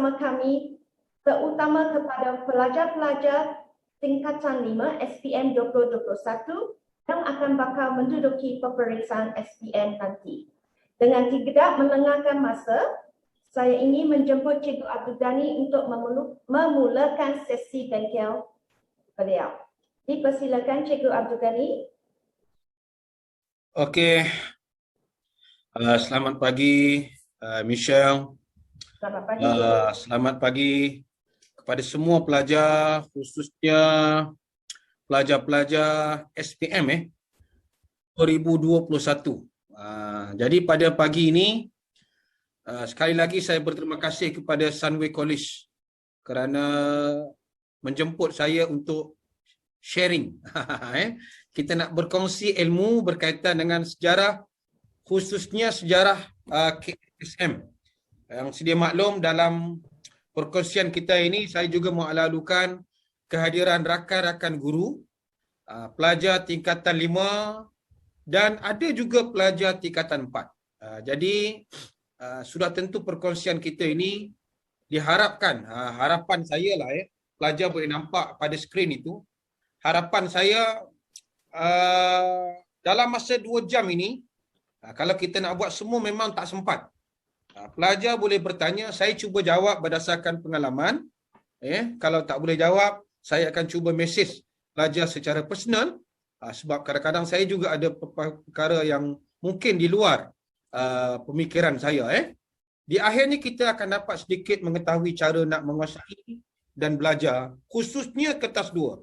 bersama kami, terutama kepada pelajar-pelajar tingkatan 5 SPM 2021 yang akan bakal menduduki peperiksaan SPM nanti. Dengan tidak melengahkan masa, saya ingin menjemput Cikgu Abdul Ghani untuk memulakan sesi bengkel beliau. Dipersilakan Cikgu Abdul Ghani. Okey. Selamat pagi Michelle. Selamat pagi. Selamat pagi kepada semua pelajar, khususnya pelajar-pelajar SPM 2021. Jadi pada pagi ini sekali lagi saya berterima kasih kepada Sunway College kerana menjemput saya untuk sharing. Kita nak berkongsi ilmu berkaitan dengan sejarah, khususnya sejarah KSM. Yang sedia maklum, dalam perkongsian kita ini saya juga melalukan kehadiran rakan-rakan guru, pelajar tingkatan 5 dan ada juga pelajar tingkatan 4. Jadi sudah tentu perkongsian kita ini diharapkan, harapan saya lah pelajar boleh nampak pada skrin itu, harapan saya dalam masa 2 jam ini, kalau kita nak buat semua memang tak sempat. Pelajar boleh bertanya, saya cuba jawab berdasarkan pengalaman. Kalau tak boleh jawab, saya akan cuba mesej pelajar secara personal, sebab kadang-kadang saya juga ada perkara yang mungkin di luar pemikiran saya. Di akhirnya kita akan dapat sedikit mengetahui cara nak menguasai dan belajar, khususnya kertas 2.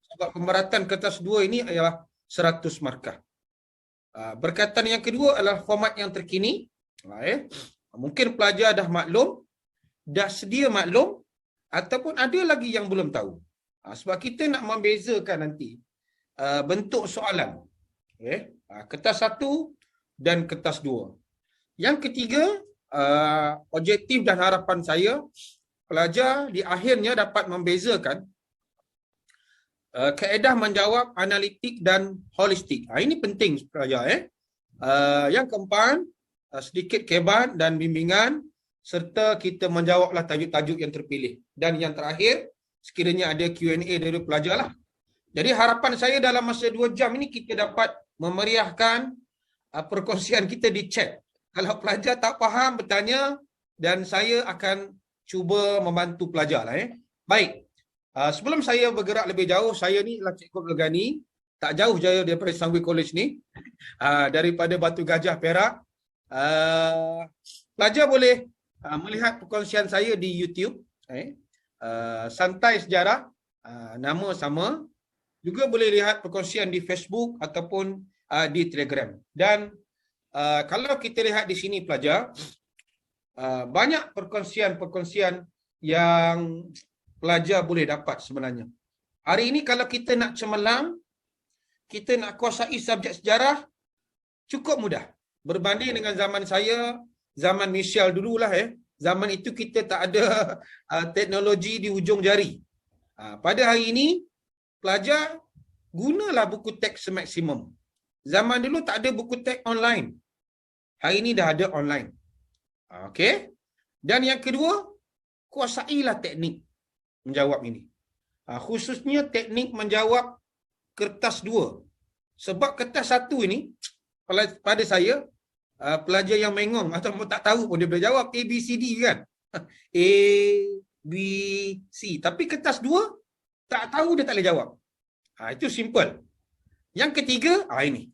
Sebab pemberatan kertas 2 ini ialah 100 markah. Berkaitan yang kedua adalah format yang terkini. Mungkin pelajar dah maklum, dah sedia maklum, ataupun ada lagi yang belum tahu. Sebab kita nak membezakan nanti bentuk soalan. Kertas 1 dan kertas 2. Yang ketiga, objektif dan harapan saya, pelajar di akhirnya dapat membezakan kaedah menjawab analitik dan holistik. Ini penting pelajar. Yang keempat, sedikit keban dan bimbingan serta kita menjawablah tajuk-tajuk yang terpilih. Dan yang terakhir, sekiranya ada Q&A dari pelajar lah. Jadi harapan saya dalam masa 2 jam ini kita dapat memeriahkan perkongsian kita di chat. Kalau pelajar tak faham, bertanya dan saya akan cuba membantu pelajar lah. Baik, sebelum saya bergerak lebih jauh, saya ni adalah Cikgu Abdul Ghani, tak jauh jauh daripada Sunway College ni, daripada Batu Gajah, Perak. Pelajar boleh melihat perkongsian saya di YouTube, Santai Sejarah, nama sama. Juga boleh lihat perkongsian di Facebook ataupun di Telegram. Dan kalau kita lihat di sini pelajar, banyak perkongsian-perkongsian yang pelajar boleh dapat sebenarnya. Hari ini kalau kita nak cemerlang, kita nak kuasai subjek sejarah, cukup mudah. Berbanding dengan zaman saya, zaman Michelle dululah. Zaman itu kita tak ada teknologi di hujung jari. Pada hari ini, pelajar gunalah buku teks semaksimum. Zaman dulu tak ada buku teks online. Hari ini dah ada online. Okey. Dan yang kedua, kuasailah teknik menjawab ini. Khususnya teknik menjawab kertas 2. Sebab kertas 1 ini, pada saya, pelajar yang mengong atau tak tahu pun dia boleh jawab A, B, C, D kan. A, B, C. Tapi kertas 2, tak tahu dia tak boleh jawab. Itu simple. Yang ketiga, ini.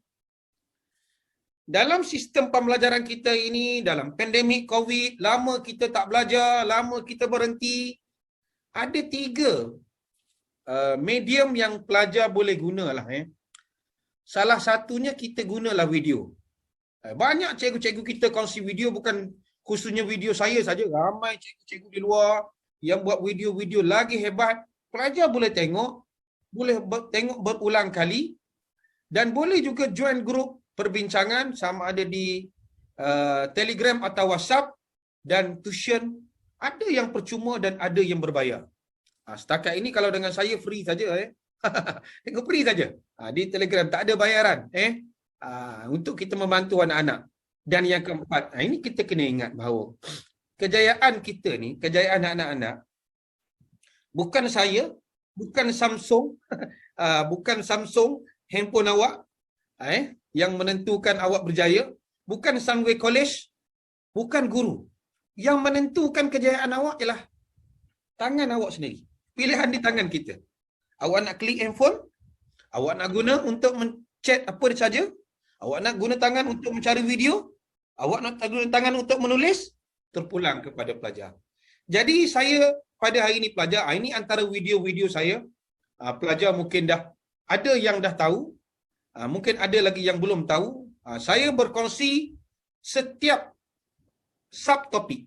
Dalam sistem pembelajaran kita ini, dalam pandemik COVID, lama kita tak belajar, lama kita berhenti, ada 3 medium yang pelajar boleh gunalah. Salah satunya kita gunalah video. Banyak cikgu-cikgu kita kongsi video, bukan khususnya video saya saja. Ramai cikgu-cikgu di luar yang buat video-video lagi hebat. Pelajar boleh tengok berulang kali dan boleh juga join grup perbincangan sama ada di Telegram atau WhatsApp dan tuition. Ada yang percuma dan ada yang berbayar. Setakat ini kalau dengan saya free saja. Tengok free saja. Di Telegram tak ada bayaran. Untuk kita membantu anak-anak. Dan yang keempat, ini kita kena ingat bahawa kejayaan kita ni, kejayaan anak-anak, bukan saya, bukan Samsung, bukan Samsung handphone awak yang menentukan awak berjaya, bukan Sunway College, bukan guru. Yang menentukan kejayaan awak ialah tangan awak sendiri. Pilihan di tangan kita. Awak nak klik handphone, awak nak guna untuk chat apa saja, awak nak guna tangan untuk mencari video, awak nak guna tangan untuk menulis, terpulang kepada pelajar. Jadi saya pada hari ini pelajar, ini antara video-video saya, pelajar mungkin dah ada yang dah tahu, mungkin ada lagi yang belum tahu. Saya berkongsi setiap subtopik.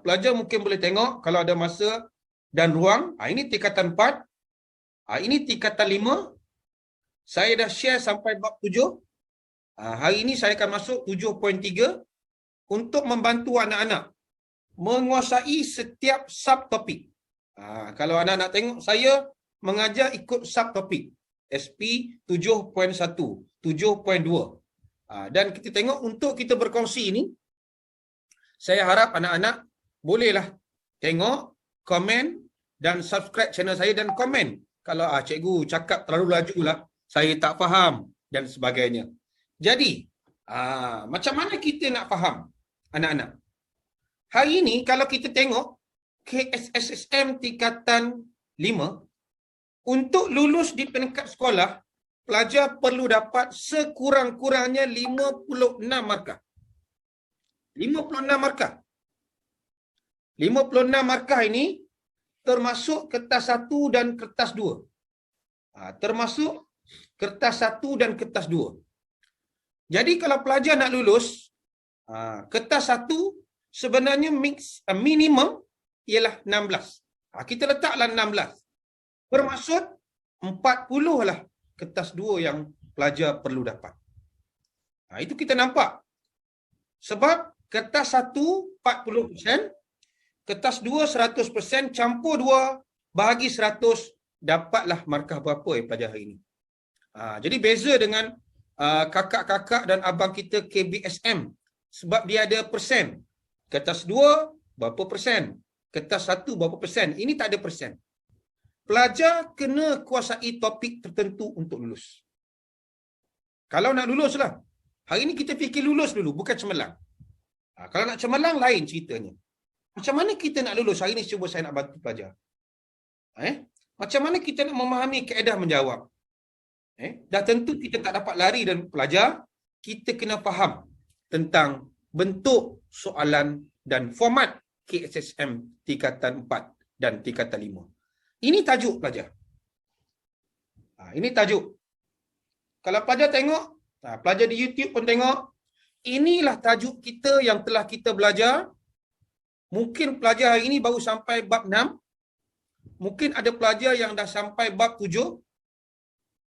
Pelajar mungkin boleh tengok kalau ada masa dan ruang. Ini tingkatan 4, ini tingkatan 5. Saya dah share sampai bab 7. Hari ini saya akan masuk 7.3 untuk membantu anak-anak menguasai setiap subtopik. Kalau anak-anak tengok, saya mengajar ikut subtopik. SP 7.1, 7.2. Dan kita tengok untuk kita berkongsi ini, saya harap anak-anak bolehlah tengok, komen dan subscribe channel saya dan komen. Kalau cikgu cakap terlalu laju lah, saya tak faham dan sebagainya. Jadi, macam mana kita nak faham anak-anak? Hari ini kalau kita tengok KSSM tingkatan 5, untuk lulus di peringkat sekolah, pelajar perlu dapat sekurang-kurangnya 56 markah. 56 markah. 56 markah ini termasuk kertas 1 dan kertas 2. Termasuk kertas 1 dan kertas 2. Jadi kalau pelajar nak lulus, kertas 1 sebenarnya minimum ialah 16. Kita letaklah 16. Bermaksud 40 lah kertas 2 yang pelajar perlu dapat. Itu kita nampak. Sebab kertas 1 40%, kertas 2 100%, campur 2 bahagi 100, dapatlah markah berapa pelajar hari ini. Jadi beza dengan kakak-kakak dan abang kita KBSM. Sebab dia ada persen. Kertas 2 berapa persen, kertas 1 berapa persen. Ini tak ada persen. Pelajar kena kuasai topik tertentu untuk lulus. Kalau nak lulus lah. Hari ini kita fikir lulus dulu, bukan cemerlang. Kalau nak cemerlang, lain ceritanya. Macam mana kita nak lulus? Hari ini cuba saya nak bantu pelajar. Macam mana kita nak memahami kaedah menjawab? Dah tentu kita tak dapat lari dan pelajar. Kita kena faham tentang bentuk soalan dan format KSSM tingkatan 4 dan tingkatan 5. Ini tajuk pelajar. Ini tajuk. Kalau pelajar tengok, pelajar di YouTube pun tengok, inilah tajuk kita yang telah kita belajar. Mungkin pelajar hari ini baru sampai bab 6. Mungkin ada pelajar yang dah sampai bab 7.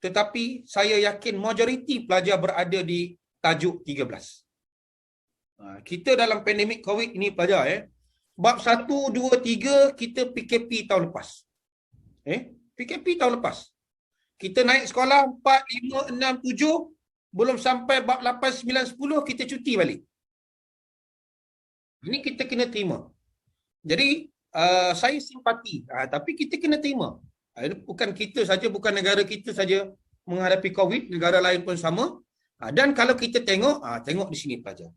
Tetapi saya yakin majoriti pelajar berada di tajuk 13. Kita dalam pandemik COVID ini pelajar, bab 1, 2, 3 kita PKP tahun lepas. PKP tahun lepas. Kita naik sekolah 4, 5, 6, 7, belum sampai bab 8, 9, 10 kita cuti balik. Ini kita kena terima. Jadi saya simpati, tapi kita kena terima. Bukan kita saja, bukan negara kita saja menghadapi COVID, negara lain pun sama. Dan kalau kita tengok, tengok di sini pelajar.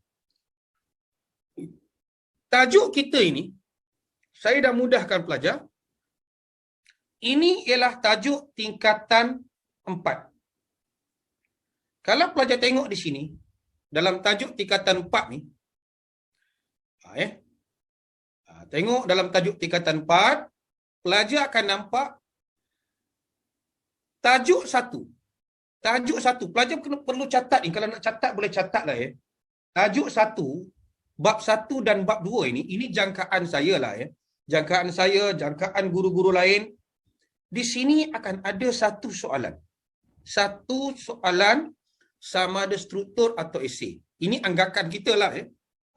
Tajuk kita ini, saya dah mudahkan pelajar. Ini ialah tajuk tingkatan 4. Kalau pelajar tengok di sini, dalam tajuk tingkatan 4 ni, tengok dalam tajuk tingkatan 4, pelajar akan nampak tajuk 1. Tajuk 1, pelajar perlu catat ni. Kalau nak catat, boleh catat lah. Tajuk 1, bab 1 dan bab 2 ini jangkaan saya lah. Jangkaan saya, jangkaan guru-guru lain. Di sini akan ada satu soalan. Satu soalan sama ada struktur atau esei. Ini anggakan kita lah.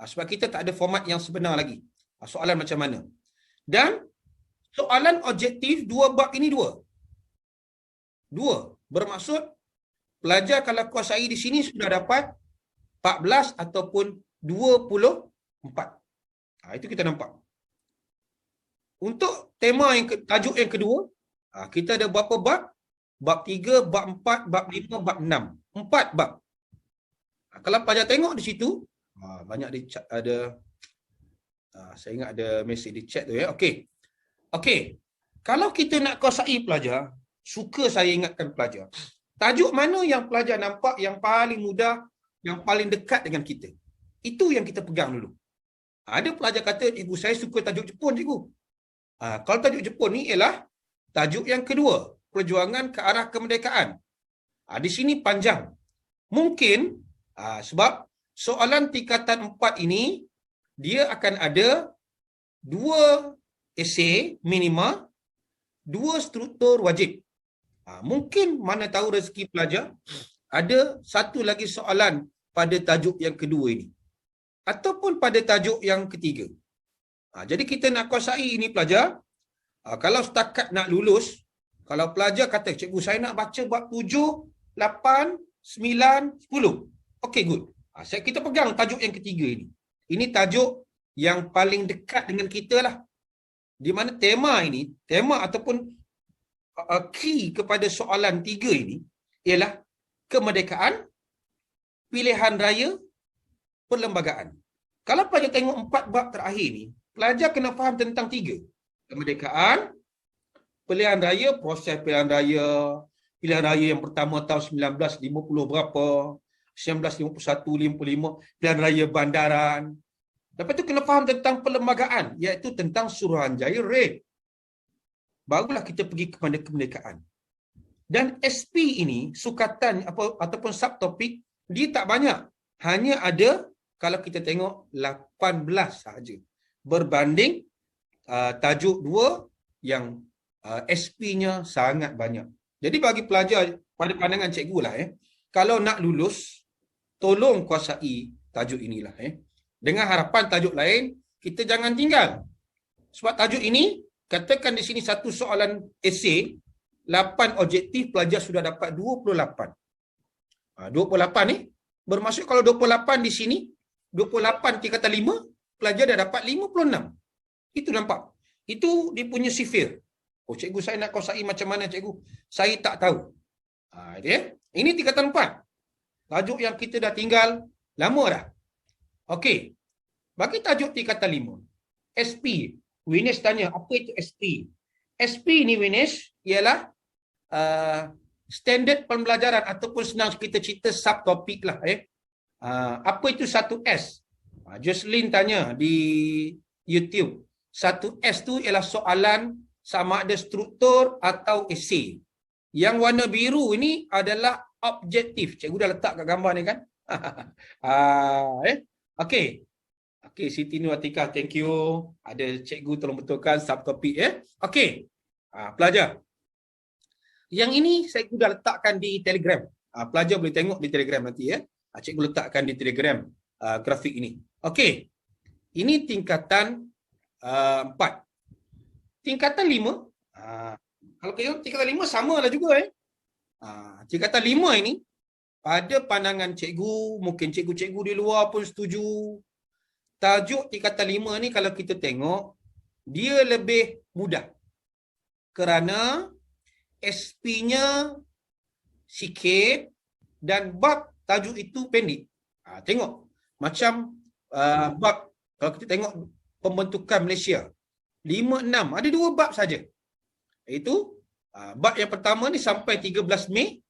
Sebab kita tak ada format yang sebenar lagi. Soalan macam mana. Dan soalan objektif 2 bab ini 2. 2. Bermaksud pelajar kalau kuasai di sini sudah dapat 14 ataupun 24. Itu kita nampak. Untuk tema tajuk yang kedua, kita ada berapa bab? Bab 3, bab 4, bab 5, bab 6. 4 bab. Kalau pelajar tengok di situ, banyak ada saya ingat ada mesej di chat tu ya. Okey. Kalau kita nak kuasai pelajar, suka saya ingatkan pelajar, tajuk mana yang pelajar nampak yang paling mudah, yang paling dekat dengan kita. Itu yang kita pegang dulu. Ada pelajar kata, "Cikgu, saya suka tajuk Jepun, cikgu." Kalau tajuk Jepun ni ialah tajuk yang kedua, perjuangan ke arah kemerdekaan. Di sini panjang. Mungkin sebab soalan tingkatan 4 ini dia akan ada 2 esei minima, 2 struktur wajib. Mungkin mana tahu rezeki pelajar ada satu lagi soalan pada tajuk yang kedua ini ataupun pada tajuk yang ketiga. Jadi kita nak kuasai ini pelajar. Kalau setakat nak lulus, kalau pelajar kata, "Cikgu, saya nak baca bab 7, 8, 9, 10." Okey, good. Kita pegang tajuk yang ketiga ini. Ini tajuk yang paling dekat dengan kita lah. Di mana tema ataupun key kepada soalan 3 ini ialah kemerdekaan, pilihan raya, perlembagaan. Kalau pelajar tengok 4 bab terakhir ni, pelajar kena faham tentang 3. Kemerdekaan, pilihan raya, proses pilihan raya yang pertama tahun 1950 berapa, 1951, 55, pilihan raya bandaran. Lepas tu kena faham tentang perlembagaan, iaitu tentang Suruhanjaya Raid. Barulah kita pergi kepada kemerdekaan. Dan SP ini, sukatan ataupun subtopik, dia tak banyak. Hanya ada, kalau kita tengok, 18 sahaja. Berbanding tajuk 2 yang SP-nya sangat banyak. Jadi bagi pelajar, pada pandangan cikgu lah, kalau nak lulus, tolong kuasai tajuk inilah. Dengan harapan tajuk lain, kita jangan tinggal. Sebab tajuk ini, katakan di sini satu soalan esei, 8 objektif, pelajar sudah dapat 28. 28 ni, bermaksud kalau 28 di sini, 28 tingkatan 5, pelajar dah dapat 56. Itu nampak. Itu dia punya sifir. "Oh, cikgu, saya nak kuasai macam mana, cikgu? Saya tak tahu." Ini tingkatan 4. Tajuk yang kita dah tinggal lama dah. Okey. Bagi tajuk tingkatan 5, SP. Winesh tanya, apa itu SP? SP ni, Winesh, ialah standard pembelajaran ataupun senang kita cerita subtopik lah. Apa itu 1S? Jocelyn tanya di YouTube. 1S tu ialah soalan sama ada struktur atau esei. Yang warna biru ini adalah objektif. Cikgu dah letak kat gambar ni kan? Okey. Okey, Siti Nuatika, thank you. Ada cikgu tolong betulkan subtopik Okey. Pelajar. Yang ini cikgu dah letakkan di Telegram. Pelajar boleh tengok di Telegram nanti Cikgu letakkan di Telegram grafik ini. Okey. Ini tingkatan 4. Tingkatan 5, kalau kita tingkatan 5 samalah juga tingkatan 5 ini, pada pandangan cikgu, mungkin cikgu-cikgu di luar pun setuju, tajuk tingkatan 5 ni kalau kita tengok, dia lebih mudah. Kerana SP-nya sikit dan bab tajuk itu pendek. Tengok, macam bab, kalau kita tengok pembentukan Malaysia, 5, 6, ada 2 bab saja. Itu bab yang pertama ni sampai 13 Mei.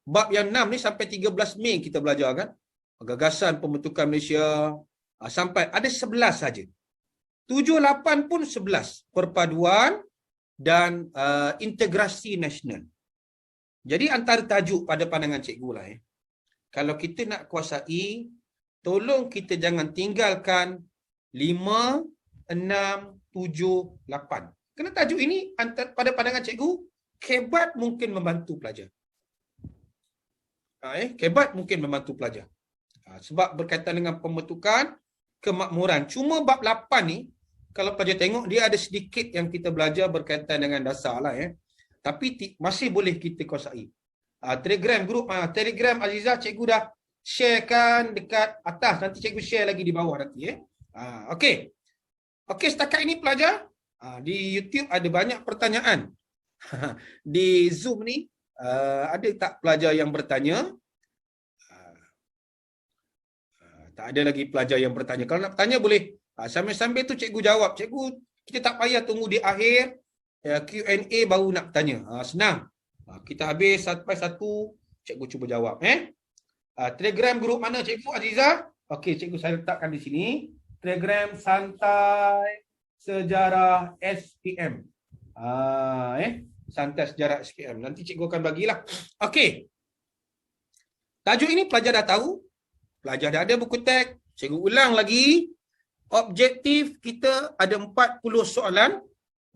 Bab yang 6 ni sampai 13 Mei kita belajar kan. Gagasan pembentukan Malaysia sampai ada 11 saja. 7, 8 pun 11. Perpaduan dan integrasi nasional. Jadi antara tajuk pada pandangan cikgu lah kalau kita nak kuasai, tolong kita jangan tinggalkan 5, 6, 7, 8. Kerana tajuk ini pada pandangan cikgu, kebat mungkin membantu pelajar. Kebat mungkin membantu pelajar. Sebab berkaitan dengan pembentukan kemakmuran. Cuma bab 8 ni, kalau pelajar tengok, dia ada sedikit yang kita belajar berkaitan dengan dasar lah Tapi masih boleh kita kuasai. Telegram group, Telegram Azizah, cikgu dah sharekan dekat atas. Nanti cikgu share lagi di bawah nanti Okey. Okey, setakat ini pelajar. Di YouTube ada banyak pertanyaan. Di Zoom ni, ada tak pelajar yang bertanya? Tak ada lagi pelajar yang bertanya. Kalau nak bertanya boleh. Sambil-sambil tu cikgu jawab. Cikgu, kita tak payah tunggu di akhir Q&A baru nak bertanya. Senang. Kita habis sampai satu, cikgu cuba jawab. Telegram grup mana cikgu Aziza? Okey, cikgu saya letakkan di sini. Telegram Santai Sejarah SPM. Santai Sejarah SPM. Nanti cikgu akan bagilah. Okey. Tajuk ini pelajar dah tahu. Pelajar dah ada buku teks. Cikgu ulang lagi. Objektif kita ada 40 soalan.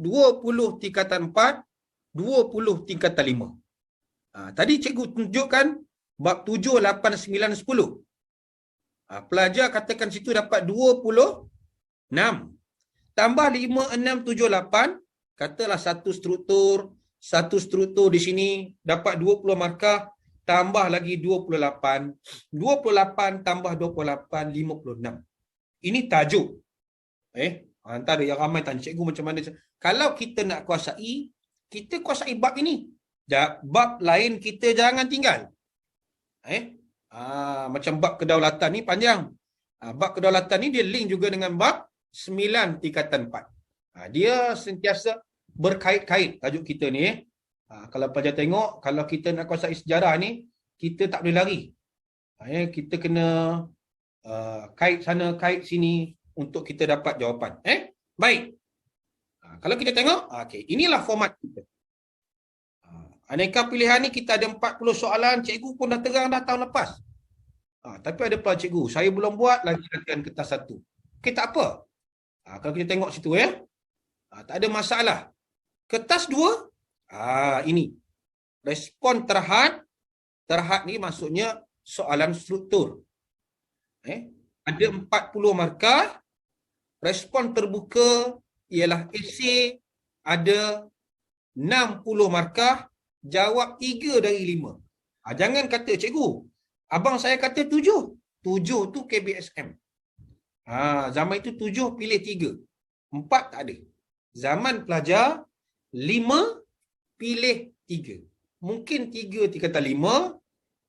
20 tingkatan 4. 20 tingkatan 5. Tadi cikgu tunjukkan bab 7, 8, 9, 10. Pelajar katakan situ dapat 26. Tambah 5, 6, 7, 8. Katalah satu struktur. Satu struktur di sini dapat 20 markah. Tambah lagi 28. 28 tambah 28, 56. Ini tajuk. Antara yang ramai tanya, cikgu macam mana? Kalau kita nak kuasai, kita kuasai bab ini. Bab lain kita jangan tinggal. Macam bab kedaulatan ni panjang. Bab kedaulatan ni dia link juga dengan bab 9 tingkatan 4. Dia sentiasa berkait-kait tajuk kita ni. Kalau pelajar tengok, kalau kita nak kuasai sejarah ni, kita tak boleh lari. Kita kena kait sana, kait sini untuk kita dapat jawapan. Baik. Kalau kita tengok, inilah format kita. Aneka pilihan ni kita ada 40 soalan, cikgu pun dah terang dah tahun lepas. Tapi ada pula cikgu, saya belum buat lagi latihan kertas 1. Okey, tak apa. Kalau kita tengok situ tak ada masalah. Kertas 2, ini. Respon terhad. Terhad ni maksudnya soalan struktur. Ada 40 markah. Respon terbuka ialah esei ada 60 markah. Jawab 3 dari 5. Jangan kata cikgu, abang saya kata 7. 7 tu KBSM. Zaman itu 7 pilih 3. 4 tak ada. Zaman pelajar 5 pilih 3. Mungkin 3 tingkatan 5,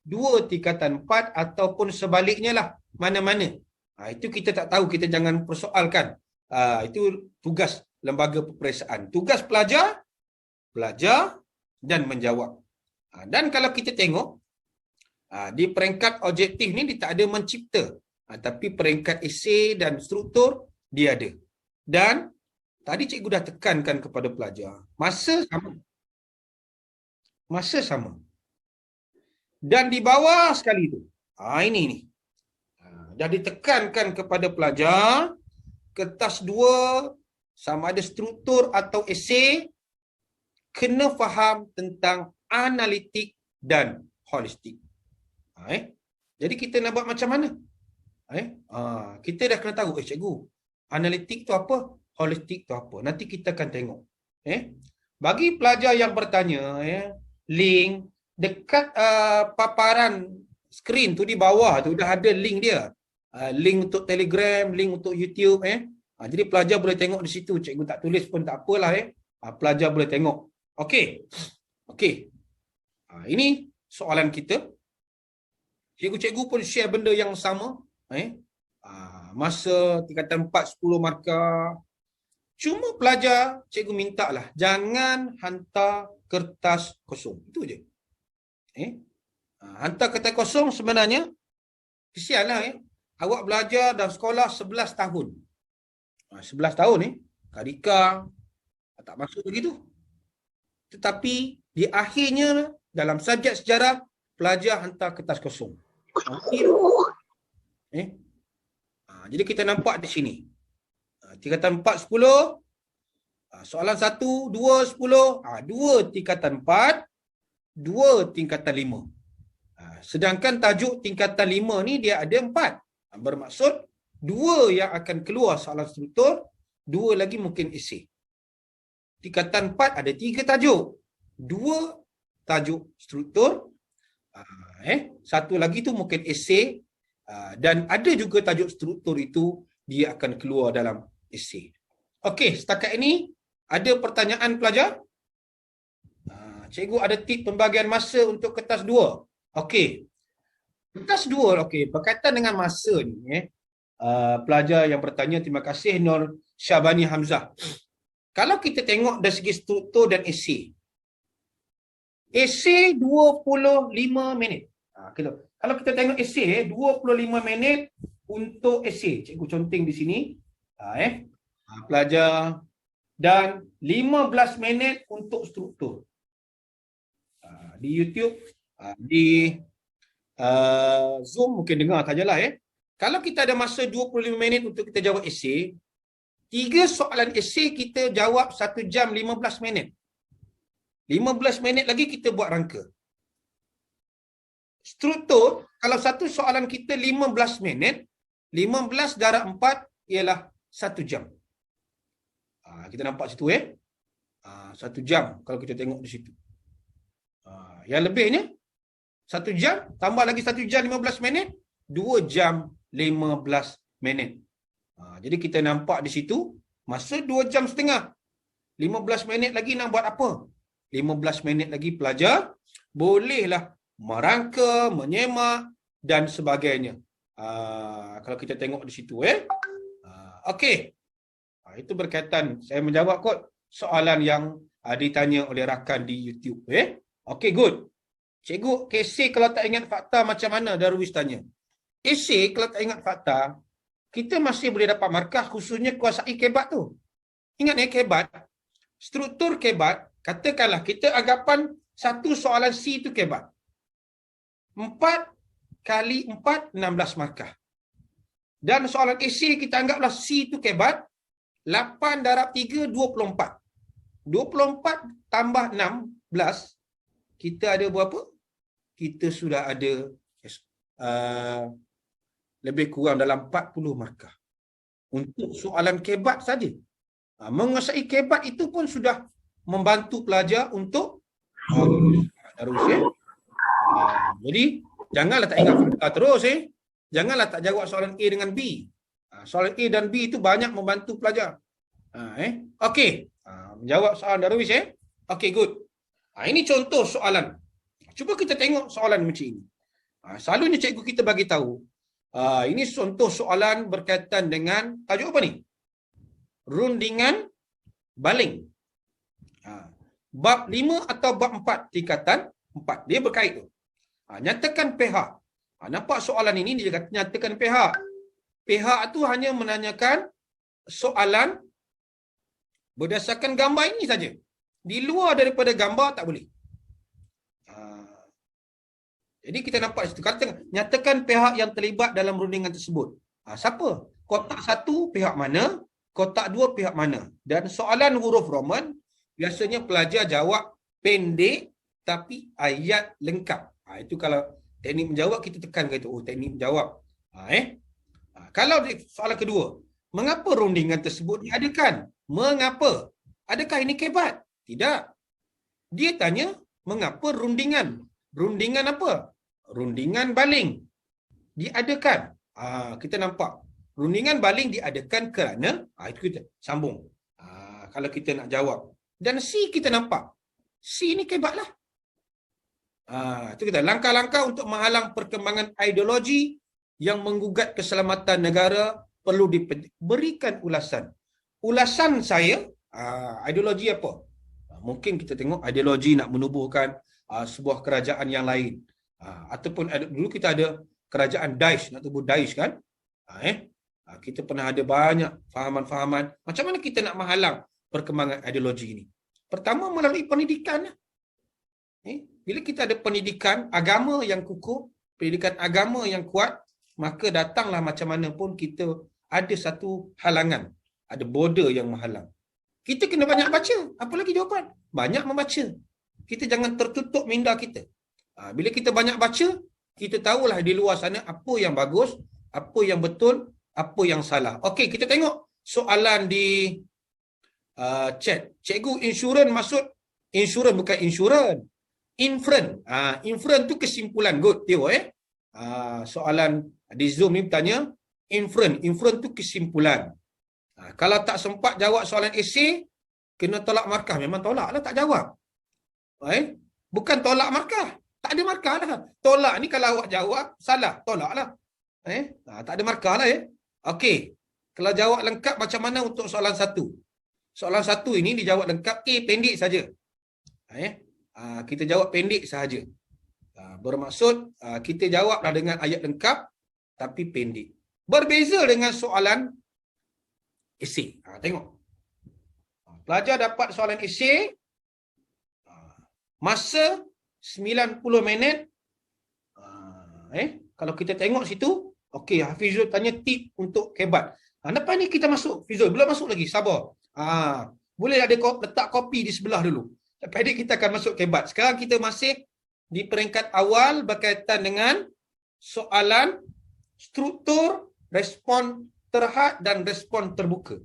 2 tingkatan 4 ataupun sebaliknya lah. Mana-mana. Itu kita tak tahu, kita jangan persoalkan. Itu tugas lembaga peperiksaan. Tugas pelajar, belajar dan menjawab. Dan kalau kita tengok, di peringkat objektif ni dia tak ada mencipta. Tapi peringkat esei dan struktur dia ada. Dan tadi cikgu dah tekankan kepada pelajar. Masa sama. Masa sama. Dan di bawah sekali tu. Ini ni. Dah ditekankan kepada pelajar. Kertas 2 sama ada struktur atau esei. Kena faham tentang analitik dan holistik. Jadi kita nak buat macam mana? Kita dah kena tahu, cikgu, analitik tu apa? Holistik tu apa? Nanti kita akan tengok. Bagi pelajar yang bertanya, link dekat paparan skrin tu di bawah tu dah ada link dia. Link untuk Telegram, link untuk YouTube. Jadi pelajar boleh tengok di situ. Cikgu tak tulis pun tak apalah. Pelajar boleh tengok. Okey. Ini soalan kita. Cikgu-cikgu pun share benda yang sama. Masa tingkatan 4, 10 markah. Cuma pelajar, cikgu minta lah, jangan hantar kertas kosong. Itu je. Hantar kertas kosong sebenarnya, kesian lah. Awak belajar dalam sekolah 11 tahun. 11 tahun Kadika tak masuk begitu. Tetapi di akhirnya dalam subjek sejarah, pelajar hantar kertas kosong. Jadi kita nampak di sini. Tingkatan 4, 10. Soalan 1, 2, 10. 2 tingkatan 4. 2 tingkatan 5. Sedangkan tajuk tingkatan 5 ni dia ada 4. Bermaksud 2 yang akan keluar soalan struktur. 2 lagi mungkin esei. Tingkatan 4 ada 3 tajuk. 2 tajuk struktur. 1 lagi tu mungkin esei. Dan ada juga tajuk struktur itu dia akan keluar dalam esei. Okey, setakat ini ada pertanyaan pelajar? Cikgu ada tip pembagian masa untuk kertas 2. Okey. Kertas 2, okey, berkaitan dengan masa ni, pelajar yang bertanya, terima kasih Nur Syabani Hamzah. Kalau kita tengok dari segi struktur dan esei. Esei 25 minit. Kalau kita tengok esei 25 minit untuk esei. Cikgu conteng di sini. Pelajar, dan 15 minit untuk struktur. Di YouTube, di Zoom mungkin dengar sajalah. Kalau kita ada masa 25 minit untuk kita jawab esei, 3 soalan esei kita jawab 1 jam 15 minit. 15 minit lagi kita buat rangka. Struktur, kalau satu soalan kita 15 minit, 15 darab 4 ialah 1 jam. Kita nampak situ 1 jam kalau kita tengok di situ. Yang lebihnya 1 jam tambah lagi 1 jam 15 minit, 2 jam 15 minit. Jadi kita nampak di situ masa 2 jam setengah. 15 minit lagi nak buat apa? 15 minit lagi pelajar bolehlah merangka, menyemak dan sebagainya. Kalau kita tengok di situ okey. Itu berkaitan, saya menjawab kot soalan yang ditanya oleh rakan di YouTube. Okey, good. Cikgu, esei kalau tak ingat fakta macam mana? Darwis tanya. Esei kalau tak ingat fakta, kita masih boleh dapat markah, khususnya kuasai kebat tu. Ingat kebat, struktur kebat, katakanlah kita anggapan satu soalan C tu kebat. 4 kali 4, 16 markah. Dan soalan esei kita anggaplah C tu kebat, 8 darab 3, 24. 24 tambah 16, kita ada berapa? Kita sudah ada lebih kurang dalam 40 markah. Untuk soalan kebat saja. Menguasai kebat itu pun sudah membantu pelajar untuk terus. Jadi, janganlah tak ingat fakta terus. Janganlah tak jawab soalan A dengan B. Soalan A dan B itu banyak membantu pelajar. Okey. Menjawab soalan Darwis. Okey, good. Ini contoh soalan. Cuba kita tengok soalan macam ini. Selalunya cikgu kita bagi tahu. Ini contoh soalan berkaitan dengan tajuk apa ni? Rundingan baling. Bab 5 atau bab 4 tingkatan 4. Dia berkait tu. Nyatakan pihak. Nampak soalan ini dia kata nyatakan pihak. Pihak tu hanya menanyakan soalan berdasarkan gambar ini saja. Di luar daripada gambar tak boleh. Jadi kita nampak situ. Kata nyatakan pihak yang terlibat dalam rundingan tersebut. Siapa? Kotak 1 pihak mana? Kotak 2 pihak mana? Dan soalan huruf Roman biasanya pelajar jawab pendek tapi ayat lengkap. Itu kalau teknik menjawab kita tekan ke itu. Teknik menjawab. Kalau soalan kedua, mengapa rundingan tersebut diadakan? Mengapa? Adakah ini kebat? Tidak. Dia tanya, mengapa rundingan? Rundingan apa? Rundingan baling. Diadakan. Kita nampak. Rundingan baling diadakan kerana, itu kita sambung. Kalau kita nak jawab. Dan C kita nampak. C ni kebat lah. Itu kita langkah-langkah untuk menghalang perkembangan ideologi yang menggugat keselamatan negara perlu diberikan ulasan. Ulasan saya, ideologi apa? Mungkin kita tengok ideologi nak menubuhkan sebuah kerajaan yang lain. Ataupun dulu kita ada kerajaan Daesh, nak tubuh Daesh kan? Kita pernah ada banyak fahaman-fahaman. Macam mana kita nak menghalang perkembangan ideologi ini? Pertama melalui pendidikan. Bila kita ada pendidikan agama yang kukuh, pendidikan agama yang kuat, maka datanglah macam mana pun kita ada satu halangan. Ada border yang menghalang. Kita kena banyak baca. Apa lagi jawapan? Banyak membaca. Kita jangan tertutup minda kita. Bila kita banyak baca, kita tahulah di luar sana apa yang bagus, apa yang betul, apa yang salah. Okey, kita tengok soalan di chat. Cikgu, insurans maksud insurans bukan insurans. Inferen. Inferen tu kesimpulan. Good. Tengok soalan di Zoom ni bertanya, Inference tu kesimpulan. Kalau tak sempat jawab soalan esei, kena tolak markah. Memang tolak lah, tak jawab. Bukan tolak markah. Tak ada markah lah. Tolak ni kalau awak jawab, salah. Tolak lah. Tak ada markah lah. Okey. Kalau jawab lengkap macam mana untuk soalan 1? Soalan 1 ini dijawab lengkap, pendek saja. Kita jawab pendek sahaja. Bermaksud kita jawablah dengan ayat lengkap tapi pendek. Berbeza dengan soalan esei. Tengok. Pelajar dapat soalan esei masa 90 minit. Kalau kita tengok situ, okey, Hafizul tanya tip untuk kebat. Lepas ni kita masuk, Fizul. Belum masuk lagi, sabar. Boleh ada letak kopi di sebelah dulu. Lepas ni kita akan masuk kebat. Sekarang kita masih di peringkat awal berkaitan dengan soalan struktur, respon terhad dan respon terbuka.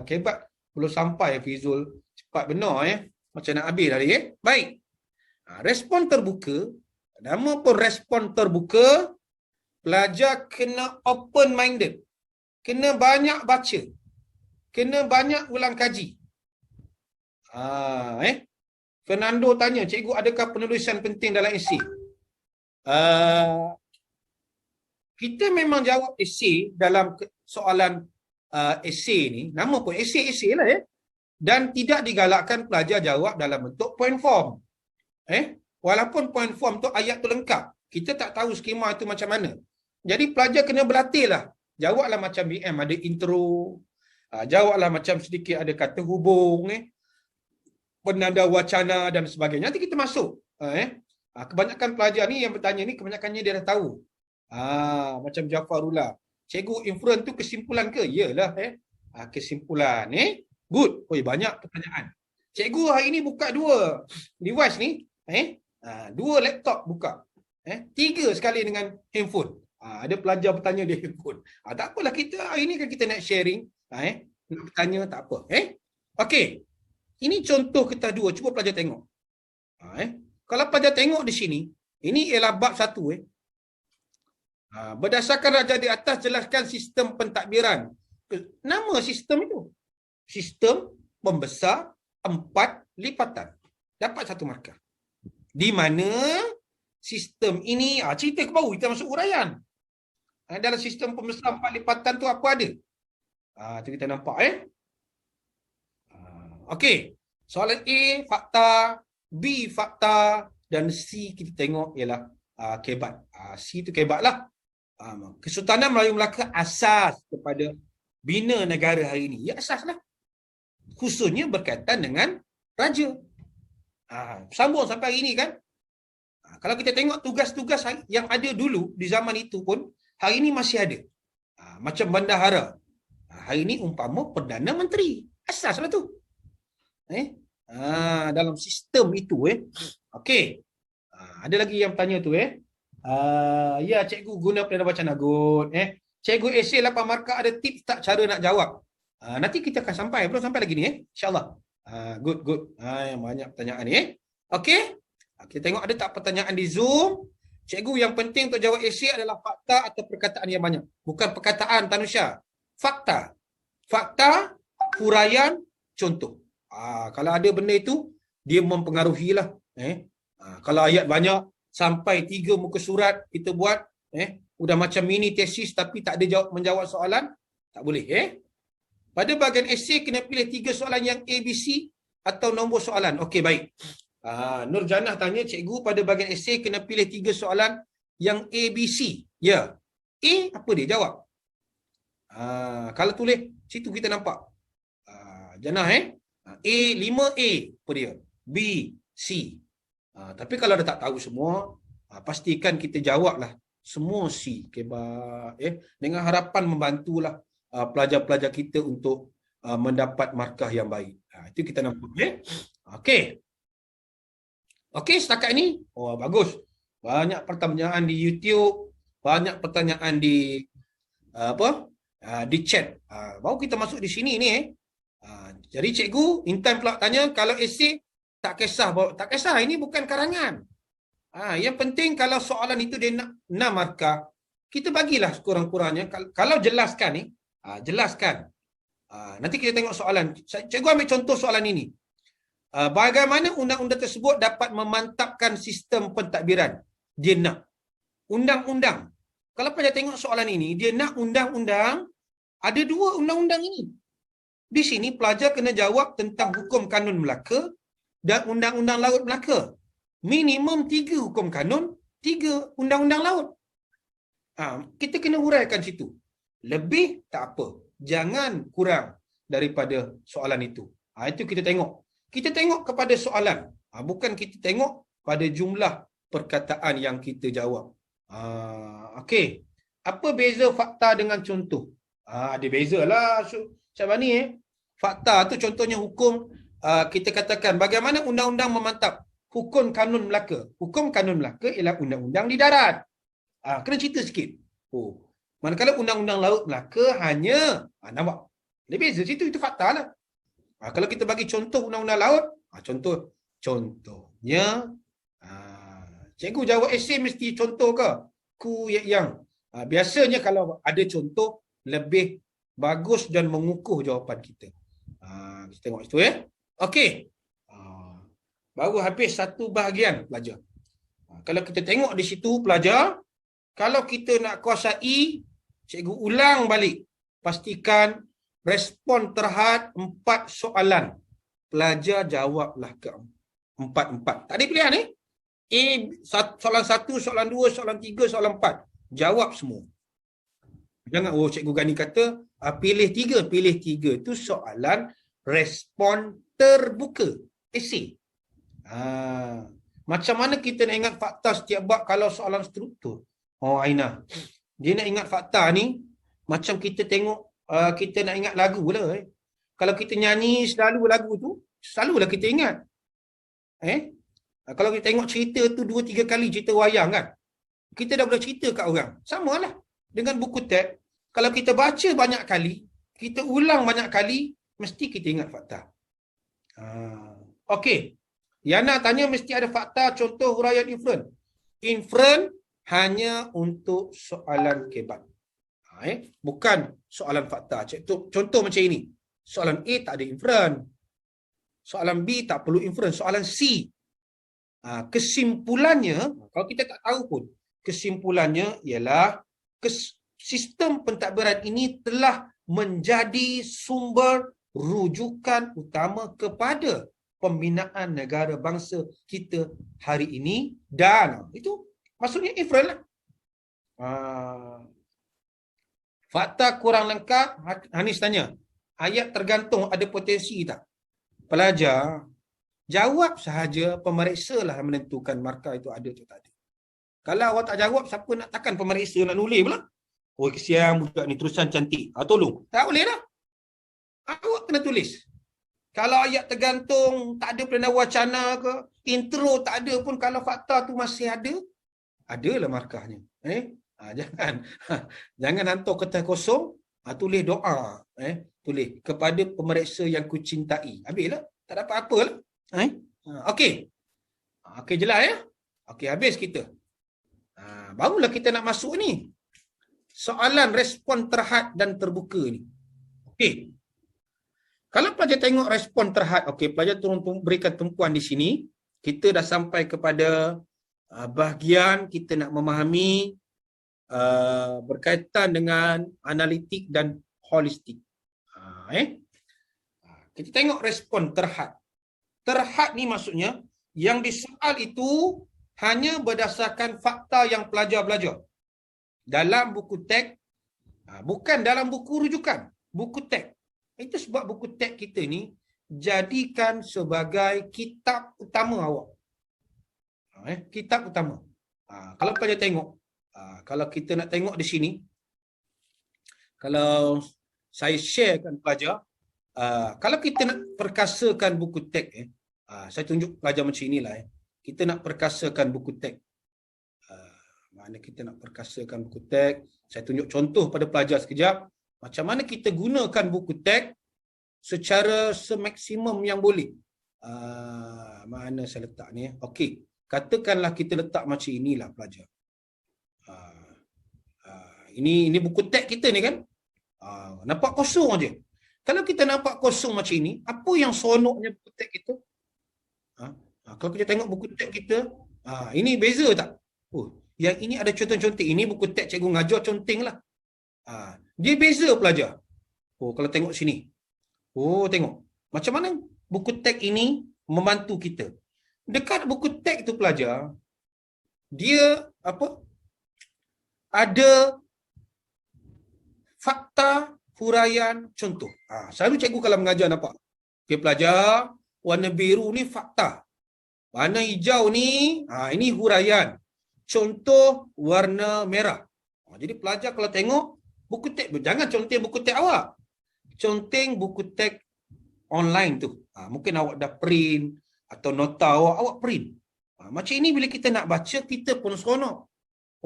Kebat belum sampai, Fizul. Cepat benar macam nak habis tadi. Baik. Respon terbuka, nama pun respon terbuka, pelajar kena open minded. Kena banyak baca. Kena banyak ulang kaji. Fernando tanya, cikgu adakah penulisan penting dalam esei? Kita memang jawab esei dalam soalan esei ni, nama pun esei lah dan tidak digalakkan pelajar jawab dalam bentuk point form. Walaupun point form tu ayat tu lengkap, kita tak tahu skema tu macam mana. Jadi pelajar kena berlatih lah. Jawablah macam BM, ada intro. Jawablah macam sedikit ada kata hubung, penanda wacana dan sebagainya. Nanti kita masuk. Kebanyakan pelajar ni yang bertanya ni, kebanyakannya dia dah tahu. Macam Jafarullah. Cikgu, inference tu kesimpulan ke? Yalah. Kesimpulan. Good. Banyak pertanyaan. Cikgu hari ni buka 2 device ni. 2 laptop buka. 3 sekali dengan handphone. Ada pelajar bertanya dia handphone. Tak apalah, kita hari ni kan kita nak sharing. Nak bertanya tak apa. Okey. Ini contoh kita 2. Cuba pelajar tengok. Kalau pelajar tengok di sini, ini ialah bab 1. Berdasarkan raja di atas, jelaskan sistem pentadbiran. Nama sistem itu. Sistem pembesar 4 lipatan. Dapat 1 markah. Di mana sistem ini, cerita ke baru kita masuk uraian. Dalam sistem pembesar 4 lipatan tu apa ada? Tu kita nampak. Okey. Soalan A, fakta. B, fakta. Dan C, kita tengok ialah kebat. C tu kebat lah. Kesultanan Melayu Melaka asas kepada bina negara hari ini. Ya, asas lah. Khususnya berkaitan dengan raja. Sambung sampai hari ini kan. Kalau kita tengok tugas-tugas yang ada dulu di zaman itu pun, hari ini masih ada. Macam bendahara. Hari ini umpama Perdana Menteri. Asas lah tu. Dalam sistem itu. Okey. Ada lagi yang tanya tu. Ya, cikgu guna perdana bacaan good. Cikgu esei 8 markah, ada tips tak cara nak jawab? Nanti kita akan sampai. Belum sampai lagi ni. InsyaAllah. Good. Banyak pertanyaan ni. Okey. Kita tengok ada tak pertanyaan di Zoom. Cikgu, yang penting untuk jawab esei adalah fakta atau perkataan yang banyak. Bukan perkataan, Tanusha. Fakta. Fakta, huraian, contoh. Kalau ada benda itu, dia mempengaruhilah. Kalau ayat banyak, sampai 3 muka surat kita buat, udah macam mini tesis tapi tak ada menjawab soalan, tak boleh. Pada bahagian esei, kena pilih 3 soalan yang ABC atau nombor soalan. Okey, baik. Nur Janah tanya, cikgu pada bahagian esei kena pilih 3 soalan yang ABC. Ya. A, apa dia? Jawab. Kalau tulis, situ kita nampak. Janah A, 5A, apa dia? B, C. Tapi kalau dah tak tahu semua, pastikan kita jawablah semua C. Dengan harapan membantulah pelajar-pelajar kita untuk mendapat markah yang baik. Itu kita nampak. Okey. Okey, setakat ini. Bagus. Banyak pertanyaan di YouTube, banyak pertanyaan di di chat. Baru kita masuk di sini ni. Jadi cikgu, Intan pula tanya, kalau esei tak kisah, ini bukan karangan. Yang penting kalau soalan itu dia nak 6 markah, kita bagilah sekurang-kurangnya. Kalau jelaskan ni, jelaskan. Nanti kita tengok soalan. Cikgu ambil contoh soalan ini. Bagaimana undang-undang tersebut dapat memantapkan sistem pentadbiran? Dia nak undang-undang. Kalau pelajar tengok soalan ini, dia nak undang-undang. Ada 2 undang-undang ini. Di sini pelajar kena jawab tentang hukum kanun Melaka dan undang-undang laut Melaka. Minimum 3 hukum kanun, 3 undang-undang laut. Kita kena huraikan situ. Lebih tak apa. Jangan kurang daripada soalan itu. Itu kita tengok. Kita tengok kepada soalan. Bukan kita tengok pada jumlah perkataan yang kita jawab. Okey. Apa beza fakta dengan contoh? Ada beza lah. Macam ni fakta tu contohnya hukum. Kita katakan bagaimana undang-undang memantap hukum kanun Melaka. Hukum kanun Melaka ialah undang-undang di darat. Kena cerita sikit. Manakala undang-undang laut Melaka hanya nampak. Ada beza situ, itu fakta lah. Kalau kita bagi contoh undang-undang laut, contohnya cikgu jawab esei mesti contoh ke? Yang biasanya kalau ada contoh lebih bagus dan mengukuh jawapan kita. Kita tengok itu ya. Okey. Baru habis satu bahagian pelajar. Kalau kita tengok di situ pelajar, kalau kita nak kuasai, cikgu ulang balik. Pastikan respon terhad 4 soalan. Pelajar jawablah ke 4. Tak ada pilihan ni. Soalan 1, soalan 2, soalan 3, soalan 4. Jawab semua. Jangan cikgu Gani kata pilih 3. Pilih 3 itu soalan respon terbuka. Esei. Macam mana kita nak ingat fakta setiap bab kalau soalan struktur? Aina. Dia nak ingat fakta ni macam kita tengok kita nak ingat lagu lah. Kalau kita nyanyi selalu lagu tu, selalulah kita ingat. Kalau kita tengok cerita tu 2-3 kali cerita wayang kan, kita dah boleh cerita kat orang. Samalah dengan buku teks. Kalau kita baca banyak kali, kita ulang banyak kali, mesti kita ingat fakta. Okey. Yana tanya mesti ada fakta contoh huraian inferen. Inferen hanya untuk soalan kebat. Bukan soalan fakta. Contoh macam ini. Soalan A tak ada inferen. Soalan B tak perlu inferen. Soalan C. Kesimpulannya, kalau kita tak tahu pun, kesimpulannya ialah sistem pentadbiran ini telah menjadi sumber rujukan utama kepada pembinaan negara bangsa kita hari ini dan itu maksudnya inferen lah. Fakta kurang lengkap, Hanis tanya. Ayat tergantung ada potensi tak? Pelajar, jawab sahaja, pemeriksa lah menentukan markah itu ada atau tak ada. Kalau awak tak jawab, siapa nak takkan pemeriksa nak nulis pula? Kesian budak ni terusan cantik. Tolong. Tak boleh dah. Awak kena tulis. Kalau ayat tergantung, tak ada perdana wacana ke, intro tak ada pun, kalau fakta tu masih ada, adalah markahnya. Jangan hantar kertas kosong, tulis doa, tulis kepada pemeriksa yang kucintai. Habislah, tak dapat apalah. Okey. Okey, jelas ya? Okey, habis kita. Barulah kita nak masuk ni. Soalan respon terhad dan terbuka ni. Okey. Kalau pelajar tengok respon terhad, okey, pelajar turun berikan tumpuan di sini. Kita dah sampai kepada bahagian kita nak memahami berkaitan dengan analitik dan holistik. Kita tengok respon terhad. Terhad ni maksudnya yang disoal itu hanya berdasarkan fakta yang pelajar belajar. Dalam buku teks, bukan dalam buku rujukan, buku teks. Itu sebab buku teks kita ni jadikan sebagai kitab utama awak. Kitab utama. Kalau pelajar tengok, kalau kita nak tengok di sini, kalau saya sharekan pelajar, kalau kita nak perkasakan buku teks, saya tunjuk pelajar macam inilah. Kita nak perkasakan buku teks. Mana kita nak perkasakan buku teks. Saya tunjuk contoh pada pelajar sekejap. Macam mana kita gunakan buku teks secara semaksimum yang boleh. Mana saya letak ni? Okey. Katakanlah kita letak macam inilah pelajar. Ini buku teks kita ni kan. Nampak kosong aja. Kalau kita nampak kosong macam ini, apa yang seronoknya buku teks kita? Kalau kita tengok buku teks kita, ini beza tak? Oh, yang ini ada conteng-conteng. Ini buku teks cikgu ngajar conteng lah. Dia beza pelajar. Oh, kalau tengok sini. Oh, tengok. Macam mana buku teks ini membantu kita? Dekat buku teks tu pelajar, dia apa? Ada fakta, huraian, contoh. Selalu cikgu kalau mengajar nampak. Okay, pelajar, warna biru ni fakta. Warna hijau ni, ini huraian. Contoh warna merah. Jadi pelajar kalau tengok buku teks, jangan conteng buku teks awak. Conteng buku teks online tu. Mungkin awak dah print atau nota awak print. Macam ini bila kita nak baca, kita pun seronok.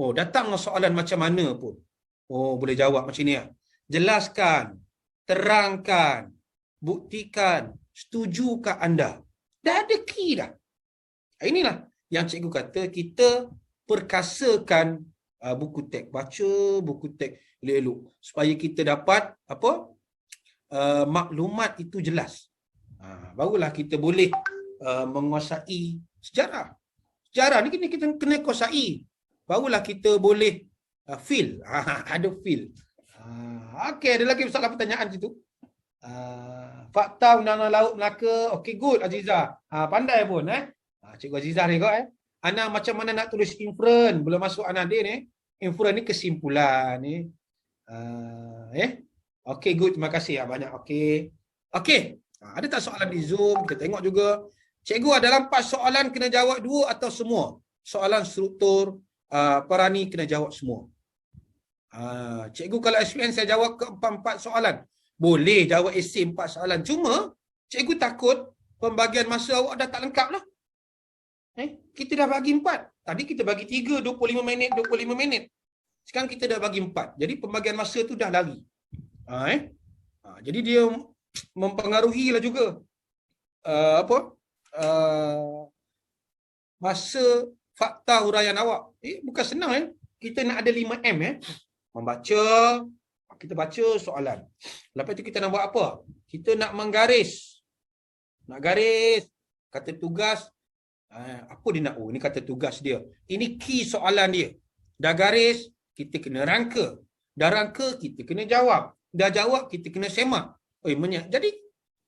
Oh, datang soalan macam mana pun. Oh, boleh jawab macam ni. Jelaskan, terangkan, buktikan, setujukah anda? Dah ada key dah. Inilah yang cikgu kata, kita perkasakan buku teks. Baca buku teks elok-elok supaya kita dapat apa? Maklumat itu jelas. Barulah kita boleh menguasai sejarah. Sejarah ni kita kena kuasai. Barulah kita boleh feel. Ada feel. Okey, ada lagi soalan pertanyaan situ. Fakta Undang-Undang Laut Melaka. Okey, good Aziza. Pandai pun Cikgu Aziza ni kau Ana macam mana nak tulis inferen? Belum masuk Ana dia ni. Inferen ni kesimpulan ni. Okey, good. Terima kasih banyak. Okey. Ada tak soalan di Zoom? Kita tengok juga. Cikgu ada dalam 4 soalan kena jawab 2 atau semua? Soalan struktur Parani kena jawab semua. Cikgu kalau SPM saya jawab ke 4 soalan. Boleh jawab esei 4 soalan. Cuma cikgu takut pembagian masa awak dah tak lengkap lah. Kita dah bagi 4. Tadi kita bagi 3, 25 minit, 25 minit. Sekarang kita dah bagi 4. Jadi pembagian masa tu dah lari. Jadi dia mempengaruhi lah juga masa fakta huraian awak. Bukan senang kita nak ada 5M membaca, kita baca soalan. Lepas tu kita nak buat apa? Kita nak menggaris. Nak garis kata tugas. Apa dia nak? Ini kata tugas dia. Ini key soalan dia. Dah garis, kita kena rangka. Dah rangka, kita kena jawab. Dah jawab, kita kena semak. Jadi,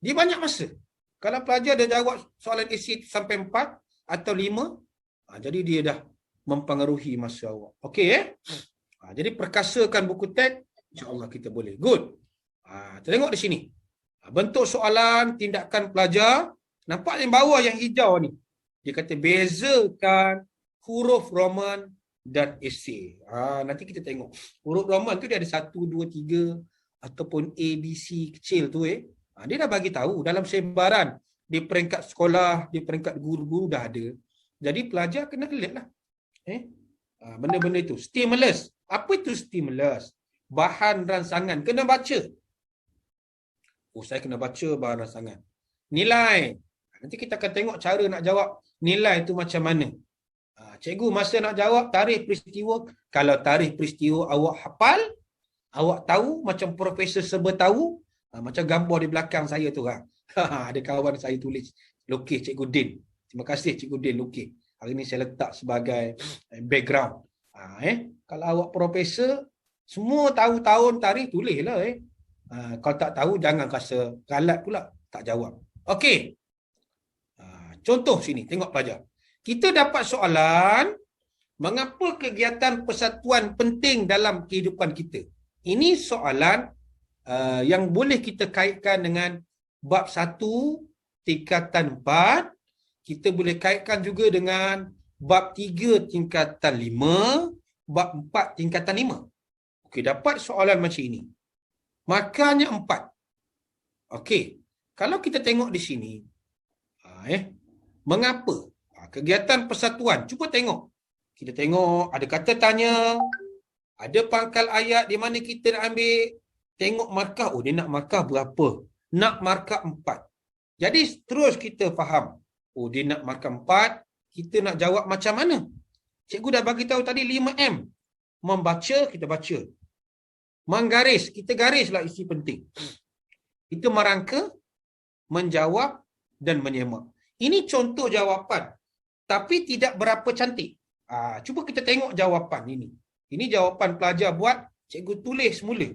dia banyak masa. Kalau pelajar dah jawab soalan esei sampai 4 atau 5, jadi dia dah mempengaruhi masa awak. Okey jadi perkasakan buku teks, insya-Allah kita boleh. Good. Kita tengok di sini. Bentuk soalan, tindakan pelajar. Nampak yang bawah yang hijau ni. Dia kata bezakan huruf Roman dan esei. Nanti kita tengok. Huruf Roman tu dia ada 1, 2, 3 ataupun A, B, C kecil tu dia dah bagi tahu dalam sebaran di peringkat sekolah, di peringkat guru-guru dah ada. Jadi pelajar kena alert lah. Benda-benda itu. Stimulus. Apa itu stimulus? Bahan rangsangan. Kena baca. Saya kena baca bahan rangsangan. Nilai. Nanti kita akan tengok cara nak jawab nilai itu macam mana. Cikgu masa nak jawab tarikh peristiwa. Kalau tarikh peristiwa awak hafal, awak tahu macam Profesor Serba tahu, macam gambar di belakang saya tu. Ada kawan saya tulis lukis Cikgu Din. Terima kasih Cikgu Din lukis. Hari ni saya letak sebagai background. Kalau awak profesor, semua tahu tahun tarikh tulislah. Kalau tak tahu jangan rasa galat pula tak jawab. Okey. Contoh sini, tengok pelajar. Kita dapat soalan, mengapa kegiatan persatuan penting dalam kehidupan kita? Ini soalan yang boleh kita kaitkan dengan bab 1 tingkatan 4. Kita boleh kaitkan juga dengan bab 3 tingkatan 5, bab 4 tingkatan 5. Okey, dapat soalan macam ini. Makanya 4. Okey, kalau kita tengok di sini, mengapa? Kegiatan persatuan. Cuba tengok. Kita tengok ada kata tanya, ada pangkal ayat di mana kita nak ambil. Tengok markah. Dia nak markah berapa? Nak markah 4. Jadi terus kita faham. Dia nak markah 4. Kita nak jawab macam mana? Cikgu dah bagi tahu tadi 5M. Membaca, kita baca. Menggaris, kita garislah isi penting. Kita merangka, menjawab dan menyemak. Ini contoh jawapan, tapi tidak berapa cantik. Cuba kita tengok jawapan ini. Ini jawapan pelajar buat, cikgu tulis semula.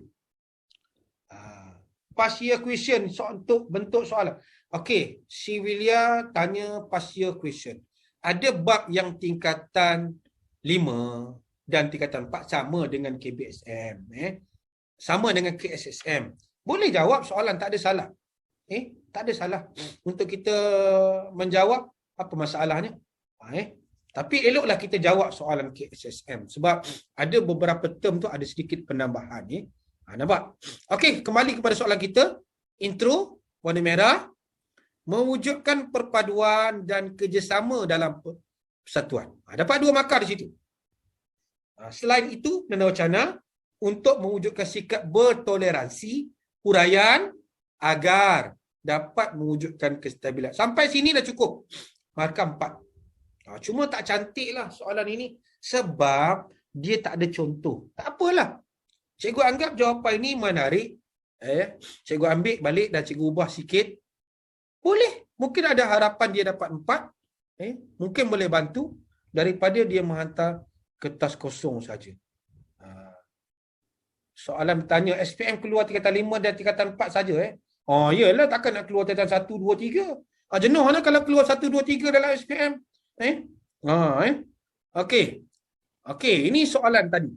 Past year question untuk bentuk soalan. Okey, Sivilia tanya past year question. Ada bab yang tingkatan 5 dan tingkatan 4 sama dengan KBSM. Sama dengan KSSM. Boleh jawab soalan, tak ada salah. Tak ada salah. Untuk kita menjawab, apa masalahnya? Tapi eloklah kita jawab soalan KSSM. Sebab ada beberapa term tu ada sedikit penambahan. Nampak? Okey, kembali kepada soalan kita. Intro, warna merah. Mewujudkan perpaduan dan kerjasama dalam persatuan. Dapat 2 markah di situ. Selain itu, penanda untuk mewujudkan sikap bertoleransi, huraian agar dapat mewujudkan kestabilan. Sampai sini dah cukup. Markah 4. Cuma tak cantik lah soalan ini. Sebab dia tak ada contoh. Tak apalah. Cikgu anggap jawapan ini menarik. Cikgu ambil balik dan cikgu ubah sikit. Boleh. Mungkin ada harapan dia dapat 4. Mungkin boleh bantu. Daripada dia menghantar kertas kosong saja. Soalan bertanya, SPM keluar tingkatan 5 dan tingkatan 4 saja. Yalah, takkan nak keluar tingkatan 1, 2, 3. Jenuh lah kalau keluar 1, 2, 3 dalam SPM. Okey. Okey, ini soalan tadi.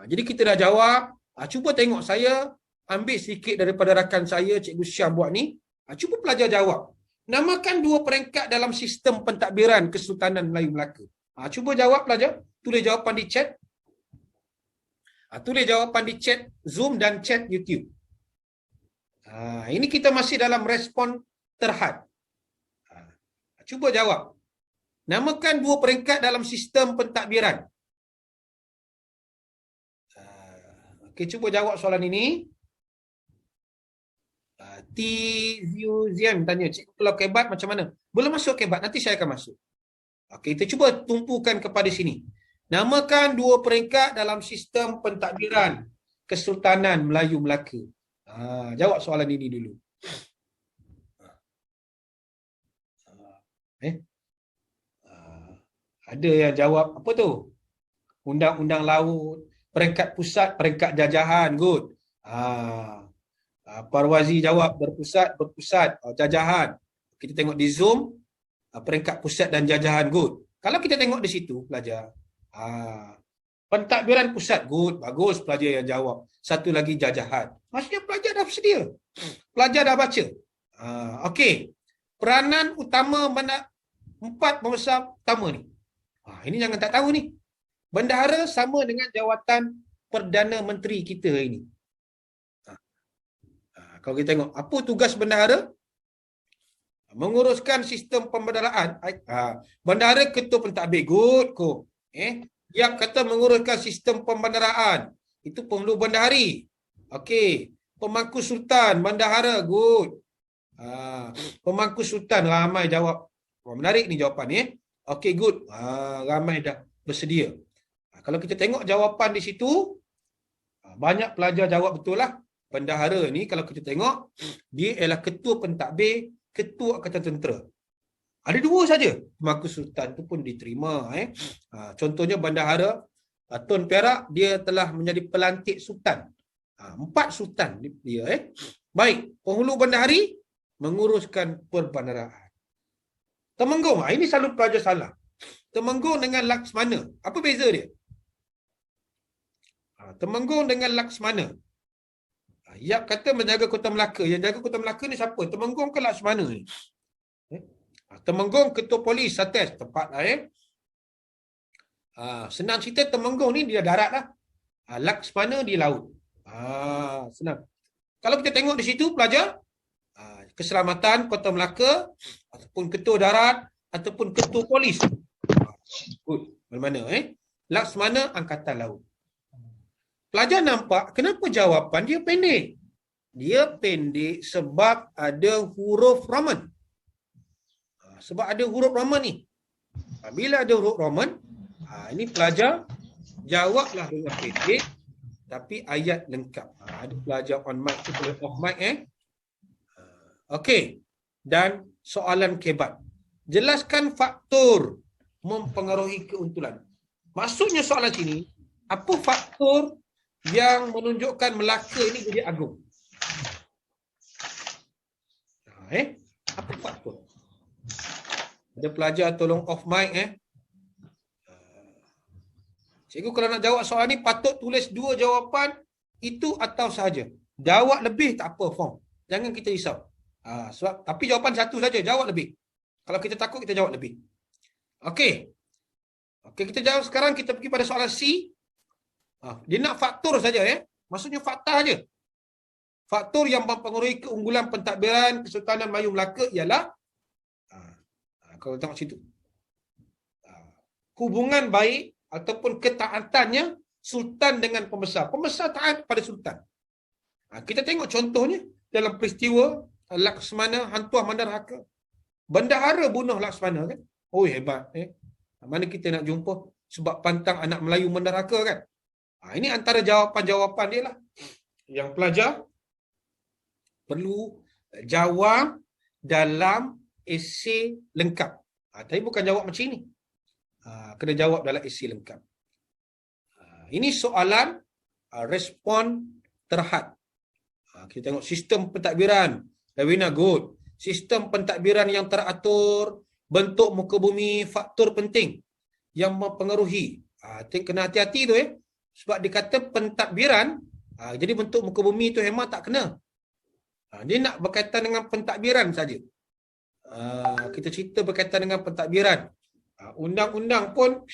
Jadi kita dah jawab. Cuba tengok saya ambil sikit daripada rakan saya, Cikgu Syah buat ni. Cuba pelajar jawab. Namakan 2 peringkat dalam sistem pentadbiran Kesultanan Melayu Melaka. Cuba jawab pelajar. Tulis jawapan di chat. Tulis jawapan di chat Zoom dan chat YouTube. Ini kita masih dalam respon terhad. Cuba jawab. Namakan 2 peringkat dalam sistem pentadbiran. Okey, cuba jawab soalan ini. T. Zian tanya, cikgu kalau kebat macam mana? Belum masuk kebat, nanti saya akan masuk. Okey, kita cuba tumpukan kepada sini. Namakan 2 peringkat dalam sistem pentadbiran Kesultanan Melayu Melaka. Jawab soalan ini dulu. Ada yang jawab apa tu? Undang-undang laut, peringkat pusat, peringkat jajahan. Good. Parwazi jawab berpusat, jajahan. Kita tengok di Zoom, peringkat pusat dan jajahan. Good. Kalau kita tengok di situ, pelajar. Pentadbiran pusat. Good. Bagus pelajar yang jawab. Satu lagi jajahan. Maksudnya pelajar dah bersedia. Pelajar dah baca. Okey. Peranan utama 4 pembesar utama ni. Ini jangan tak tahu ni. Bendahara sama dengan jawatan Perdana Menteri kita ini. Kalau kita tengok, apa tugas bendahara? Menguruskan sistem pembendaraan. Bendahara ketua pentadbir. Good ko. Yang kata menguruskan sistem pembendaraan. Itu penghulu bendahari. Okey. Pemangku sultan, bendahara. Good. Pemangku sultan, ramai jawab. Menarik ni jawapan ni. Okey, good. Ramai dah bersedia. Kalau kita tengok jawapan di situ, banyak pelajar jawab betul lah. Bendahara ni kalau kita tengok, dia ialah ketua pentadbir, ketua angkatan tentera. Ada 2 saja. Pemangku sultan tu pun diterima. Contohnya bendahara Tun Perak, dia telah menjadi pelantik sultan. 4 sultan dia. Baik, penghulu bendahari menguruskan perbandaraan. Temenggung, ini selalu pelajar salah. Temenggung dengan Laksmana, apa beza dia? Temenggung dengan Laksmana. Yap kata menjaga Kota Melaka. Yang jaga Kota Melaka ni siapa? Temenggung ke Laksmana ni? Temenggung ketua polis Sates, tempat lah. Senang cerita Temenggung ni dia darat lah. Laksmana di laut. Senang. Kalau kita tengok di situ pelajar, keselamatan Kota Melaka ataupun ketua darat ataupun ketua polis. Good. Mana-mana Laksmana Angkatan Laut. Pelajar nampak kenapa jawapan dia pendek? Dia pendek sebab ada huruf Roman. Sebab ada huruf Roman ni. Bila ada huruf Roman, ini pelajar jawablah dengan pendek. tapi ayat lengkap. Ada pelajar on mic tu boleh off mic Okey. Dan soalan kebat. Jelaskan faktor mempengaruhi keuntulan. Maksudnya soalan sini, apa faktor yang menunjukkan Melaka ini jadi agung? Apa faktor? Ada pelajar tolong off mic Cikgu kalau nak jawab soalan ni patut tulis 2 jawapan itu atau sahaja. Jawab lebih tak apa form. Jangan kita risau. Sebab tapi jawapan satu saja, jawab lebih. Kalau kita takut kita jawab lebih. Okey. Okey, kita jawab sekarang, kita pergi pada soalan C. Dia nak faktor saja Maksudnya fakta saja. Faktor yang mempengaruhi keunggulan pentadbiran Kesultanan Melayu Melaka ialah kalau tengok situ. Hubungan baik ataupun ketaatannya sultan dengan pembesar. Pembesar taat pada sultan. Kita tengok contohnya dalam peristiwa Laksmana hantuah Mandarhaka. Bendahara bunuh Laksmana kan. Oh hebat Mana kita nak jumpa sebab pantang anak Melayu Mandarhaka kan. Ini antara jawapan-jawapan dia lah. Yang pelajar perlu jawab dalam esei lengkap. Tapi bukan jawab macam ni. Kena jawab dalam esei lengkap. Ini soalan respon terhad. Kita tengok sistem pentadbiran. Lawina good. Sistem pentadbiran yang teratur, bentuk muka bumi, faktor penting yang mempengaruhi. Kena hati-hati tu Sebab dia kata pentadbiran, jadi bentuk muka bumi tu memang tak kena. Dia nak berkaitan dengan pentadbiran saja. Kita cerita berkaitan dengan pentadbiran. Undang-undang pun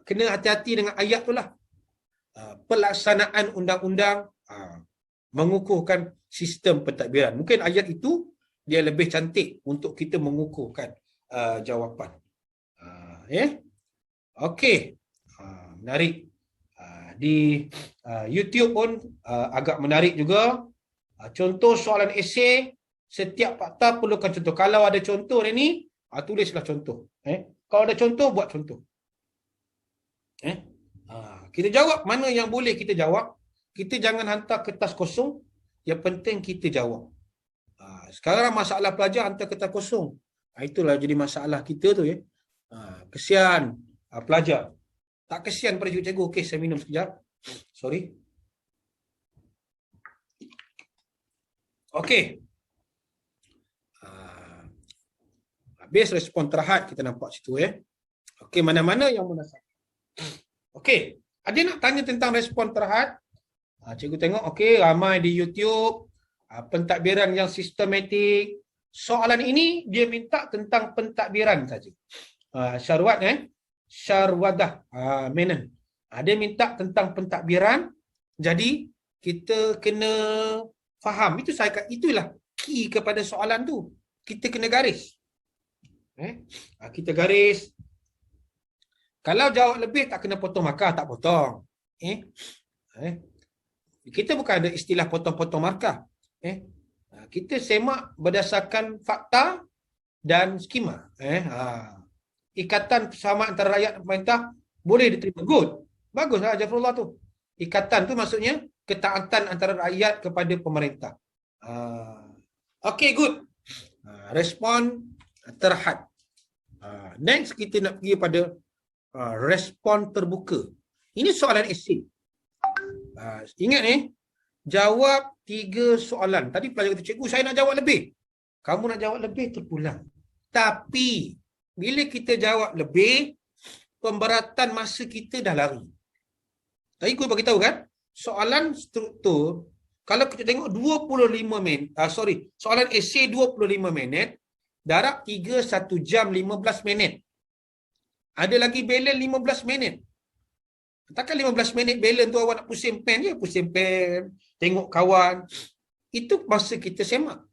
kena hati-hati dengan ayat tu lah. Pelaksanaan undang-undang mengukuhkan sistem pentadbiran. Mungkin ayat itu dia lebih cantik untuk kita mengukuhkan jawapan. Okey. Menarik. Di YouTube pun agak menarik juga. Contoh soalan esei, setiap fakta perlukan contoh. Kalau ada contoh ni, tulislah contoh. Kalau ada contoh, buat contoh. Kita jawab mana yang boleh kita jawab. Kita jangan hantar kertas kosong. Yang penting kita jawab. Sekarang masalah pelajar hantar kertas kosong. Itulah jadi masalah kita tu Kesian pelajar. Tak kesian pada cikgu-cikgu. Okey, saya minum sekejap. Sorry. Okey. Habis respon terhad kita nampak situ Okey, mana-mana yang munasab. Okey, ada nak tanya tentang respon terhad? Cikgu tengok okey, ramai di YouTube pentadbiran yang sistematik. Soalan ini dia minta tentang pentadbiran saja. Syarwat Syarwadah Menon. Dia minta tentang pentadbiran. Jadi kita kena faham. Itulah key kepada soalan tu. Kita kena garis. Kita garis. Kalau jawab lebih tak kena potong markah, tak potong. Kita bukan ada istilah potong-potong markah. Kita semak berdasarkan fakta dan skema. Ikatan bersama antara rakyat dan pemerintah boleh diterima. Good. Baguslah Jafrullah tu. Ikatan tu maksudnya ketaatan antara rakyat kepada pemerintah. Okay, good. Respon terhad. Next kita nak pergi pada respon terbuka. Ini soalan esei. Ingat jawab 3 soalan. Tadi pelajar kata, cikgu saya nak jawab lebih. Kamu nak jawab lebih terpulang. Tapi bila kita jawab lebih, pemberatan masa kita dah lari. Tadi aku bagi tahu kan, soalan struktur kalau kita tengok 25 minit, soalan esei 25 minit, darab 3 1 jam 15 minit. Ada lagi balance 15 minit. Takkan 15 minit balance tu awak nak pusing pen je, pusing pen, tengok kawan. Itu masa kita semak.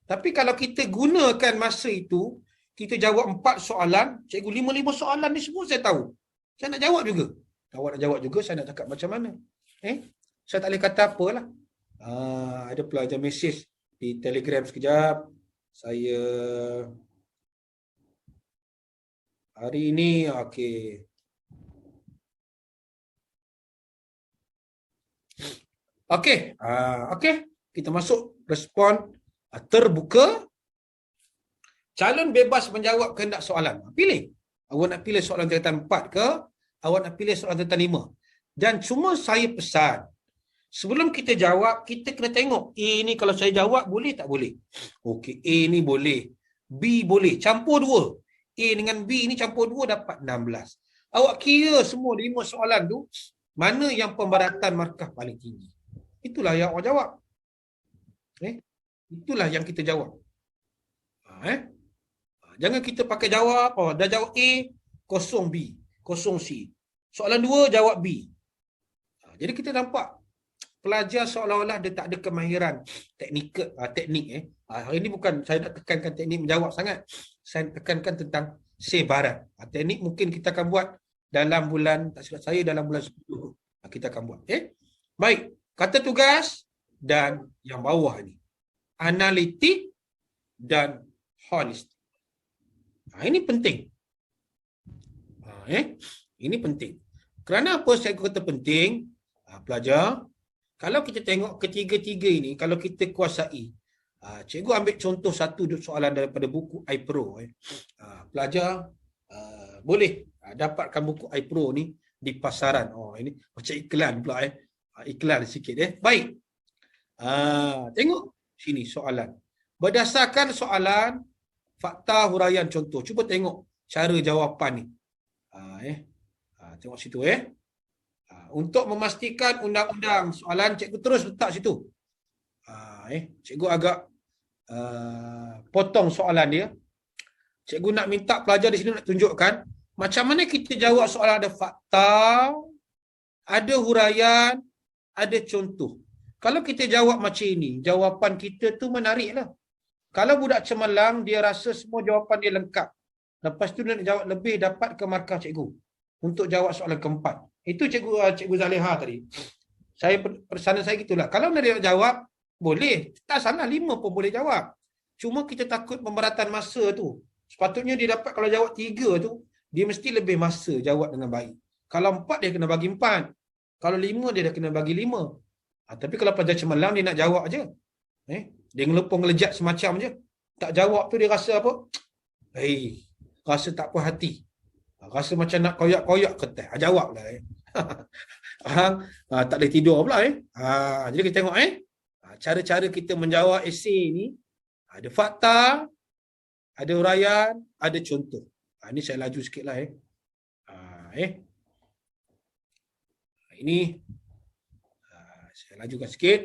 Tapi kalau kita gunakan masa itu, kita jawab 4 soalan, cikgu 5 soalan ni semua saya tahu. Saya nak jawab juga. Awak nak jawab juga, saya nak cakap macam mana. Saya tak boleh kata apalah. Ada pelajar mesej di Telegram sekejap. Saya hari ini, okey. Okey, okey. Kita masuk respon terbuka. Calon bebas menjawab kehendak soalan. Pilih. Awak nak pilih soalan tingkatan 4 ke? Awak nak pilih soalan tingkatan 5? Dan cuma saya pesan, sebelum kita jawab, kita kena tengok A ni kalau saya jawab boleh tak boleh? Okey, A ni boleh. B boleh. Campur dua. A dengan B ni campur dua dapat 16. Awak kira semua 5 soalan tu, mana yang pemberatan markah paling tinggi? Itulah yang awak jawab. Itulah yang kita jawab. Jangan kita pakai jawab, dah jawab A, kosong B, kosong C. Soalan 2 jawab B. Jadi kita nampak pelajar seolah-olah dia tak ada kemahiran teknik. Hari ini bukan saya nak tekankan teknik menjawab sangat. Saya tekankan tentang sebaran. Teknik mungkin kita akan buat dalam bulan, tak silap saya dalam bulan 10. Kita akan buat. Baik, kata tugas dan yang bawah ni. Analitik dan holistik. Ini penting. Ini penting. Kerana apa saya kata penting? Pelajar, kalau kita tengok ketiga-tiga ini, kalau kita kuasai, cikgu ambil contoh satu soalan daripada buku iPro. Pelajar boleh dapatkan buku iPro ni di pasaran. Ini macam iklan pula. Iklan sikit. Baik. Tengok sini soalan. Berdasarkan soalan, fakta, huraian, contoh. Cuba tengok cara jawapan ni. Tengok situ. Untuk memastikan undang-undang soalan, cikgu terus letak situ. Cikgu agak potong soalan dia. Cikgu nak minta pelajar di sini nak tunjukkan macam mana kita jawab soalan ada fakta, ada huraian, ada contoh. Kalau kita jawab macam ini, jawapan kita tu menariklah. Kalau budak cemerlang, dia rasa semua jawapan dia lengkap. Lepas tu dia nak jawab lebih, dapat ke markah cikgu untuk jawab soalan keempat. Itu cikgu Zaleha tadi. Saya persana saya gitulah. Kalau dia nak jawab, boleh. Tak salah, 5 pun boleh jawab. Cuma kita takut pemberatan masa tu. Sepatutnya dia dapat kalau jawab 3 tu, dia mesti lebih masa jawab dengan baik. Kalau 4 dia kena bagi 4. Kalau 5 dia dah kena bagi 5. Tapi kalau pelajar cemerlang dia nak jawab je. Dia ngelupung ngelejat semacam je. Tak jawab tu dia rasa apa? Rasa tak puas hati. Rasa macam nak koyak-koyak kertas. Jawablah. Tak boleh tidur pula. Jadi kita tengok cara-cara kita menjawab esei ni. Ada fakta, ada huraian, ada contoh. Ini saya laju sikit lah. Ini saya lajukan sikit.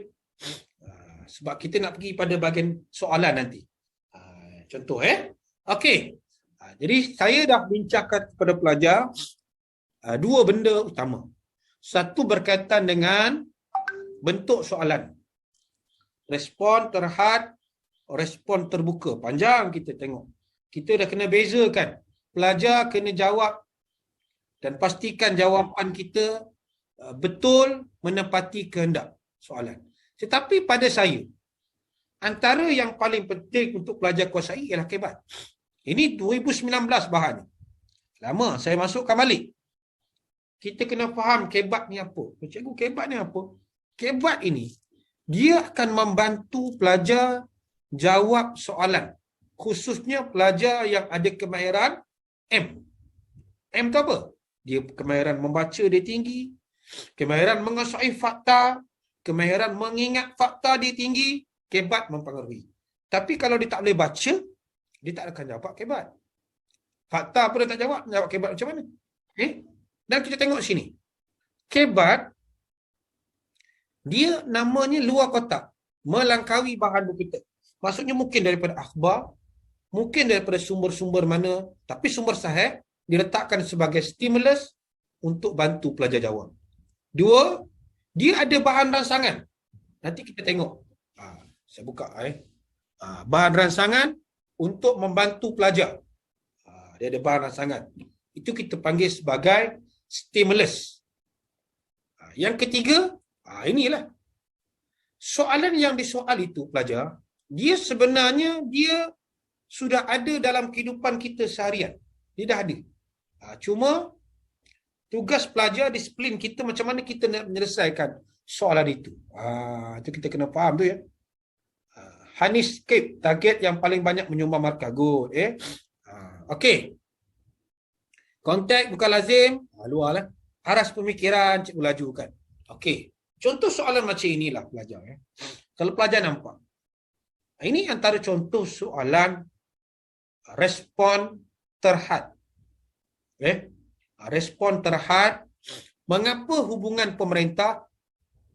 Sebab kita nak pergi pada bahagian soalan nanti. Contoh. Okey. Jadi saya dah bincangkan kepada pelajar 2 benda utama. Satu berkaitan dengan bentuk soalan. Respon terhad, respon terbuka. Panjang kita tengok. Kita dah kena bezakan. Pelajar kena jawab dan pastikan jawapan kita betul menepati kehendak soalan. Tetapi pada saya, antara yang paling penting untuk pelajar kuasai ialah kebat. Ini 2019 bahan ni. Lama saya masukkan balik. Kita kena faham kebat ni apa. Cikgu, kebat ni apa? Kebat ini, dia akan membantu pelajar jawab soalan. Khususnya pelajar yang ada kemahiran M. M tu apa? Dia kemahiran membaca dia tinggi. Kemahiran menguasai fakta. Kemahiran mengingat fakta dia tinggi. Kebat mempengaruhi. Tapi kalau dia tak boleh baca, dia tak akan jawab kebat. Fakta pun dia tak jawab. Jawab kebat macam mana? Dan kita tengok sini. Kebat, dia namanya luar kotak. Melangkaui bahan buku kita. Maksudnya mungkin daripada akhbar, mungkin daripada sumber-sumber mana, tapi sumber sahih diletakkan sebagai stimulus untuk bantu pelajar jawab. 2, dia ada bahan rangsangan. Nanti kita tengok. Saya buka. Bahan rangsangan untuk membantu pelajar. Dia ada bahan rangsangan. Itu kita panggil sebagai stimulus. Yang ketiga, inilah. Soalan yang disoal itu pelajar, dia sebenarnya dia sudah ada dalam kehidupan kita seharian. Dia dah ada. Cuma tugas pelajar, disiplin kita macam mana kita nak menyelesaikan soalan itu. Itu kita kena faham tu ya. Haniscape, target yang paling banyak menyumbang markah. Good. Okey. Konteks bukan lazim. Luar lah. Aras pemikiran cikgu lajukan. Okey. Contoh soalan macam inilah pelajar. Kalau pelajar nampak. Ini antara contoh soalan respon terhad. Respon terhad. Mengapa hubungan pemerintah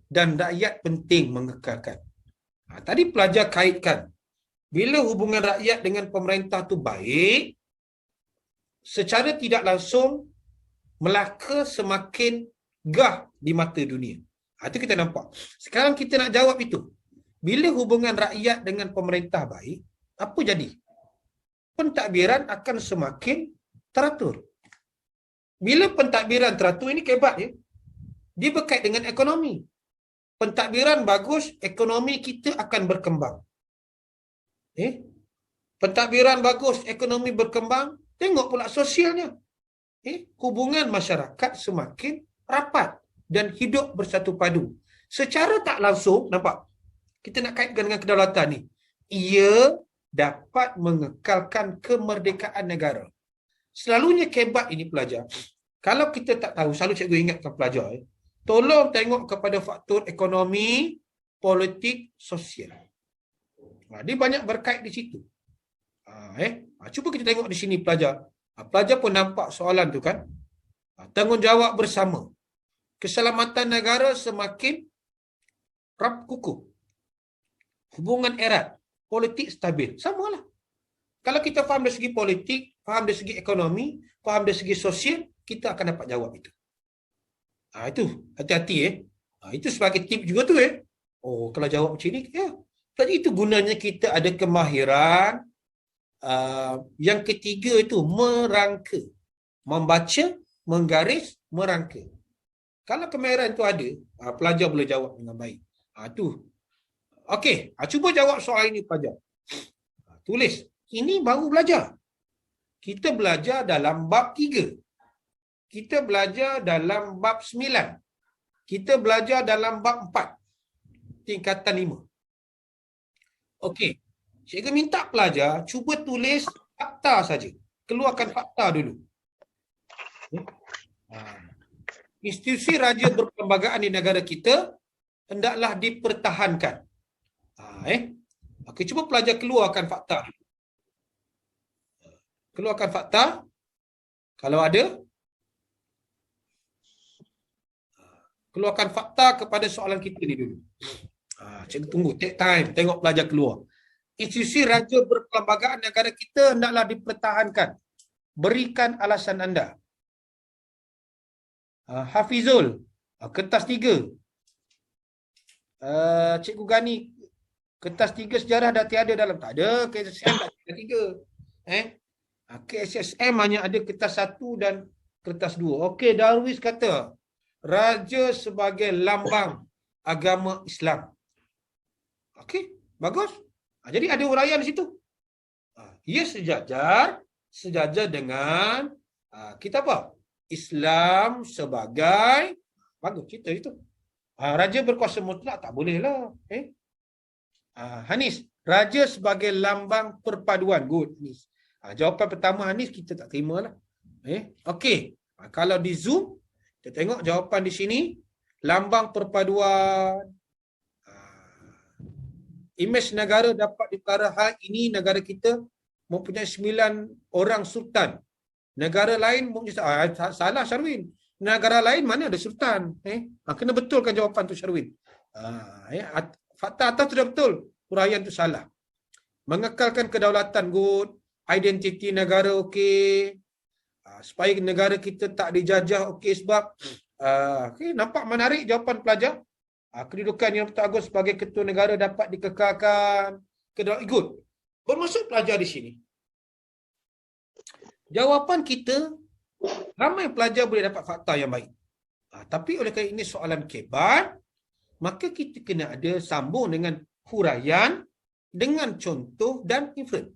dan rakyat penting mengekalkan? Tadi pelajar kaitkan. Bila hubungan rakyat dengan pemerintah tu baik, secara tidak langsung Melaka semakin gah di mata dunia. Itu kita nampak. Sekarang kita nak jawab itu. Bila hubungan rakyat dengan pemerintah baik, apa jadi? Pentadbiran akan semakin teratur. Bila pentadbiran teratur, ini kebat ya. Dia berkait dengan ekonomi. Pentadbiran bagus, ekonomi kita akan berkembang. Pentadbiran bagus, ekonomi berkembang, tengok pula sosialnya. Hubungan masyarakat semakin rapat dan hidup bersatu padu. Secara tak langsung, nampak? Kita nak kaitkan dengan kedaulatan ni. Ia dapat mengekalkan kemerdekaan negara. Selalunya kebat ini pelajar. Kalau kita tak tahu, selalu cikgu ingatkan pelajar. Tolong tengok kepada faktor ekonomi, politik, sosial. Dia banyak berkait di situ. Cuba kita tengok di sini pelajar. Pelajar pun nampak soalan tu kan. Tanggungjawab bersama. Keselamatan negara semakin kukuh. Hubungan erat. Politik stabil. Samalah. Kalau kita faham dari segi politik, faham dari segi ekonomi, faham dari segi sosial, kita akan dapat jawab itu. Itu. Hati-hati itu sebagai tip juga tu kalau jawab macam ni, Tadi itu gunanya kita ada kemahiran. Yang ketiga itu merangka. Membaca, menggaris, merangka. Kalau kemahiran itu ada, pelajar boleh jawab dengan baik. Itu. Okey, cuba jawab soal ini pelajar. Tulis. Ini baru belajar. Kita belajar dalam bab 3. Kita belajar dalam bab 9. Kita belajar dalam bab 4. Tingkatan 5. Okey. Cikgu minta pelajar cuba tulis fakta saja. Keluarkan fakta dulu. Institusi raja berperlembagaan di negara kita hendaklah dipertahankan. Okey, cuba pelajar keluarkan fakta. Keluarkan fakta. Kalau ada. Keluarkan fakta kepada soalan kita ni dulu. Cikgu tunggu. Take time. Tengok pelajar keluar. Institusi raja berperlembagaan negara kita hendaklah dipertahankan. Berikan alasan anda. Hafizul. Kertas 3. Cikgu Gani. Kertas 3 sejarah dah tiada dalam. Tak ada. KSSM tak ada 3. KSSM hanya ada kertas 1 dan kertas 2. Okey, Darwis kata. Raja sebagai lambang agama Islam. Okey, bagus. Jadi ada uraian di situ. Ia sejajar dengan kita apa? Islam sebagai bagus cerita itu. Raja berkuasa mutlak tak boleh lah. Hanis, raja sebagai lambang perpaduan. Good, Hanis. Jawapan pertama Hanis kita tak terima lah. Okey. Kalau di Zoom, kita tengok jawapan di sini. Lambang perpaduan. Imej negara dapat diperkara hal ini negara kita mempunyai 9 orang sultan. Negara lain mempunyai salah Syarwin. Negara lain mana ada sultan? Kena betulkan jawapan tu Syarwin. Fakta atas tu dah betul. Uraian tu salah. Mengekalkan kedaulatan good. Identiti negara okey. Supaya negara kita tak dijajah okey sebab nampak menarik jawapan pelajar. Kedudukan Yang Bertanggung sebagai ketua negara dapat dikekalkan. Good. Bermaksud pelajar di sini. Jawapan kita, ramai pelajar boleh dapat fakta yang baik. Tapi oleh kerana ini soalan kebat, maka kita kena ada sambung dengan huraian, dengan contoh dan inferen.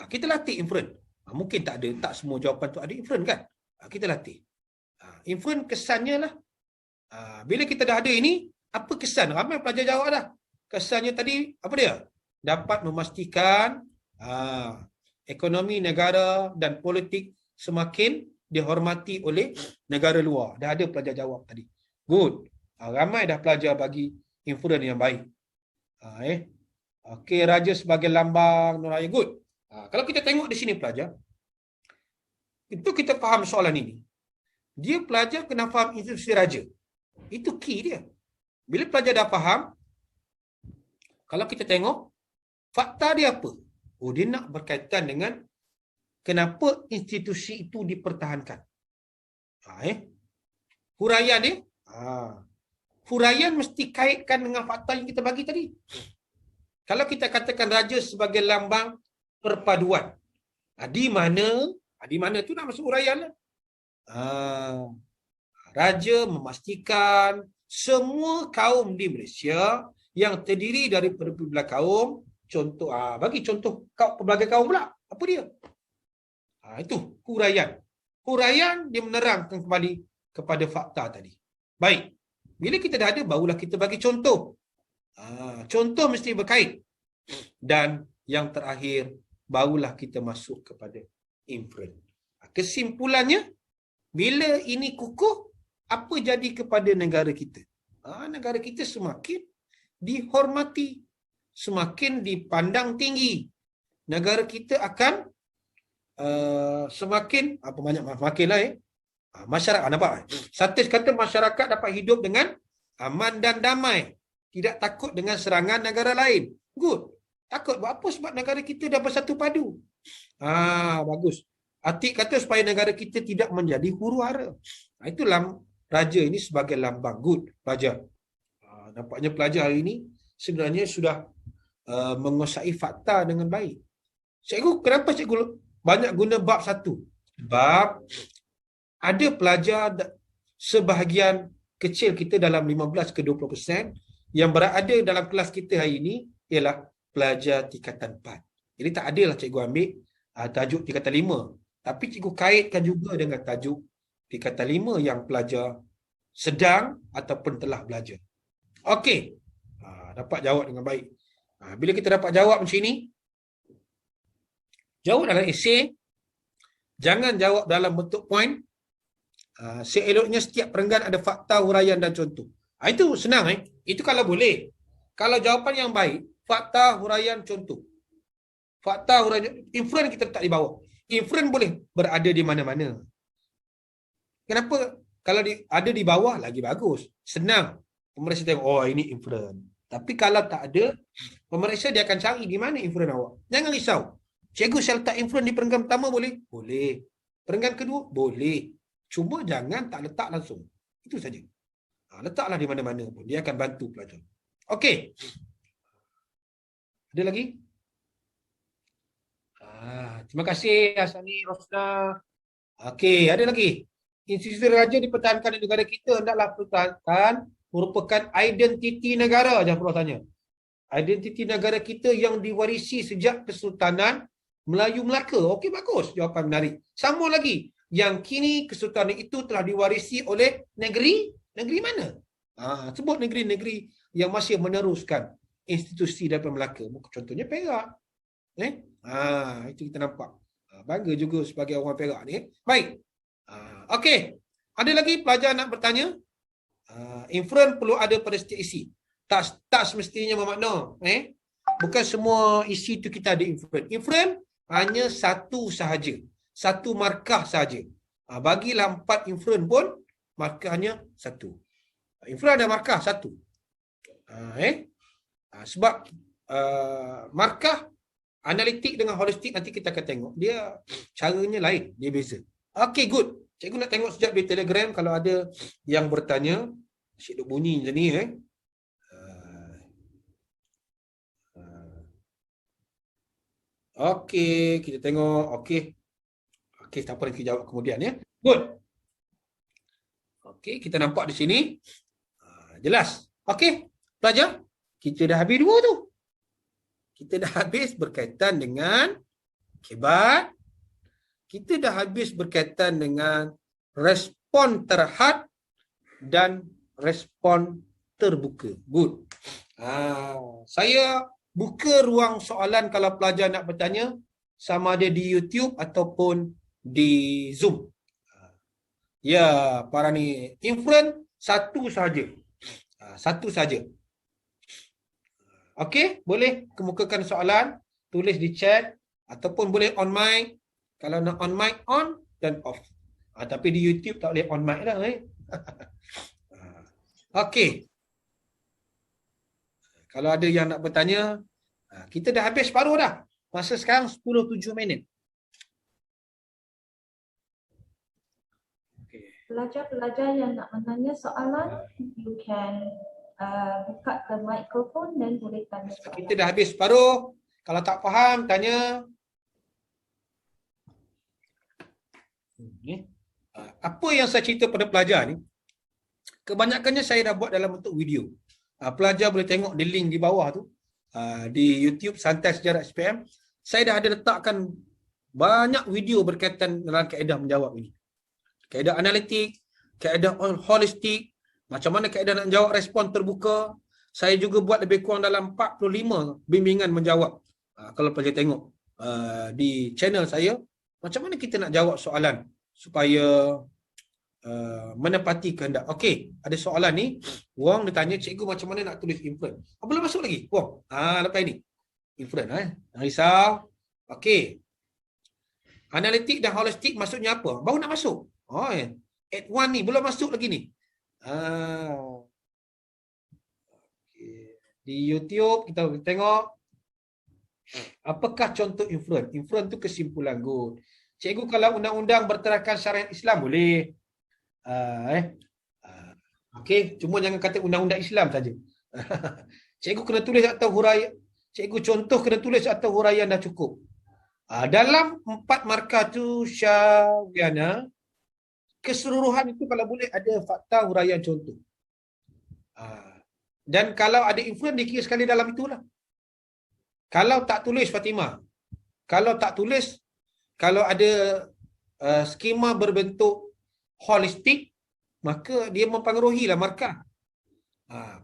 Kita latih inferen. Mungkin tak semua jawapan tu ada inferen kan? Kita latih. Inferen kesannya lah. Bila kita dah ada ini, Apa kesan? Ramai pelajar jawab dah. Kesannya tadi, apa dia? Dapat memastikan ekonomi negara dan politik semakin dihormati oleh negara luar. Dah ada pelajar jawab tadi. Good. Ramai dah pelajar bagi influence yang baik. Okey, raja sebagai lambang Nuraya. Good. Kalau kita tengok di sini pelajar, itu kita faham soalan ini. Dia pelajar kena faham institusi raja. Itu key dia. Bila pelajar dah faham, kalau kita tengok, fakta dia apa? Oh, dia nak berkaitan dengan kenapa institusi itu dipertahankan. Huraian dia. Huraian mesti kaitkan dengan fakta yang kita bagi tadi. Kalau kita katakan raja sebagai lambang perpaduan. Di mana tu nak masuk huraian lah. Raja memastikan semua kaum di Malaysia yang terdiri daripada pelbagai kaum, contoh bagi contoh pelbagai kaum pula. Apa dia? Itu huraian. Huraian dia menerangkan kembali kepada fakta tadi. Baik. Bila kita dah ada, barulah kita bagi contoh. Contoh mesti berkait. Dan yang terakhir, barulah kita masuk kepada inference. Kesimpulannya, bila ini kukuh, apa jadi kepada negara kita? Negara kita semakin dihormati, semakin dipandang tinggi. Negara kita akan semakin masyarakat, nampak? Satis kata masyarakat dapat hidup dengan aman dan damai, tidak takut dengan serangan negara lain. Good. Takut buat apa? Sebab negara kita dah bersatu padu. Bagus. Atik kata supaya negara kita tidak menjadi huru-hara. Itulah raja ini sebagai lambang. Good, pelajar. Nampaknya pelajar hari ini sebenarnya sudah menguasai fakta dengan baik. Cikgu, kenapa cikgu banyak guna bab 1? Bab ada pelajar sebahagian kecil kita dalam 15 ke 20% yang berada dalam kelas kita hari ini ialah pelajar tingkatan 4. Jadi tak adalah cikgu ambil tajuk tingkatan 5. Tapi cikgu kaitkan juga dengan tajuk tingkatan 5 yang pelajar sedang ataupun telah belajar. Okey. Dapat jawab dengan baik. Bila kita dapat jawab macam ini, jawab dalam esei. Jangan jawab dalam bentuk poin. Seeloknya setiap perenggan ada fakta, huraian dan contoh. Itu senang. Itu kalau boleh. Kalau jawapan yang baik, fakta, huraian, contoh. Fakta, huraian, inference kita letak di bawah. Inference boleh berada di mana-mana. Kenapa? Kalau ada di bawah, lagi bagus. Senang. Pemeriksa tengok, oh ini inference. Tapi kalau tak ada, pemeriksa dia akan cari di mana inference awak. Jangan risau. Cikgu saya letak inference di perenggan pertama boleh? Boleh. Perenggan kedua? Boleh. Cuma jangan tak letak langsung. Itu saja. Letaklah di mana-mana pun. Dia akan bantu pelajar. Okey. Ada lagi? Terima kasih Hasani Rosna. Okey, ada lagi. Institusi raja dipertahankan di negara kita hendaklah pertahankan merupakan identiti negara. Jangan perlu tanya. Identiti negara kita yang diwarisi sejak Kesultanan Melayu Melaka. Okey, bagus. Jawapan menarik. Sama lagi. Yang kini kesultanan itu telah diwarisi oleh negeri mana? Sebut negeri-negeri yang masih meneruskan institusi daripada Melaka. Contohnya Perak. Itu kita nampak. Bangga juga sebagai orang Perak ni. Baik. Okey. Ada lagi pelajar nak bertanya? Inference perlu ada pada setiap isi. Tak semestinya bermakna. Bukan semua isi itu kita ada inference. Inference hanya satu sahaja. Satu markah saja. Bagilah 4 inference pun, markahnya 1. Inference ada markah 1. Sebab markah analitik dengan holistik nanti kita akan tengok. Dia caranya lain, dia beza. Okey, good. Cikgu nak tengok sekejap di Telegram kalau ada yang bertanya. Asyik duk bunyi macam ni. Okey, kita tengok. Okey, tak apa, kita jawab kemudian ya. Good. Okey, kita nampak di sini. Jelas. Okey, pelajar. Kita dah habis 2 tu. Kita dah habis berkaitan dengan akibat. Kita dah habis berkaitan dengan respon terhad dan respon terbuka. Good. Saya buka ruang soalan kalau pelajar nak bertanya, sama ada di YouTube ataupun di Zoom. Ya, para ni influence satu saja. Satu saja. Okey, boleh kemukakan soalan, tulis di chat ataupun boleh on mic. Kalau nak on mic, on dan off. Tapi di YouTube tak boleh on mic dah. Okey. Kalau ada yang nak bertanya, kita dah habis separuh dah. Masa sekarang 10:07 minit. Pelajar-pelajar yang nak bertanya soalan, you can buka ke mikrofon dan boleh tanya soalan. Kita dah habis separuh. Kalau tak faham, tanya. Apa yang saya cerita pada pelajar ni, kebanyakannya saya dah buat dalam bentuk video. Pelajar boleh tengok di link di bawah tu. Di YouTube Santai Sejarah SPM. Saya dah ada letakkan banyak video berkaitan dalam kaedah menjawab ini. Kaedah analitik, kaedah holistik, macam mana kaedah nak jawab respon terbuka. Saya juga buat lebih kurang dalam 45 bimbingan menjawab. Kalau pelajar tengok di channel saya, macam mana kita nak jawab soalan supaya menepati kehendak. Okey, ada soalan ni. Wong dia tanya, cikgu macam mana nak tulis inference? Belum masuk lagi, Wong. Lepas ni. Inference, Jangan risau. Okey. Analitik dan holistik maksudnya apa? Baru nak masuk. At 1 ni, belum masuk lagi ni. Okay. Di YouTube, kita tengok. Apakah contoh inference? Inference tu kesimpulan. Good. Cikgu, kalau undang-undang berteraskan syariat Islam, boleh. Okey, cuma jangan kata undang-undang Islam saja. Cikgu kena tulis atau huraian. Cikgu contoh kena tulis atau huraian dah cukup. Dalam 4 markah tu Syawiana, keseluruhan itu kalau boleh ada fakta, huraian, contoh. Dan kalau ada influence dikira sekali dalam itulah. Kalau tak tulis Fatimah, kalau tak tulis, kalau ada skema berbentuk holistik, maka dia mempengaruhilah markah.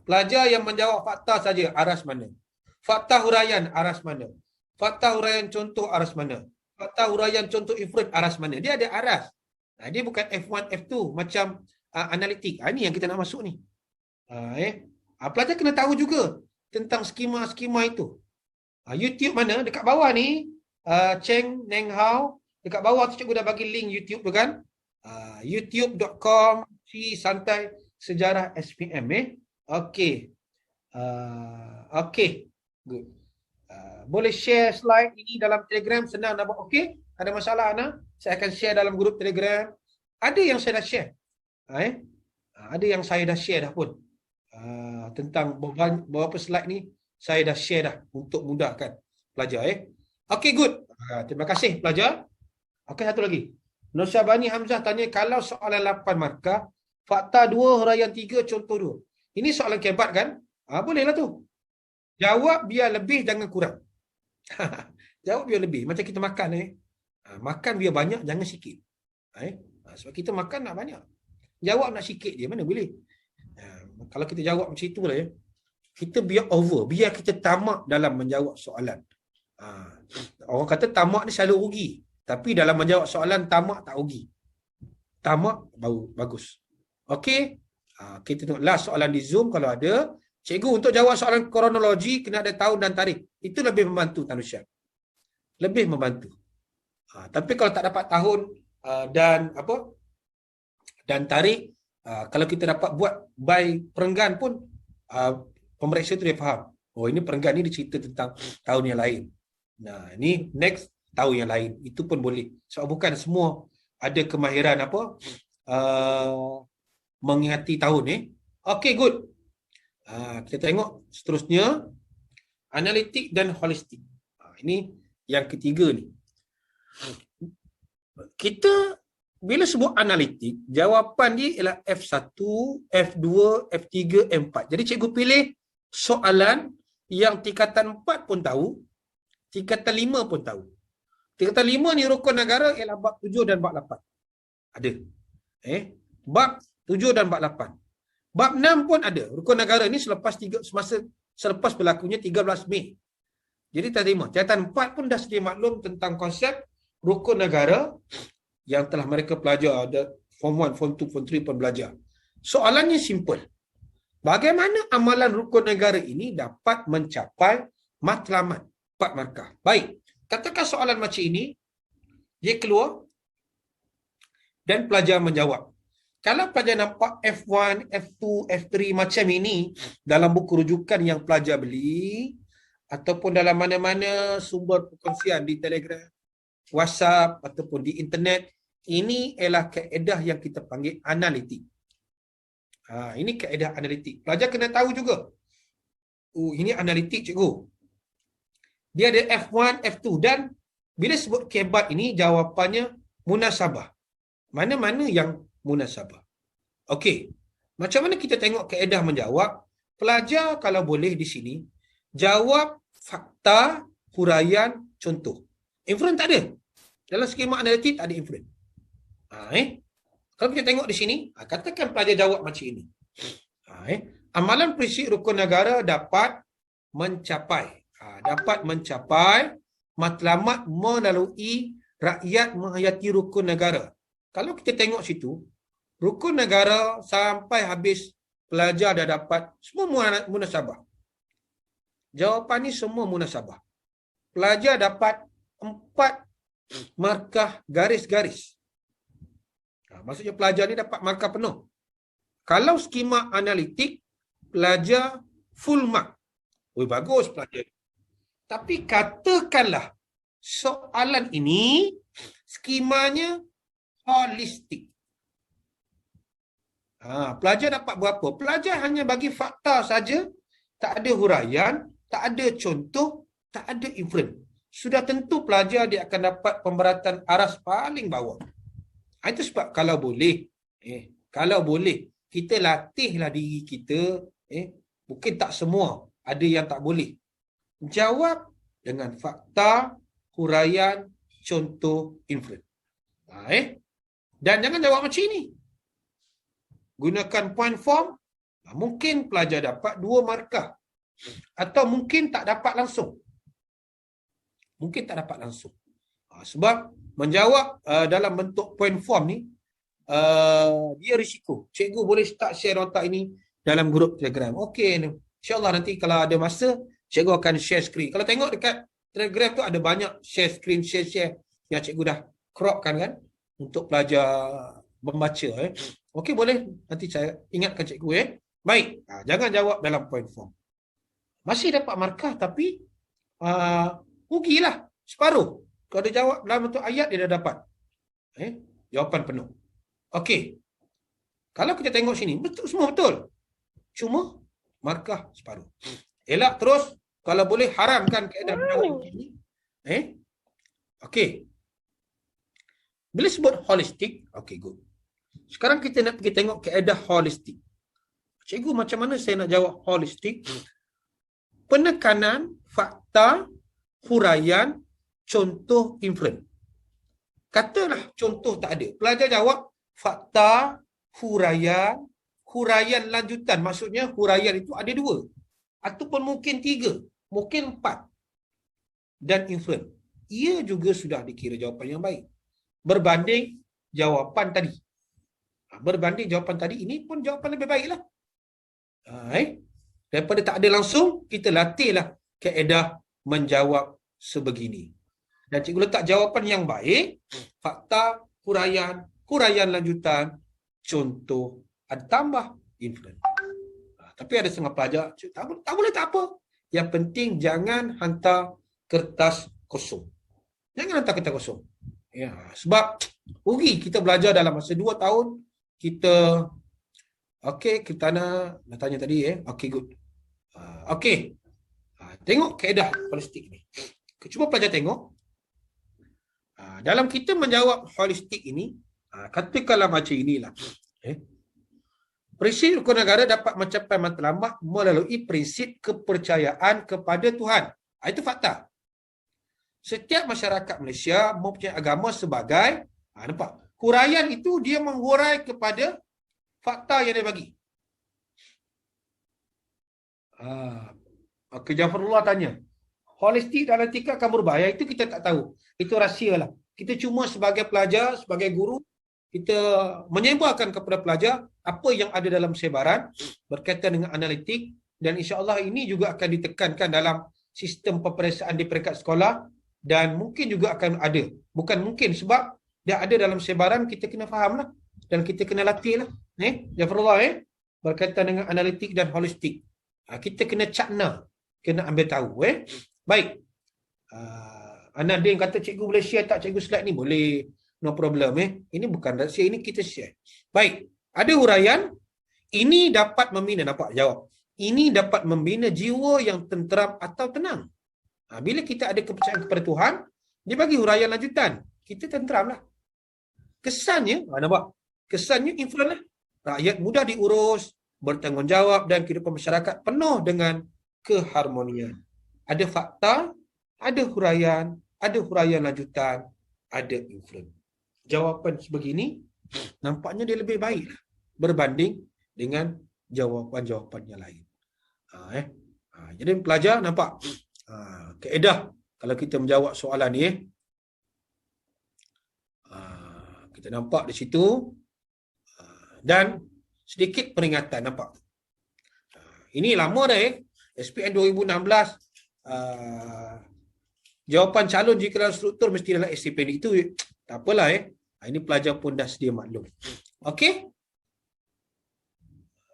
Pelajar yang menjawab fakta saja, aras mana? Fakta huraian, aras mana? Fakta huraian contoh, aras mana? Fakta huraian contoh inference, aras mana? Dia ada aras. Dia bukan F1, F2 macam analitik. Ini yang kita nak masuk ni. Pelajar kena tahu juga tentang skema-skema itu. YouTube mana? Dekat bawah ni, Cheng Neng Hao. Dekat bawah tu cikgu dah bagi link YouTube tu kan. youtube.com/santai sejarah SPM. Okey. Okey. Good. Boleh share slide ini dalam Telegram, senang nak buat. Okey? Ada masalah Ana? Saya akan share dalam grup Telegram. Ada yang saya dah share. Ada yang saya dah share dah pun. Tentang beberapa slide ni saya dah share dah untuk mudahkan pelajar. Okey, good. Terima kasih pelajar. Okey, satu lagi. Nusyabani Hamzah tanya, kalau soalan 8 markah, fakta 2, huraian 3, contoh 2. Ini soalan kebat kan? Bolehlah tu. Jawab biar lebih, jangan kurang. Jawab biar lebih. Macam kita makan. Makan biar banyak, jangan sikit. Sebab kita makan nak banyak. Jawab nak sikit dia, mana boleh. Kalau kita jawab macam itulah kita biar over. Biar kita tamak dalam menjawab soalan. Orang kata tamak ni selalu rugi. Tapi dalam menjawab soalan, tamak tak rugi. Tamak baru bagus. Okey. Kita tengok last soalan di Zoom kalau ada. Cikgu, untuk jawab soalan kronologi, kena ada tahun dan tarikh. Itu lebih membantu, Tanusyan. Lebih membantu. Tapi kalau tak dapat tahun dan tarikh, kalau kita dapat buat by perenggan pun, pemeriksa tu dia faham. Oh, ini perenggan ni dia cerita tentang tahun yang lain. Nah, ini next tahun yang lain. Itu pun boleh. Sebab bukan semua ada kemahiran mengingati tahun. Okey, good. Kita tengok seterusnya. Analitik dan holistik. Ini yang ketiga ni. Kita bila sebut analitik, jawapan dia ialah F1, F2, F3, F4. Jadi cikgu pilih soalan yang tingkatan 4 pun tahu, tingkatan 5 pun tahu. Tingkatan 5 ni rukun negara ialah bab 7 dan bab 8. Ada. Bab 7 dan bab 8. Bab 6 pun ada. Rukun negara ni selepas berlakunya 13 Mei. Jadi tak terima. Catatan 4 pun dah sedia maklum tentang konsep rukun negara yang telah mereka pelajar. Ada Form 1, Form 2, Form 3 pun belajar. Soalannya simple. Bagaimana amalan rukun negara ini dapat mencapai matlamat 4 markah? Baik. Katakan soalan macam ini, dia keluar dan pelajar menjawab. Kalau pelajar nampak F1, F2, F3 macam ini dalam buku rujukan yang pelajar beli ataupun dalam mana-mana sumber perkongsian di Telegram, WhatsApp ataupun di internet, ini ialah kaedah yang kita panggil analitik. Ini kaedah analitik. Pelajar kena tahu juga. Ini analitik cikgu. Dia ada F1, F2 dan bila sebut kebat ini jawapannya munasabah. Mana-mana yang munasabah. Okey. Macam mana kita tengok kaedah menjawab? Pelajar kalau boleh di sini jawab fakta, huraian, contoh. Inferen tak ada. Dalam skema analitik tak ada inferen. Kalau kita tengok di sini, katakan pelajar jawab macam ini. Amalan prinsip rukun negara dapat mencapai matlamat melalui rakyat menghayati rukun negara. Kalau kita tengok situ, rukun negara sampai habis pelajar dah dapat semua munasabah. Jawapan ni semua munasabah. Pelajar dapat 4 markah garis-garis. Maksudnya pelajar ni dapat markah penuh. Kalau skema analitik, pelajar full mark. Bagus pelajar. Tapi katakanlah soalan ini skemanya holistik. Pelajar dapat berapa? Pelajar hanya bagi fakta saja, tak ada huraian, tak ada contoh, tak ada inferen. Sudah tentu pelajar dia akan dapat pemberatan aras paling bawah. Itu sebab kalau boleh, kita latihlah diri kita, mungkin tak semua, ada yang tak boleh. Jawab dengan fakta, huraian, contoh, inferen. Dan jangan jawab macam ini. Gunakan point form, mungkin pelajar dapat 2 markah. Atau mungkin tak dapat langsung. Sebab menjawab dalam bentuk point form ni, dia risiko. Cikgu boleh start share nota ini dalam grup Telegram. Okey, insyaAllah nanti kalau ada masa, cikgu akan share screen. Kalau tengok dekat Telegram tu ada banyak share screen, share yang cikgu dah cropkan kan, untuk pelajar membaca. Okey, boleh. Nanti saya ingatkan cikgu. Baik, jangan jawab dalam point form. Masih dapat markah tapi rugilah separuh. Kalau dia jawab dalam bentuk ayat, dia dah dapat jawapan penuh. Okey. Kalau kita tengok sini, betul, semua betul. Cuma markah separuh. Elak terus, kalau boleh haramkan kaedah menjawab ini. Okey. Bila sebut holistik, okey, good. Sekarang kita nak pergi tengok kaedah holistik. Cikgu, macam mana saya nak jawab holistik? Penekanan, fakta, huraian, contoh, inferen. Katalah contoh tak ada. Pelajar jawab fakta, huraian lanjutan. Maksudnya huraian itu ada 2. Ataupun mungkin 3. Mungkin 4. Dan inferen. Ia juga sudah dikira jawapan yang baik. Berbanding jawapan tadi. Berbanding jawapan tadi, ini pun jawapan lebih baiklah. Daripada tak ada langsung, kita latihlah kaedah menjawab sebegini. Dan cikgu letak jawapan yang baik, fakta, huraian lanjutan, contoh, ada tambah, inferen. Tapi ada setengah pelajar, tak boleh tak apa. Yang penting jangan hantar kertas kosong. Jangan hantar kertas kosong. Sebab rugi kita belajar dalam masa 2 tahun, kita kita nak tanya tadi okey, good. Okey. Tengok kaedah holistik ni. Cuba pelajar tengok. Dalam kita menjawab holistik ini, katakanlah macam inilah. Prinsip rukun negara dapat mencapai matlamat melalui prinsip kepercayaan kepada Tuhan. Itu fakta. Setiap masyarakat Malaysia mempunyai agama sebagai, nampak? Huraian itu dia menghurai kepada fakta yang dia bagi. Ah, okey, Jafarullah tanya. Holistik dalam etika akan berubah. Yang itu kita tak tahu. Itu rahsia lah. Kita cuma sebagai pelajar, sebagai guru, kita menyebarkan kepada pelajar apa yang ada dalam sebaran berkaitan dengan analitik, dan insya-Allah ini juga akan ditekankan dalam sistem peperiksaan di peringkat sekolah, dan mungkin juga akan ada. Bukan mungkin, sebab dia ada dalam sebaran, kita kena fahamlah dan kita kena latihlah. Jafarullah berkaitan dengan analitik dan holistik. Kita kena cakna, kena ambil tahu. Baik. Anadin kata cikgu boleh share tak cikgu slide ni? Boleh. No problem. Ini bukan rahsia, ini kita share. Baik. Ada huraian. Ini dapat membina, nampak jawab. Ini dapat membina jiwa yang tenteram atau tenang. Bila kita ada kepercayaan kepada Tuhan, dia bagi huraian lanjutan. Kita tenteram lah. Kesannya, nampak? Kesannya influence lah. Rakyat mudah diurus, bertanggungjawab, dan kehidupan masyarakat penuh dengan keharmonian. Ada fakta, ada huraian lanjutan, ada influence. Jawapan sebegini, nampaknya dia lebih baik berbanding dengan jawapan-jawapan yang lain. Jadi pelajar nampak kaedah kalau kita menjawab soalan ni. Kita nampak di situ, dan sedikit peringatan, nampak. Ini lama dah SPM 2016. Jawapan calon jika dalam struktur mesti dalam SPM itu tak apalah. Ini pelajar pun dah sedia maklum. Okey?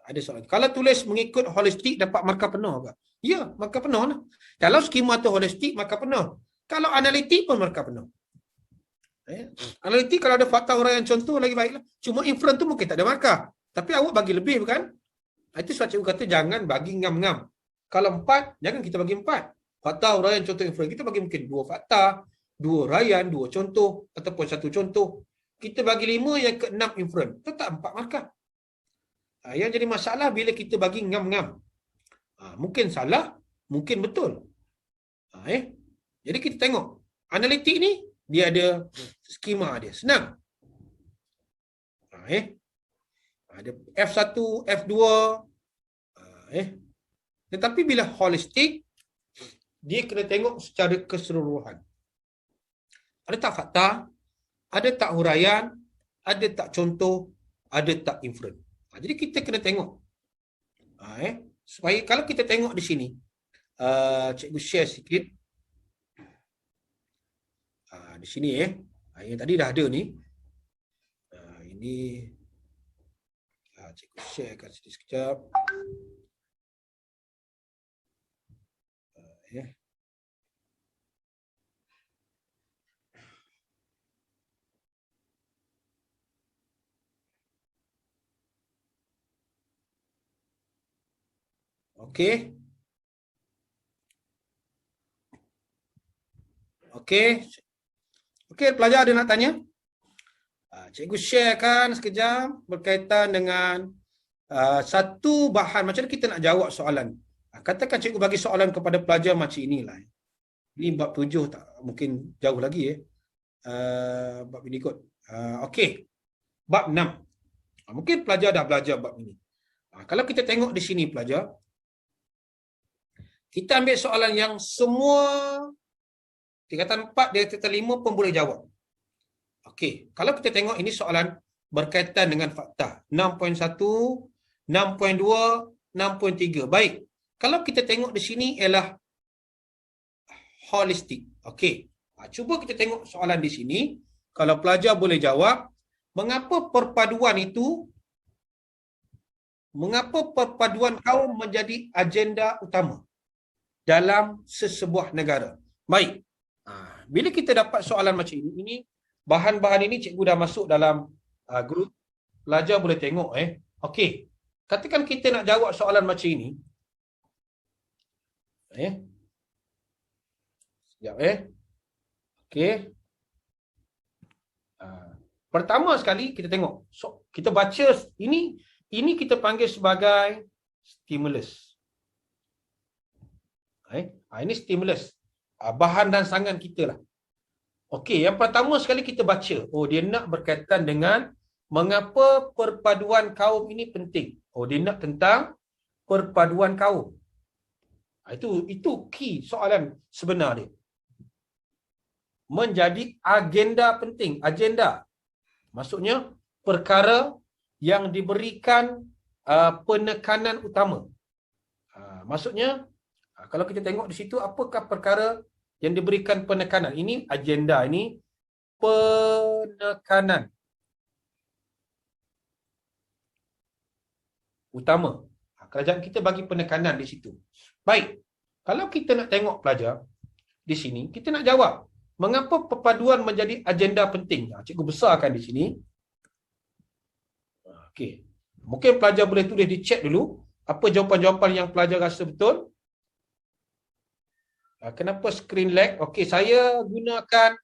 Ada soalan. Kalau tulis mengikut holistik dapat markah penuh ke? Ya, markah penuh lah. Kalau skema tu holistik, markah penuh. Kalau analitik pun markah penuh. Analitik kalau ada fakta huraian contoh lagi baiklah. Cuma inference tu mungkin tak ada markah. Tapi awak bagi lebih bukan? Itu sebab cikgu kata jangan bagi ngam-ngam. Kalau 4, jangan kita bagi 4. Fakta huraian contoh inference. Kita bagi mungkin 2 fakta, 2 huraian, 2 contoh ataupun 1 contoh. Kita bagi 5 yang ke-6 inference. Tetap 4 markah. Yang jadi masalah bila kita bagi ngam-ngam. Mungkin salah, mungkin betul. Jadi kita tengok. Analitik ni, dia ada skema dia. Senang. Ada F1, F2. Tetapi bila holistik, dia kena tengok secara keseluruhan. Ada tak fakta? Ada tak huraian? Ada tak contoh? Ada tak inference? Jadi kita kena tengok. Supaya kalau kita tengok di sini, cikgu share sikit. Di sini yang tadi dah ada ni. Ini cikgu sharekan sedikit sekejap. Okey. Okey, pelajar ada nak tanya? Cikgu sharekan sekejap berkaitan dengan satu bahan. Macam mana kita nak jawab soalan? Katakan cikgu bagi soalan kepada pelajar macam inilah. Ini bab 7 tak mungkin jauh lagi bab ini kot. Okey. Bab 6. Mungkin pelajar dah belajar bab ini. Kalau kita tengok di sini pelajar, kita ambil soalan yang semua tingkatan 4, dia tingkatan 5 pun boleh jawab. Okey, kalau kita tengok ini soalan berkaitan dengan fakta. 6.1, 6.2, 6.3. Baik. Kalau kita tengok di sini ialah holistik. Okey. Cuba kita tengok soalan di sini. Kalau pelajar boleh jawab, mengapa perpaduan kaum menjadi agenda utama dalam sesebuah negara? Baik. Bila kita dapat soalan macam ini bahan-bahan ini cikgu dah masuk dalam grup. Pelajar boleh tengok. Okey. Katakan kita nak jawab soalan macam ini. Sekejap. Okey. Pertama sekali kita tengok. Kita baca ini kita panggil sebagai stimulus. Ini stimulus. Bahan dan sangan kita lah. Okey, yang pertama sekali kita baca. Dia nak berkaitan dengan mengapa perpaduan kaum ini penting. Dia nak tentang perpaduan kaum. Itu key soalan sebenar dia. Menjadi agenda penting. Agenda. Maksudnya perkara yang diberikan penekanan utama. Maksudnya kalau kita tengok di situ, apakah perkara yang diberikan penekanan? Ini agenda, ini penekanan utama. Kerajaan kita bagi penekanan di situ. Baik, kalau kita nak tengok pelajar di sini, kita nak jawab mengapa perpaduan menjadi agenda penting. Cikgu besarkan di sini. Okey. Mungkin pelajar boleh tulis di chat dulu apa jawapan-jawapan yang pelajar rasa betul. Kenapa screen lag? Okey, saya gunakan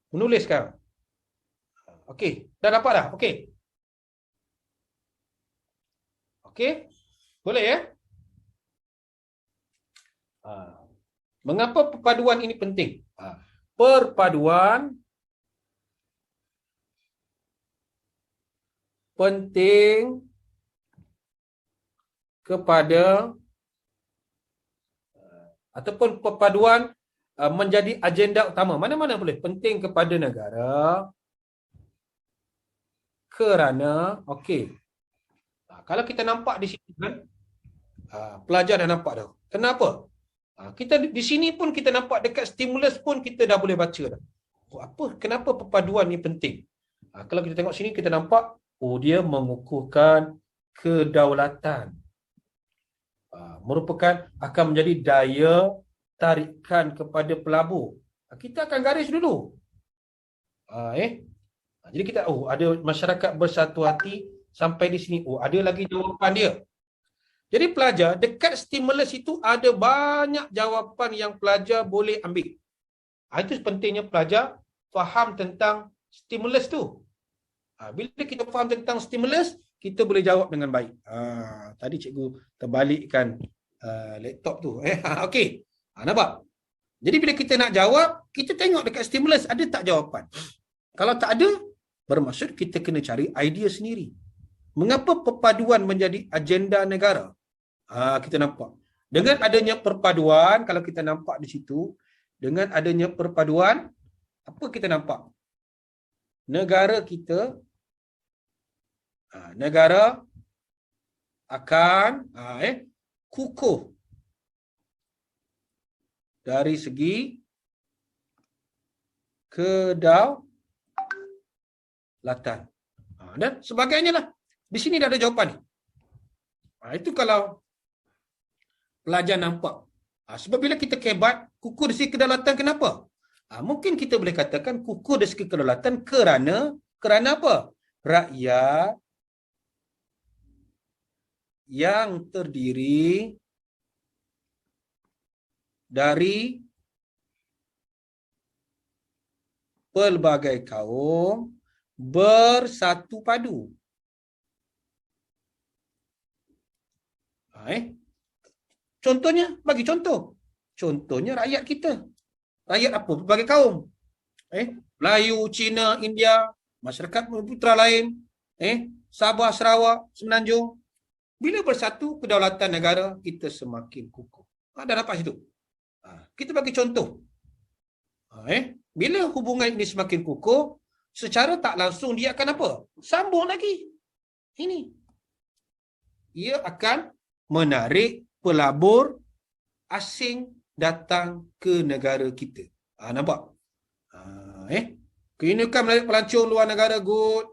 menulis sekarang. Okey, dah dapat dah? Okey. Okey, boleh ya? Mengapa perpaduan ini penting? Perpaduan penting kepada ataupun perpaduan menjadi agenda utama. Mana-mana boleh. Penting kepada negara kerana, okey. Kalau kita nampak di sini kan, pelajar dah nampak dah. Kenapa? Kita di sini pun kita nampak dekat stimulus pun kita dah boleh baca dah. Kenapa perpaduan ni penting? Kalau kita tengok sini kita nampak, dia mengukuhkan kedaulatan. Merupakan akan menjadi daya tarikan kepada pelabur. Kita akan garis dulu. Jadi kita ada masyarakat bersatu hati sampai di sini. Ada lagi jawapan dia. Jadi pelajar dekat stimulus itu ada banyak jawapan yang pelajar boleh ambil. Itu pentingnya pelajar faham tentang stimulus tu. Bila kita faham tentang stimulus, kita boleh jawab dengan baik. Tadi cikgu terbalikkan laptop tu. Okey. Nampak? Jadi bila kita nak jawab, kita tengok dekat stimulus ada tak jawapan. Kalau tak ada, bermaksud kita kena cari idea sendiri. Mengapa perpaduan menjadi agenda negara? Kita nampak. Dengan adanya perpaduan, kalau kita nampak di situ, dengan adanya perpaduan, apa kita nampak? Negara kita, negara akan kukuh dari segi kedaulatan. Dan sebagainya lah. Di sini dah ada jawapan ni. Itu kalau pelajar nampak. Sebab bila kita kebat, kukuh dari segi kedaulatan kenapa? Mungkin kita boleh katakan kukuh dari segi kedaulatan kerana apa? Rakyat yang terdiri dari pelbagai kaum bersatu padu. Contohnya, bagi contoh. Contohnya rakyat kita. Rakyat apa? Pelbagai kaum. Melayu, Cina, India, masyarakat putra lain, Sabah, Sarawak, Semenanjung. Bila bersatu kedaulatan negara, kita semakin kukuh. Dah dapat situ. Kita bagi contoh. Bila hubungan ini semakin kukuh, secara tak langsung dia akan apa? Sambung lagi. Ini. Ia akan menarik pelabur asing datang ke negara kita. Nampak? Keunikan menarik pelancong luar negara good,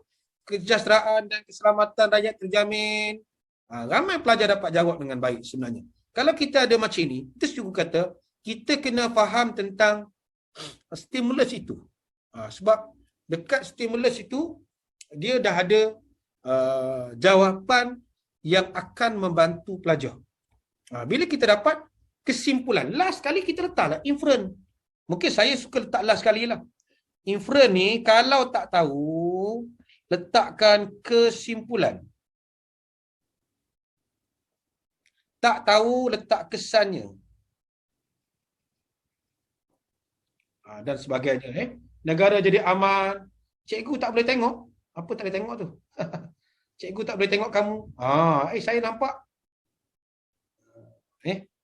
kesejahteraan dan keselamatan rakyat terjamin. Ramai pelajar dapat jawab dengan baik sebenarnya. Kalau kita ada macam ini, kita juga kata, kita kena faham tentang stimulus itu. Sebab dekat stimulus itu, dia dah ada jawapan yang akan membantu pelajar. Bila kita dapat kesimpulan, last kali kita letaklah inference. Mungkin saya suka letak last kali lah. Inference ni, kalau tak tahu, letakkan kesimpulan. Tak tahu, letak kesannya. Dan sebagainya. Negara jadi aman. Cikgu tak boleh tengok. Apa tak boleh tengok tu? Cikgu tak boleh tengok kamu. Saya nampak.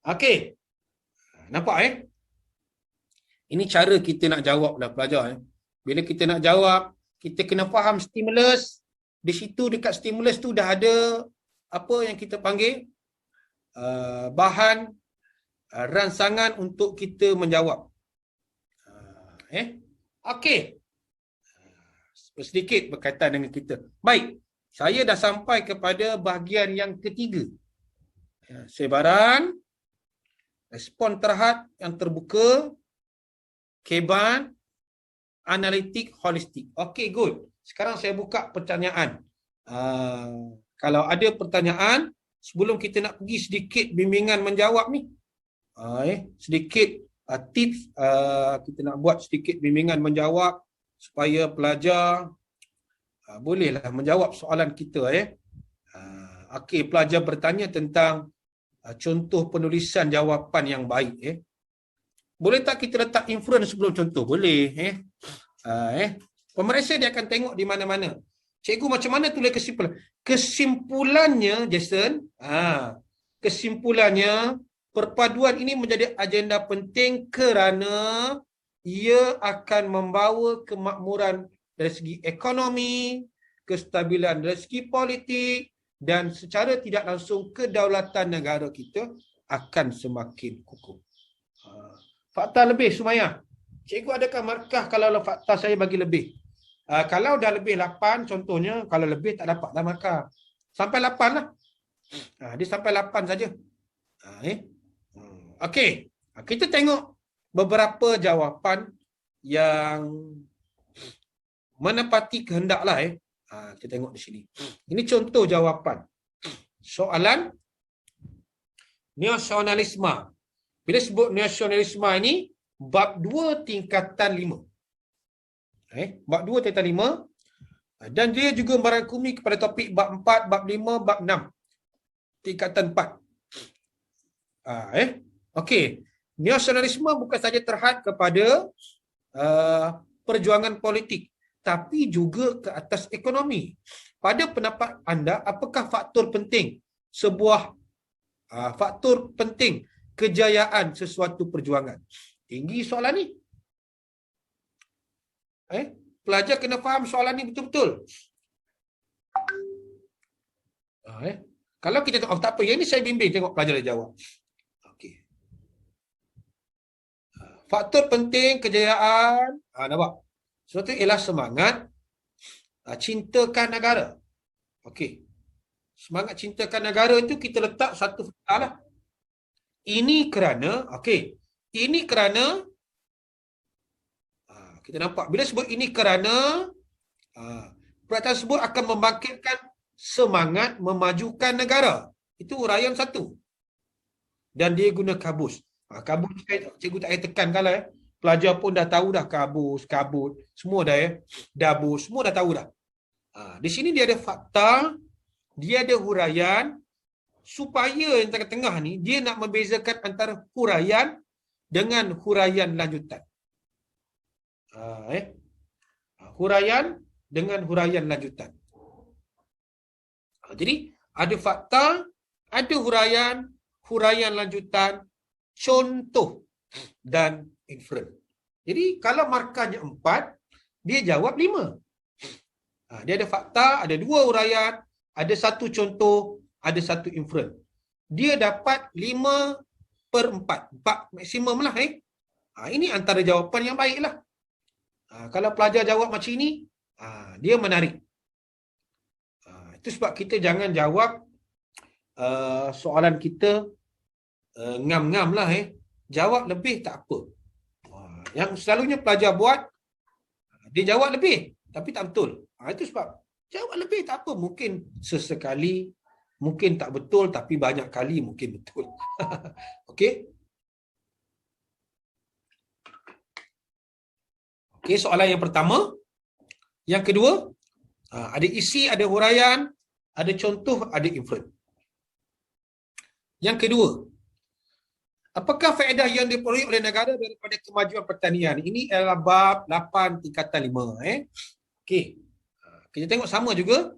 Okey. Nampak Ini cara kita nak jawab lah pelajar. Bila kita nak jawab, kita kena faham stimulus. Di situ dekat stimulus tu dah ada apa yang kita panggil bahan rangsangan untuk kita menjawab. Okey. Sedikit berkaitan dengan kita. Baik. Saya dah sampai kepada bahagian yang ketiga. Sebaran, respon terhad yang terbuka, keban, analitik, holistik. Okey, good. Sekarang saya buka pertanyaan. Kalau ada pertanyaan, sebelum kita nak pergi sedikit bimbingan menjawab ni. Sedikit tips, kita nak buat sedikit bimbingan menjawab supaya pelajar bolehlah menjawab soalan kita. Okey, pelajar bertanya tentang contoh penulisan jawapan yang baik. Boleh tak kita letak inference sebelum contoh? Boleh. Pemeriksa dia akan tengok di mana-mana. Cikgu macam mana tulis kesimpulan? Kesimpulannya, Jason, kesimpulannya, perpaduan ini menjadi agenda penting kerana ia akan membawa kemakmuran dari segi ekonomi, kestabilan dari segi politik, dan secara tidak langsung kedaulatan negara kita akan semakin kukuh. Fakta lebih, Sumayya. Cikgu adakah markah kalau fakta saya bagi lebih? Kalau dah lebih 8 contohnya, kalau lebih tak dapat dah markah. Sampai 8 lah. Dia sampai 8 saja. Okey. Kita tengok beberapa jawapan yang menepati kehendak lah. Kita tengok di sini. Ini contoh jawapan. Soalan nasionalisme. Bila sebut nasionalisme ini, bab 2 tingkatan 5. Bab 2 tingkatan 5. Dan dia juga merangkumi kepada topik bab 4, bab 5, bab 6. Tingkatan 4. Okey. Nasionalisme bukan saja terhad kepada perjuangan politik, tapi juga ke atas ekonomi. Pada pendapat anda, apakah faktor penting faktor penting kejayaan sesuatu perjuangan? Tinggi soalan ni. Pelajar kena faham soalan ni betul-betul. Kalau kita tengok, tak apa, yang ni saya bimbing, tengok pelajar dia jawab. Okey. Faktor penting kejayaan, nampak? Sesuatu ialah semangat cintakan negara. Okey. Semangat cintakan negara itu kita letak satu fakta lah. Ini kerana, okey. Ini kerana, kita nampak, bila sebut ini kerana, perkataan tersebut akan membangkitkan semangat memajukan negara. Itu uraian satu. Dan dia guna kabus. Kabus cikgu tak payah tekan kalau pelajar pun dah tahu dah kabus, kabut, semua dah dabus, semua dah tahu dah. Di sini dia ada fakta, dia ada huraian, supaya yang tengah-tengah ni dia nak membezakan antara huraian dengan huraian lanjutan. Huraian dengan huraian lanjutan. Jadi ada fakta, ada huraian, huraian lanjutan, contoh dan inferen. Jadi kalau markahnya 4, dia jawab 5. Dia ada fakta, ada 2 huraian, ada 1 contoh, ada 1 inferen. Dia dapat 5/4. 4 maksimum lah. Ini antara jawapan yang baik lah. Kalau pelajar jawab macam ini, dia menarik. Itu sebab kita jangan jawab soalan kita ngam-ngam lah. Jawab lebih tak apa. Yang selalunya pelajar buat, dia jawab lebih tapi tak betul. Itu sebab jawab lebih tak apa. Mungkin sesekali, mungkin tak betul, tapi banyak kali mungkin betul. Okey. Okey, soalan yang pertama. Yang kedua, ada isi, ada huraian, ada contoh, ada inferen. Yang kedua, apakah faedah yang diperoleh oleh negara daripada kemajuan pertanian? Ini adalah bab 8 tingkatan 5. Okey. Kita tengok sama juga.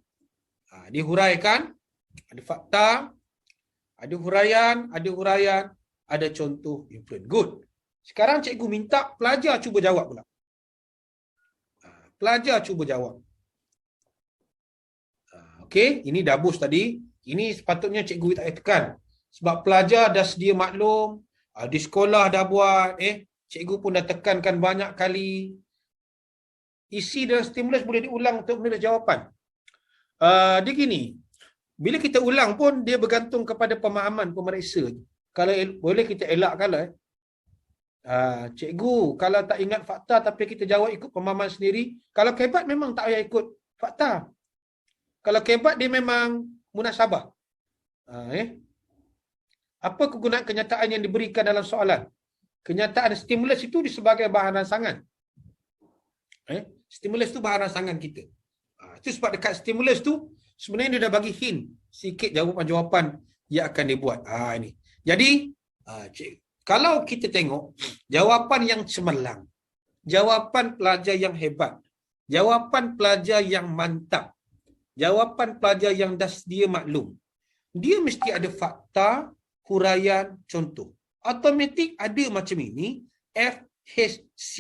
Dihuraikan, ada fakta, Ada huraian, ada contoh inferen. Good. Sekarang cikgu minta pelajar cuba jawab pula. Pelajar cuba jawab. Okey, ini dah boost tadi. Ini sepatutnya cikgu tak payah tekan. Sebab pelajar dah sedia maklum, di sekolah dah buat, cikgu pun dah tekankan banyak kali. Isi dan stimulus boleh diulang untuk menulis jawapan. Dia gini, bila kita ulang pun dia bergantung kepada pemahaman pemeriksa. Kalau boleh kita elakkanlah. Cikgu, kalau tak ingat fakta tapi kita jawab ikut pemahaman sendiri, kalau kebat memang tak payah ikut fakta. Kalau kebat dia memang munasabah. Apa kegunaan kenyataan yang diberikan dalam soalan? Kenyataan stimulus itu sebagai bahan rangsangan. Stimulus tu bahan rangsangan kita. Itu sebab dekat stimulus tu sebenarnya dia dah bagi hint sikit jawapan-jawapan yang akan dibuat. Ini. Jadi, kalau kita tengok jawapan yang cemerlang, jawapan pelajar yang hebat, jawapan pelajar yang mantap, jawapan pelajar yang dah sedia maklum, dia mesti ada fakta, huraian, contoh. Automatik ada macam ini, FHC,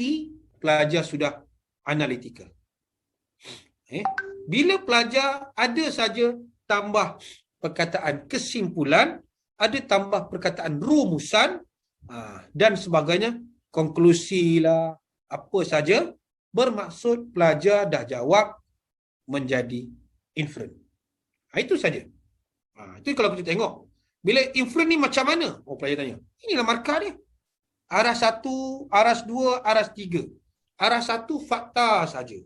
pelajar sudah analytical. Bila pelajar ada saja tambah perkataan kesimpulan, ada tambah perkataan rumusan dan sebagainya, konklusi lah, apa saja, bermaksud pelajar dah jawab menjadi inferen. Itu saja. Itu kalau kita tengok. Bila inferen ni macam mana? Pelajar tanya. Inilah markah dia. Aras 1, aras 2, aras 3. Aras 1 fakta saja.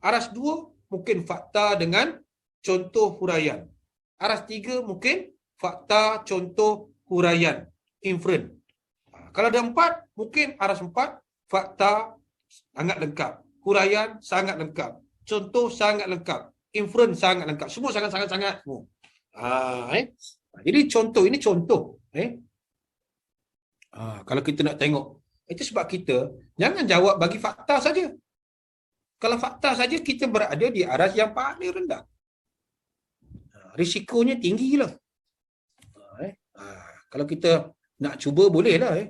Aras 2 mungkin fakta dengan contoh huraian. Aras 3 mungkin fakta, contoh, huraian, inferen. Kalau ada 4, mungkin aras 4, fakta sangat lengkap. Huraian sangat lengkap. Contoh sangat lengkap. Inferen sangat lengkap. Semua sangat-sangat-sangat. Jadi contoh, ini contoh. Kalau kita nak tengok. Itu sebab kita jangan jawab bagi fakta saja. Kalau fakta saja kita berada di aras yang paling rendah. Risikonya tinggi lah. Kalau kita nak cuba bolehlah.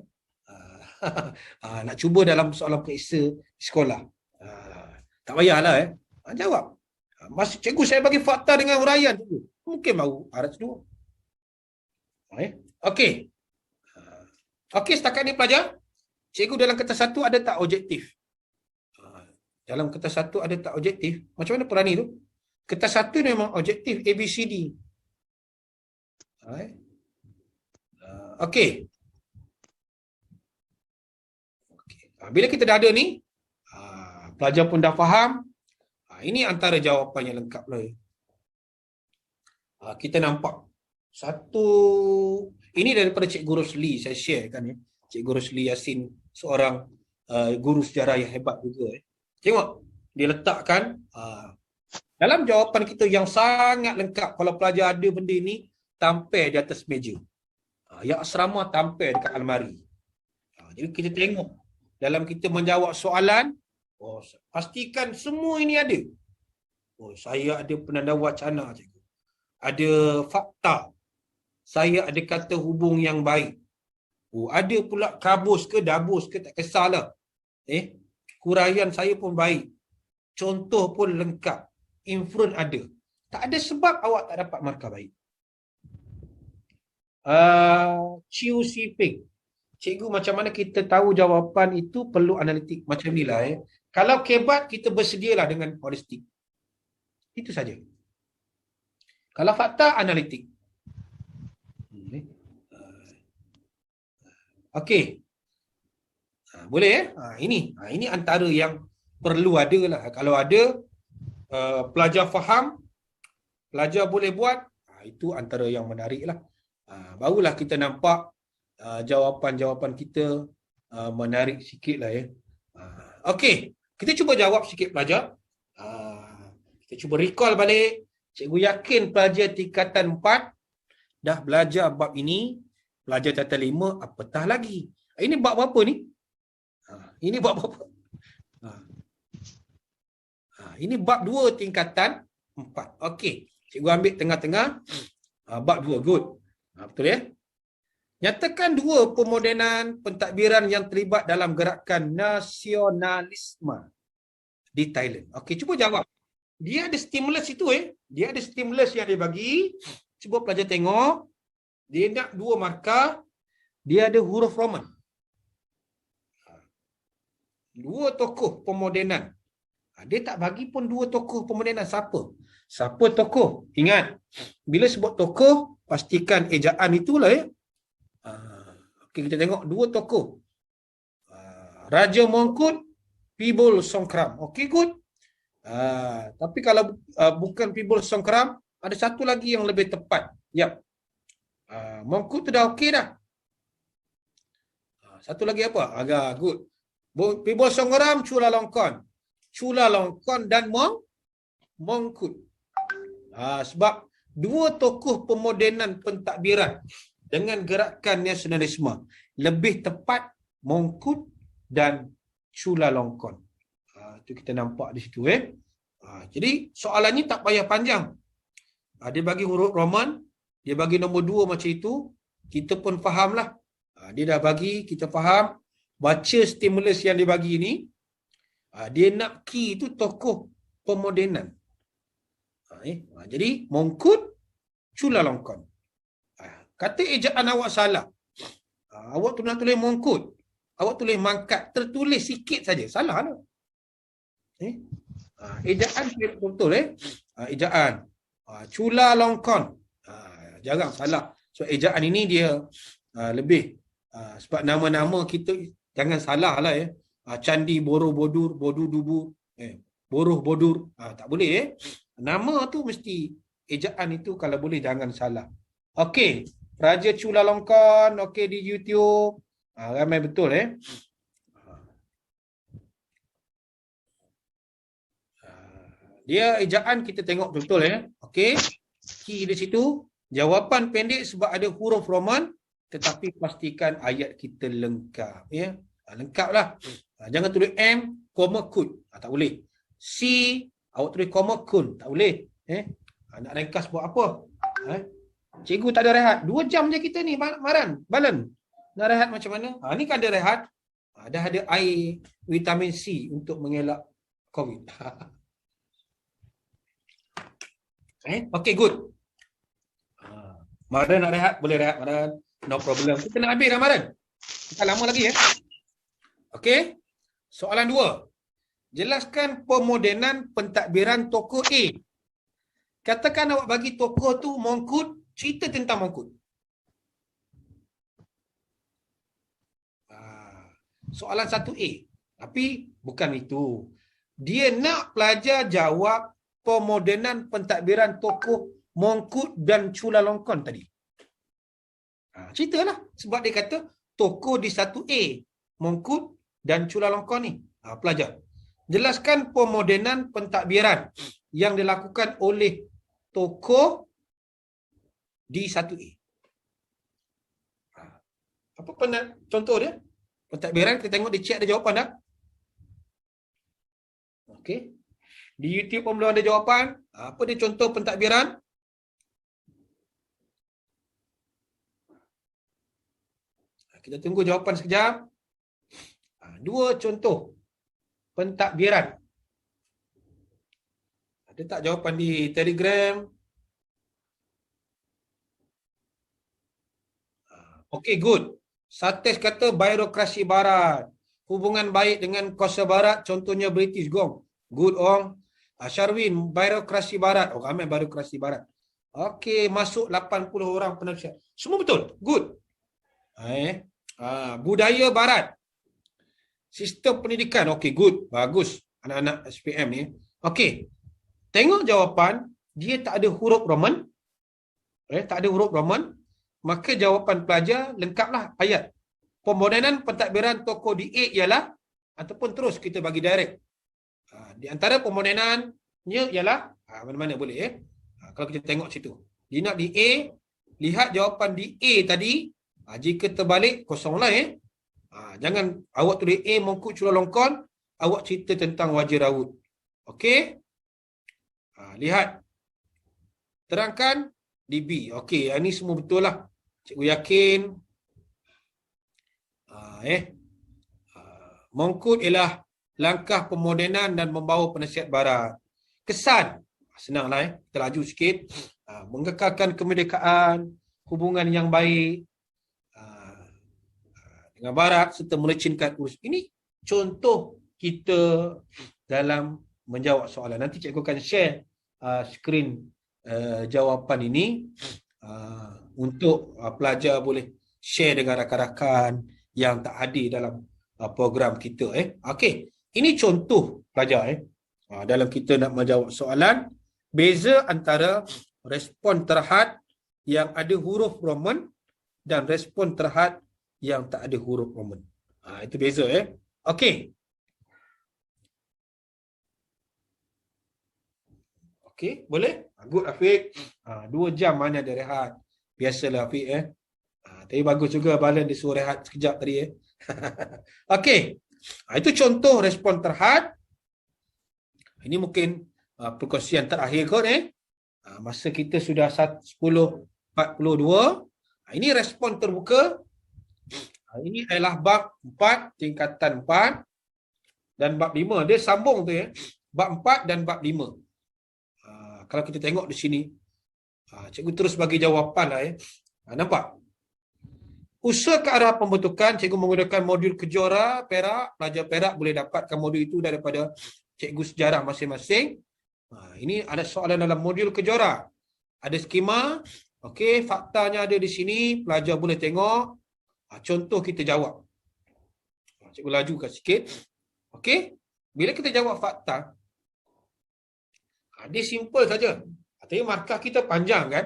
Nak cuba dalam soalan periksa sekolah. Tak payahlah. Jawab. Masih cikgu saya bagi fakta dengan huraian. Mungkin baru aras 2. Okey. Okey, setakat ni pelajar. Cikgu dalam kertas 1 ada tak objektif? Dalam kertas 1 ada tak objektif? Macam mana Purani tu? Kertas 1 ni memang objektif ABCD. Okey. Bila kita dah ada ni, pelajar pun dah faham. Ini antara jawapan yang lengkap lah. Kita nampak satu, ini daripada Cikgu Rosli, saya share kan ya. Cikgu Rosli Yassin, seorang guru sejarah yang hebat juga. Tengok, dia letakkan dalam jawapan kita yang sangat lengkap. Kalau pelajar ada benda ni, tampil di atas meja. Yang asrama tampil dekat almari. Jadi kita tengok, dalam kita menjawab soalan, pastikan semua ini ada. Saya ada penanda wacana, cikgu. Ada fakta. Saya ada kata hubung yang baik. Ada pula kabus ke dabus ke, tak kisahlah. Huraian saya pun baik. Contoh pun lengkap. Inferen ada. Tak ada sebab awak tak dapat markah baik. Chiu Si Ping. Cikgu, macam mana kita tahu jawapan itu perlu analitik? Macam ni lah. Kalau kebat, kita bersedialah dengan holistik. Itu saja. Kalau fakta, analitik. Okey. Boleh ini antara yang perlu ada lah. Kalau ada, pelajar faham, pelajar boleh buat, itu antara yang menarik lah. Barulah kita nampak jawapan-jawapan kita menarik sikit lah ya. Okey, kita cuba jawab sikit pelajar. Kita cuba recall balik. Cikgu yakin pelajar tingkatan 4 dah belajar bab ini. Pelajar tingkatan 5 apatah lagi. Ini bab berapa ni? Ini bab berapa? Ini bab 2 tingkatan 4. Okey, cikgu ambil tengah-tengah. Bab 2, good. Betul ya? Nyatakan dua pemodenan pentadbiran yang terlibat dalam gerakan nasionalisme di Thailand. Okey, cuba jawab. Dia ada stimulus itu Dia ada stimulus yang dia bagi. Cuba pelajar tengok. Dia nak dua markah. Dia ada huruf Roman. Dua tokoh pemodenan. Dia tak bagi pun dua tokoh pemodenan. Siapa? Siapa tokoh? Ingat. Bila sebut tokoh, pastikan ejaan itulah Okey, kita tengok dua tokoh. Raja Mongkut, Pibul Songkram. Okey, good. Tapi kalau bukan Pibul Songkram, ada satu lagi yang lebih tepat. Yap. Mongkut tu dah okey dah. Satu lagi apa? Agak good. Pibul Songkram, Chulalongkorn. Chulalongkorn dan Mongkut. Sebab dua tokoh pemodenan pentadbiran dengan gerakan nasionalisme. Lebih tepat Mongkut dan Chulalongkorn. Itu kita nampak di situ. Jadi soalan ni tak payah panjang. Dia bagi huruf Roman, dia bagi nombor 2 macam itu, kita pun fahamlah. Dia dah bagi, kita faham. Baca stimulus yang dia bagi ni, dia nak key itu tokoh pemodenan. Jadi Mongkut, Chulalongkorn. Kata ejaan awak salah. Awak tu nak tulis Mongkut. Awak tulis Mangkat. Tertulis sikit saja. Salah lah. Ejaan betul ejaan. Chulalongkorn. Jarang salah. So ejaan ini dia lebih. Sebab nama-nama kita jangan salah lah Candi Borobudur, Bodudubu, Borobudur. Tak boleh Nama tu mesti ejaan itu kalau boleh jangan salah. Okey. Raja Chulalongkorn, okey di YouTube. Ramai betul Dia ejaan kita tengok betul Okey. Key di situ. Jawapan pendek sebab ada huruf Roman, tetapi pastikan ayat kita lengkap lengkaplah. Jangan tulis M, koma kut. Tak boleh. C, awak tulis koma kun. Tak boleh. Nak ringkas buat apa? Cikgu tak ada rehat. 2 jam je kita ni, Balan. Nak rehat macam mana? Ni kan ada rehat. Dah ada air vitamin C untuk mengelak COVID. Okay, good. Maran nak rehat? Boleh rehat, Maran. No problem. Kita nak habis dah, Maran. Kita lama lagi Okay. Soalan 2. Jelaskan pemodenan pentadbiran tokoh A. Katakan awak bagi tokoh tu Mongkut, cerita tentang Mongkut. Soalan 1A. Tapi bukan itu. Dia nak pelajar jawab pemodenan pentadbiran tokoh Mongkut dan Chulalongkorn tadi. Ceritalah. Sebab dia kata tokoh di 1A. Mongkut dan Chulalongkorn ni. Pelajar. Jelaskan pemodenan pentadbiran yang dilakukan oleh tokoh di 1A. Apa contoh dia? Pentadbiran, kita tengok di chat ada jawapan dah. Okey. Di YouTube pun belum ada jawapan. Apa dia contoh pentadbiran? Kita tunggu jawapan sekejap. 2 contoh pentadbiran. Ada tak jawapan di Telegram? Okey, good. Sates kata birokrasi barat. Hubungan baik dengan kuasa barat, contohnya British Gong. Good, Ong. Syarwin, birokrasi barat. Ramai birokrasi barat. Okey, masuk 80 orang penasihat. Semua betul. Good. Budaya barat. Sistem pendidikan. Okey, good. Bagus. Anak-anak SPM ni. Okey. Tengok jawapan. Dia tak ada huruf Roman. Tak ada huruf Roman. Maka jawapan pelajar lengkaplah ayat. Pemodenan pentadbiran tokoh di A ialah, ataupun terus kita bagi direct. Di antara pemodenannya ialah, mana-mana boleh kalau kita tengok situ. Dia nak di A, lihat jawapan di A tadi. Jika terbalik, kosonglah jangan awak tulis A Mongkut Chulalongkorn, awak cerita tentang wajir rawut. Okey? Lihat. Terangkan di B. Okey, ini semua betul lah. Cikgu yakin mengkut ialah langkah pemodenan dan membawa penasihat barat. Kesan, senanglah kita laju sikit. Mengekalkan kemerdekaan, hubungan yang baik dengan barat serta melecinkan urus. Ini contoh kita dalam menjawab soalan. Nanti cikgu akan share skrin jawapan ini untuk pelajar boleh share dengan rakan-rakan yang tak hadir dalam program kita. Okey, ini contoh pelajar dalam kita nak menjawab soalan. Beza antara respon terhad yang ada huruf Roman dan respon terhad yang tak ada huruf Roman. Itu beza. Okey. Okey, boleh? Good Afiq. 2 jam mana dia rehat. Biasalah Afiq. Tapi bagus juga balan dia suruh rehat sekejap tadi. Okey. Itu contoh respon terhad. Ini mungkin perkongsian terakhir kot. Masa kita sudah 10.42. Ini respon terbuka. Ini adalah bab 4, tingkatan 4. Dan bab 5. Dia sambung tu. Bab 4 dan bab 5. Kalau kita tengok di sini, cikgu terus bagi jawapan lah. Nampak? Usaha ke arah pembentukan, cikgu menggunakan modul Kejora, Perak. Pelajar Perak boleh dapatkan modul itu daripada cikgu sejarah masing-masing. Ini ada soalan dalam modul Kejora. Ada skema. Okey, faktanya ada di sini. Pelajar boleh tengok. Contoh kita jawab. Cikgu lajukan sikit. Okey, bila kita jawab fakta, dia simple saja. Tapi markah kita panjang kan.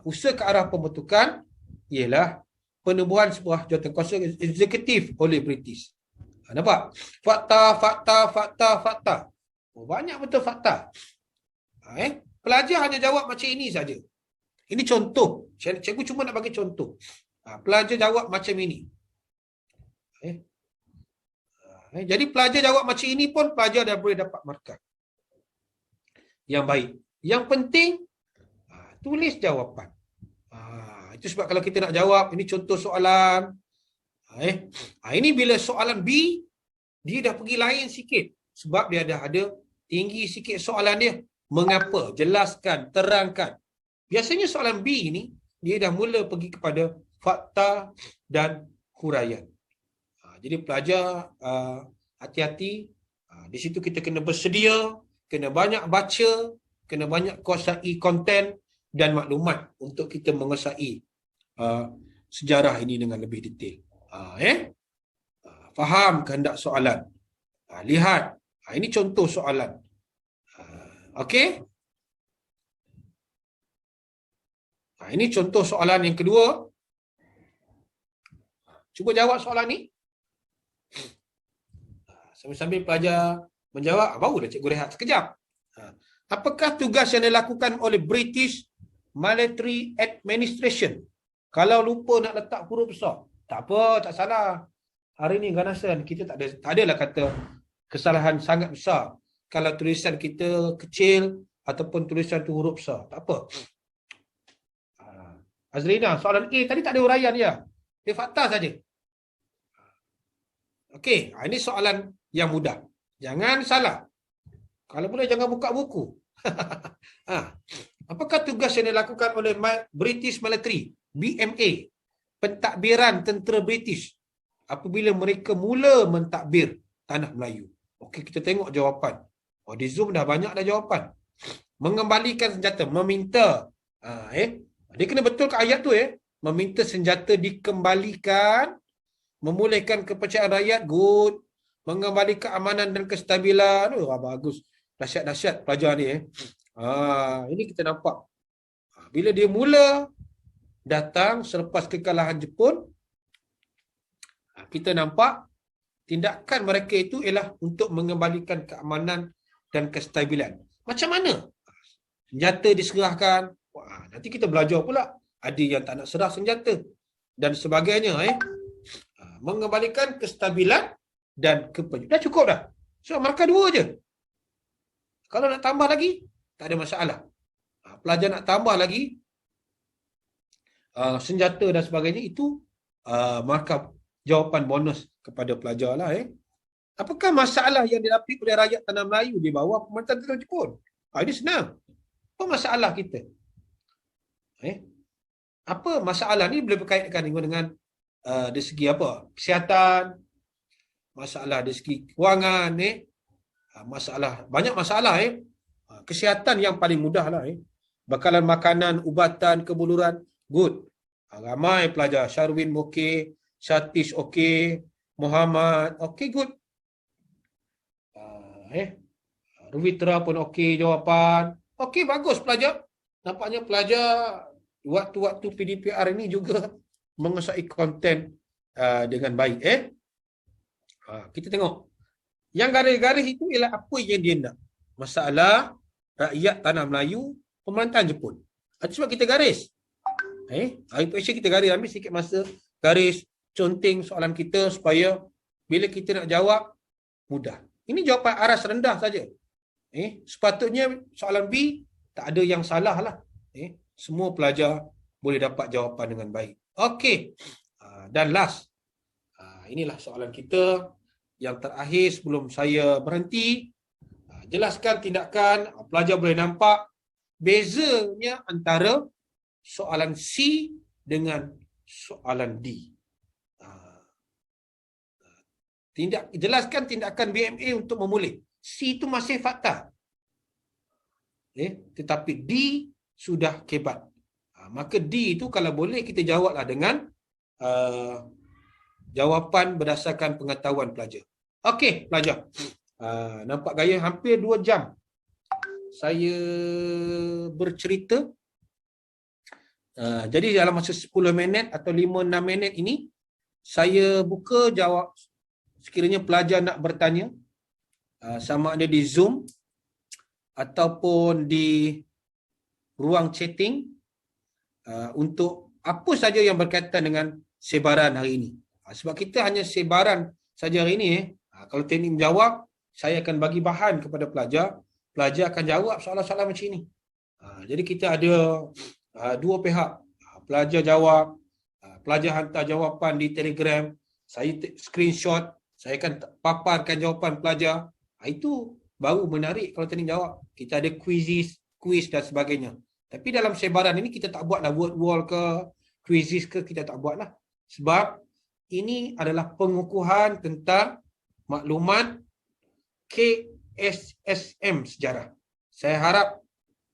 Usaha ke arah pembentukan ialah penubuhan sebuah jawatankuasa eksekutif oleh British. Nampak? Fakta. Banyak betul fakta. Pelajar hanya jawab macam ini saja. Ini contoh. Cikgu cuma nak bagi contoh. Pelajar jawab macam ini. Jadi pelajar jawab macam ini pun pelajar dah boleh dapat markah yang baik. Yang penting tulis jawapan. Itu sebab kalau kita nak jawab, ini contoh soalan. Ini bila soalan B, dia dah pergi lain sikit. Sebab dia dah ada tinggi sikit soalan dia. Mengapa? Jelaskan, terangkan. Biasanya soalan B ni, dia dah mula pergi kepada fakta dan huraian. Jadi pelajar hati-hati. Di situ kita kena bersedia, kena banyak baca, kena banyak kuasai konten dan maklumat untuk kita menguasai sejarah ini dengan lebih detail. Faham kehendak soalan. Lihat. Ini contoh soalan. Okey? Ini contoh soalan yang kedua. Cuba jawab soalan ni. Sambil-sambil pelajar menjawab, barulah cikgu rehat sekejap. Apakah tugas yang dilakukan oleh British Military Administration? Kalau lupa nak letak huruf besar, tak apa, tak salah. Hari ni ganasan, kita tak adalah kata kesalahan sangat besar. Kalau tulisan kita kecil ataupun tulisan tu huruf besar, tak apa. Azrina, soalan A tadi tak ada huraian dia. Dia fakta saja. Okey, ini soalan yang mudah. Jangan salah. Kalau boleh jangan buka buku. Apakah tugas yang dilakukan oleh British Military, BMA, pentadbiran tentera British apabila mereka mula mentadbir tanah Melayu? Okey, kita tengok jawapan. Di Zoom dah banyak dah jawapan. Mengembalikan senjata, meminta. Dia kena betul ke ayat tu meminta senjata dikembalikan, memulihkan kepercayaan rakyat, good. Mengembalikan amanan dan kestabilan. Bagus. Dahsyat-dahsyat pelajar ni. Ini kita nampak. Bila dia mula datang selepas kekalahan Jepun, kita nampak tindakan mereka itu ialah untuk mengembalikan keamanan dan kestabilan. Macam mana? Senjata diserahkan. Nanti kita belajar pula. Ada yang tak nak serah senjata. Dan sebagainya. Mengembalikan kestabilan dan kepenjualan. Dah cukup dah. So, markah 2 je. Kalau nak tambah lagi, tak ada masalah. Pelajar nak tambah lagi, senjata dan sebagainya, itu markah jawapan bonus kepada pelajar lah. Apakah masalah yang dilapi oleh rakyat tanah Melayu di bawah pemerintahan Tun Jepun? Ini senang. Apa masalah kita? Apa masalah ni boleh berkaitan dengan dari segi apa? Kesihatan, masalah dari segi kewangan, masalah, banyak masalah. Kesihatan yang paling mudah lah. Bekalan makanan, ubatan, kebuluran, good. Ramai pelajar. Syarwin okey, Satish okey, Muhammad okey, good. Ruvitra pun okey jawapan. Okey, bagus pelajar. Nampaknya pelajar waktu-waktu PDPR ini juga menguasai konten dengan baik. Kita tengok. Yang garis-garis itu ialah apa yang dia nak. Masalah rakyat tanah Melayu, pemerintahan Jepun. Itu sebab kita garis. Itu actually kita garis. Ambil sikit masa garis, conteng soalan kita supaya bila kita nak jawab, mudah. Ini jawapan aras rendah saja. Sepatutnya soalan B tak ada yang salah lah. Semua pelajar boleh dapat jawapan dengan baik. Okey. Dan last. Inilah soalan kita yang terakhir sebelum saya berhenti. Jelaskan tindakan. Pelajar boleh nampak bezanya antara soalan C dengan soalan D. Jelaskan tindakan BMA untuk memulih. C itu masih fakta. Tetapi D sudah kebat. Maka D itu kalau boleh kita jawablah dengan jawapan berdasarkan pengetahuan pelajar. Okey, pelajar. Nampak gaya hampir 2 jam saya bercerita. Jadi dalam masa 10 minit atau 5-6 minit ini, saya buka jawab sekiranya pelajar nak bertanya, sama ada di Zoom ataupun di ruang chatting, untuk apa saja yang berkaitan dengan sebaran hari ini. Sebab kita hanya sebaran saja hari ini. Kalau teknik menjawab, saya akan bagi bahan kepada pelajar. Pelajar akan jawab soalan-soalan macam ini. Jadi kita ada 2 pihak. Pelajar jawab, pelajar hantar jawapan di Telegram, saya screenshot, saya akan paparkan jawapan pelajar. Itu baru menarik kalau teknik jawab. Kita ada quiz dan sebagainya. Tapi dalam sebaran ini kita tak buatlah word wall ke, quizzes ke, kita tak buatlah. Sebab ini adalah pengukuhan tentang maklumat KSSM sejarah. Saya harap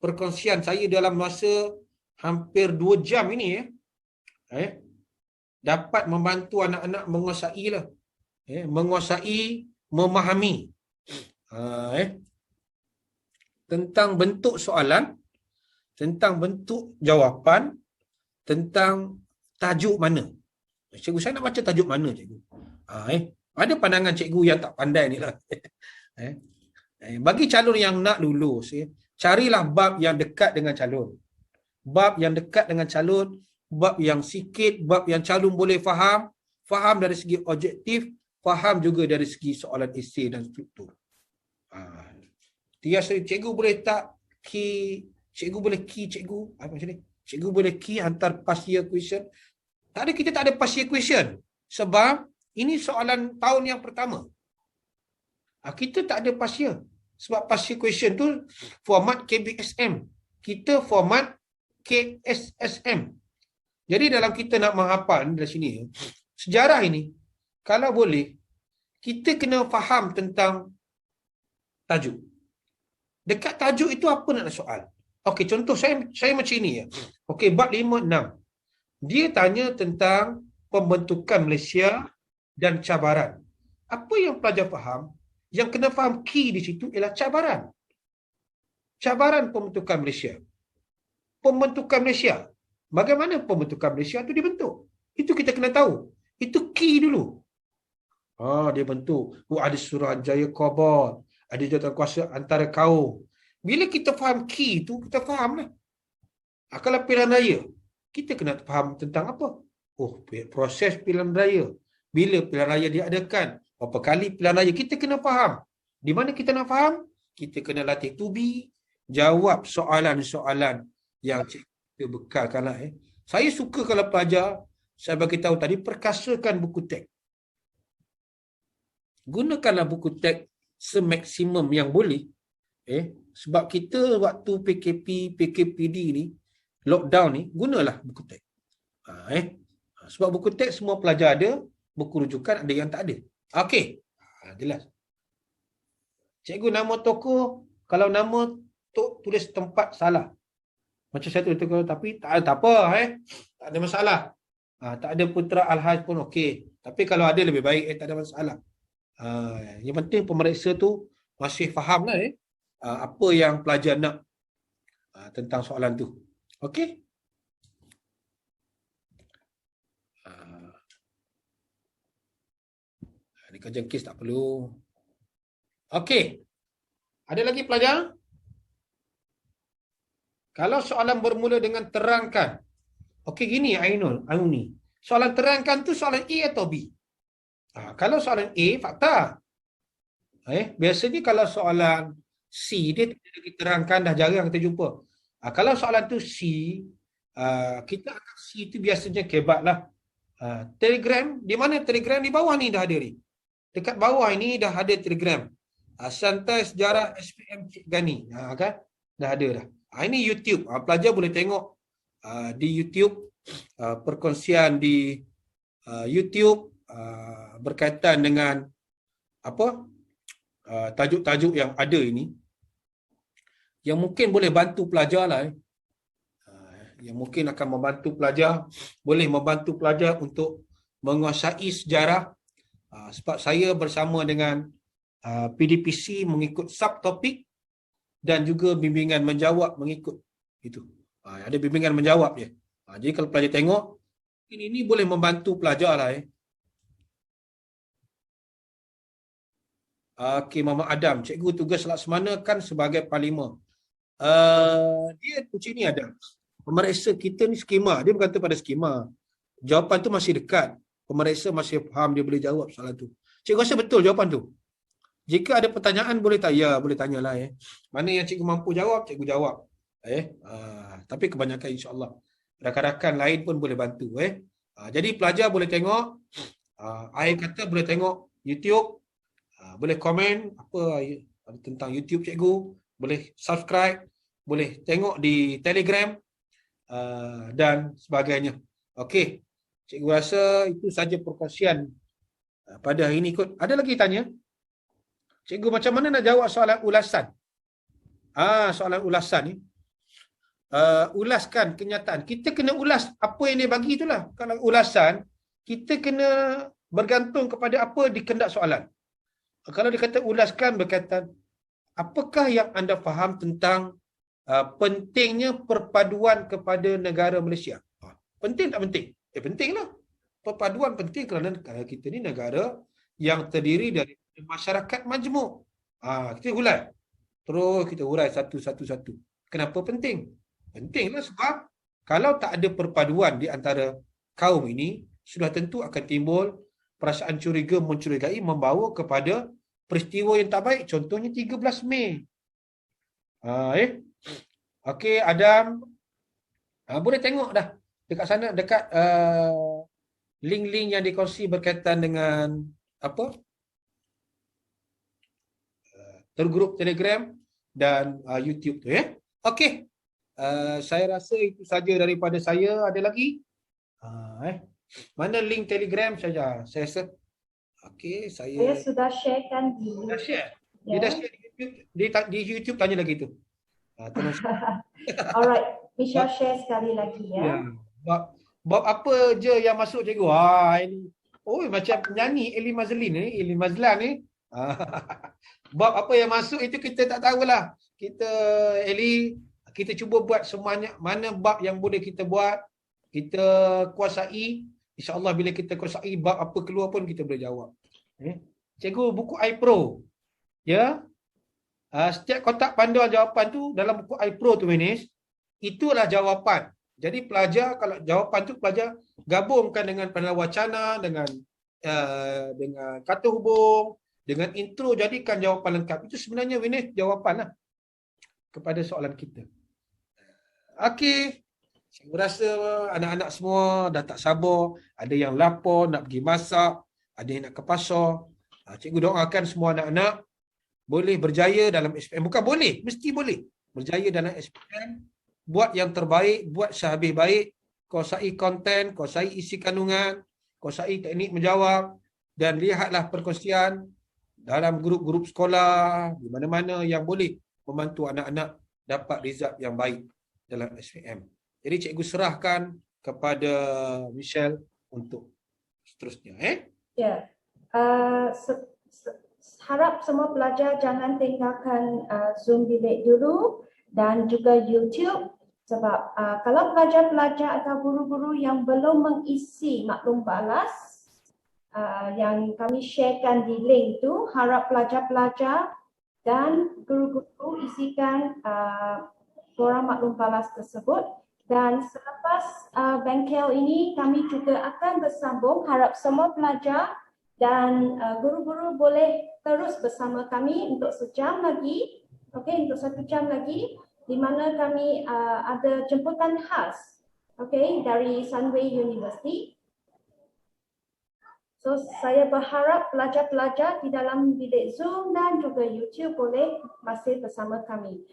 perkongsian saya dalam masa hampir 2 jam ini dapat membantu anak-anak menguasai, memahami tentang bentuk soalan, tentang bentuk jawapan, tentang tajuk mana. Cikgu, saya nak baca tajuk mana, cikgu? Ada pandangan cikgu yang tak pandai ni lah. Bagi calon yang nak lulus, carilah bab yang dekat dengan calon. Bab yang dekat dengan calon, bab yang sikit, bab yang calon boleh faham dari segi objektif, faham juga dari segi soalan esei dan struktur. Cikgu boleh tak key, cikgu boleh key cikgu, apa macam ni? Cikgu boleh key hantar past year question. Tak ada, kita tak ada past year question. Sebab ini soalan tahun yang pertama. Kita tak ada past year. Sebab past year question tu format KBSM. Kita format KSSM. Jadi dalam kita nak menghafal dari sini, sejarah ini, kalau boleh, kita kena faham tentang tajuk. Dekat tajuk itu apa nak soal? Okey, contoh saya macam ini ya. Okey, bab 5-6. Dia tanya tentang pembentukan Malaysia dan cabaran. Apa yang pelajar faham? Yang kena faham key di situ ialah cabaran. Cabaran pembentukan Malaysia. Pembentukan Malaysia. Bagaimana pembentukan Malaysia itu dibentuk? Itu kita kena tahu. Itu key dulu. Dia bentuk. Ada Suruhanjaya Kobor. Ada jawatankuasa antara kaum. Bila kita faham key itu, kita fahamlah. Kalau pilihan raya, kita kena faham tentang apa? Proses pilihan raya. Bila pilihan raya diadakan? Berapa kali pilihan raya? Kita kena faham. Di mana kita nak faham? Kita kena latih to be, jawab soalan-soalan yang kita bekalkanlah. Saya suka kalau pelajar, saya bagi tahu tadi, perkasakan buku teks. Gunakanlah buku teks semaksimum yang boleh. Sebab kita waktu PKP, PKPD ni, lockdown ni, gunalah buku teks. Sebab buku teks semua pelajar ada, buku rujukan ada yang tak ada. Okey. Jelas. Cikgu nama tokoh, kalau nama tulis tempat salah. Macam satu tokoh tapi tak apa tak ada masalah. Tak ada Putra Al-Haj pun okey. Tapi kalau ada lebih baik tak ada masalah. Yang penting pemeriksa tu masih fahamlah apa yang pelajar nak tentang soalan tu. Okey? Ni kajian kes tak perlu. Okey. Ada lagi pelajar? Kalau soalan bermula dengan terangkan. Okey gini Ainul, Auni. Soalan terangkan tu soalan A atau B? Kalau soalan A, fakta. Biasanya kalau soalan C, dia tidak lagi terangkan, dah jarang kita jumpa. Kalau soalan tu C, kita akan C tu biasanya kebat lah. Telegram, di mana Telegram? Di bawah ni dah ada ni. Dekat bawah ini dah ada Telegram. Santai Sejarah SPM Cik Gani. Kan? Dah ada dah. Ini YouTube. Pelajar boleh tengok di YouTube, perkongsian di YouTube berkaitan dengan apa tajuk-tajuk yang ada ini, yang mungkin boleh bantu pelajar lah. Yang mungkin akan membantu pelajar, boleh membantu pelajar untuk menguasai sejarah. Sebab saya bersama dengan PDPC mengikut subtopik dan juga bimbingan menjawab mengikut itu. Ada bimbingan menjawab je. Jadi kalau pelajar tengok, ini boleh membantu pelajar lah. Okey, Muhammad Adam. Cikgu tugas laksamana kan sebagai parlimen. Dia macam ni ada. Pemeriksa kita ni skema. Dia berkata pada skema. Jawapan tu masih dekat. Pemeriksa masih faham, dia boleh jawab soalan tu. Cikgu rasa betul jawapan tu. Jika ada pertanyaan boleh tanya, boleh tanyalah. Mana yang cikgu mampu jawab, cikgu jawab. Tapi kebanyakan insya-Allah rakan-rakan lain pun boleh bantu. Jadi pelajar boleh tengok, akhir kata boleh tengok YouTube, boleh komen apa tentang YouTube cikgu, boleh subscribe, boleh tengok di Telegram dan sebagainya. Okey. Cikgu rasa itu saja perkongsian pada hari ini kot. Ada lagi tanya? Cikgu macam mana nak jawab soalan ulasan? Soalan ulasan ni. Ulaskan kenyataan. Kita kena ulas apa yang dia bagi itulah. Kalau ulasan, kita kena bergantung kepada apa dikendak soalan. Kalau dia kata ulaskan berkaitan, apakah yang anda faham tentang pentingnya perpaduan kepada negara Malaysia? Penting tak penting? Pentinglah. Perpaduan penting kerana kita ni negara yang terdiri dari masyarakat majmuk. Kita urai. Terus kita urai satu-satu. Kenapa penting? Pentinglah sebab kalau tak ada perpaduan di antara kaum ini, sudah tentu akan timbul perasaan curiga mencurigai membawa kepada peristiwa yang tak baik. Contohnya 13 Mei. Okey, Adam. Boleh tengok dah. Dekat sana, dekat link-link yang dikongsi berkaitan dengan apa? Tergrup Telegram dan YouTube tu. Okey. Saya rasa itu saja daripada saya. Ada lagi? Mana link Telegram saja? Saya rasa. Okey, Saya sudah sharekan di. Dah share. Dia dah share di YouTube. Di YouTube tanya lagi tu. Terus. Alright, Misha share sekali lagi ya. Bab apa je yang masuk cikgu? Ini. Oh, macam penyanyi Eli Mazlin ni, Eli Mazlan ni. Bab apa yang masuk itu kita tak tahulah. Kita cuba buat semuanya, mana bab yang boleh kita buat, kita kuasai. InsyaAllah bila kita kuasai bab apa keluar pun kita boleh jawab. Cikgu, buku iPro. Ya. Setiap kotak panduan jawapan tu dalam buku iPro tu Minis, itulah jawapan. Jadi pelajar kalau jawapan tu pelajar gabungkan dengan pandangan wacana, dengan kata hubung, dengan intro, jadikan jawapan lengkap. Itu sebenarnya Minis jawapanlah kepada soalan kita. Okey. Saya rasa anak-anak semua dah tak sabar. Ada yang lapar, nak pergi masak. Ada yang nak ke pasar. Cikgu doakan semua anak-anak boleh berjaya dalam SPM. Bukan boleh, mesti boleh. Berjaya dalam SPM. Buat yang terbaik, buat sehabis baik. Kuasai konten, kuasai isi kandungan, kuasai teknik menjawab. Dan lihatlah perkongsian dalam grup-grup sekolah, di mana-mana yang boleh membantu anak-anak dapat result yang baik dalam SPM. Jadi cikgu serahkan kepada Michelle untuk seterusnya. Ya, harap semua pelajar jangan tinggalkan Zoom bilik dulu dan juga YouTube sebab kalau pelajar-pelajar atau guru-guru yang belum mengisi maklum balas yang kami sharekan di link tu, harap pelajar-pelajar dan guru-guru isikan forum maklum balas tersebut. Dan selepas bengkel ini, kami juga akan bersambung. Harap semua pelajar dan guru-guru boleh terus bersama kami untuk sejam lagi, untuk 1 jam lagi, di mana kami ada jemputan khas, dari Sunway University. So, saya berharap pelajar-pelajar di dalam bilik Zoom dan juga YouTube boleh masih bersama kami.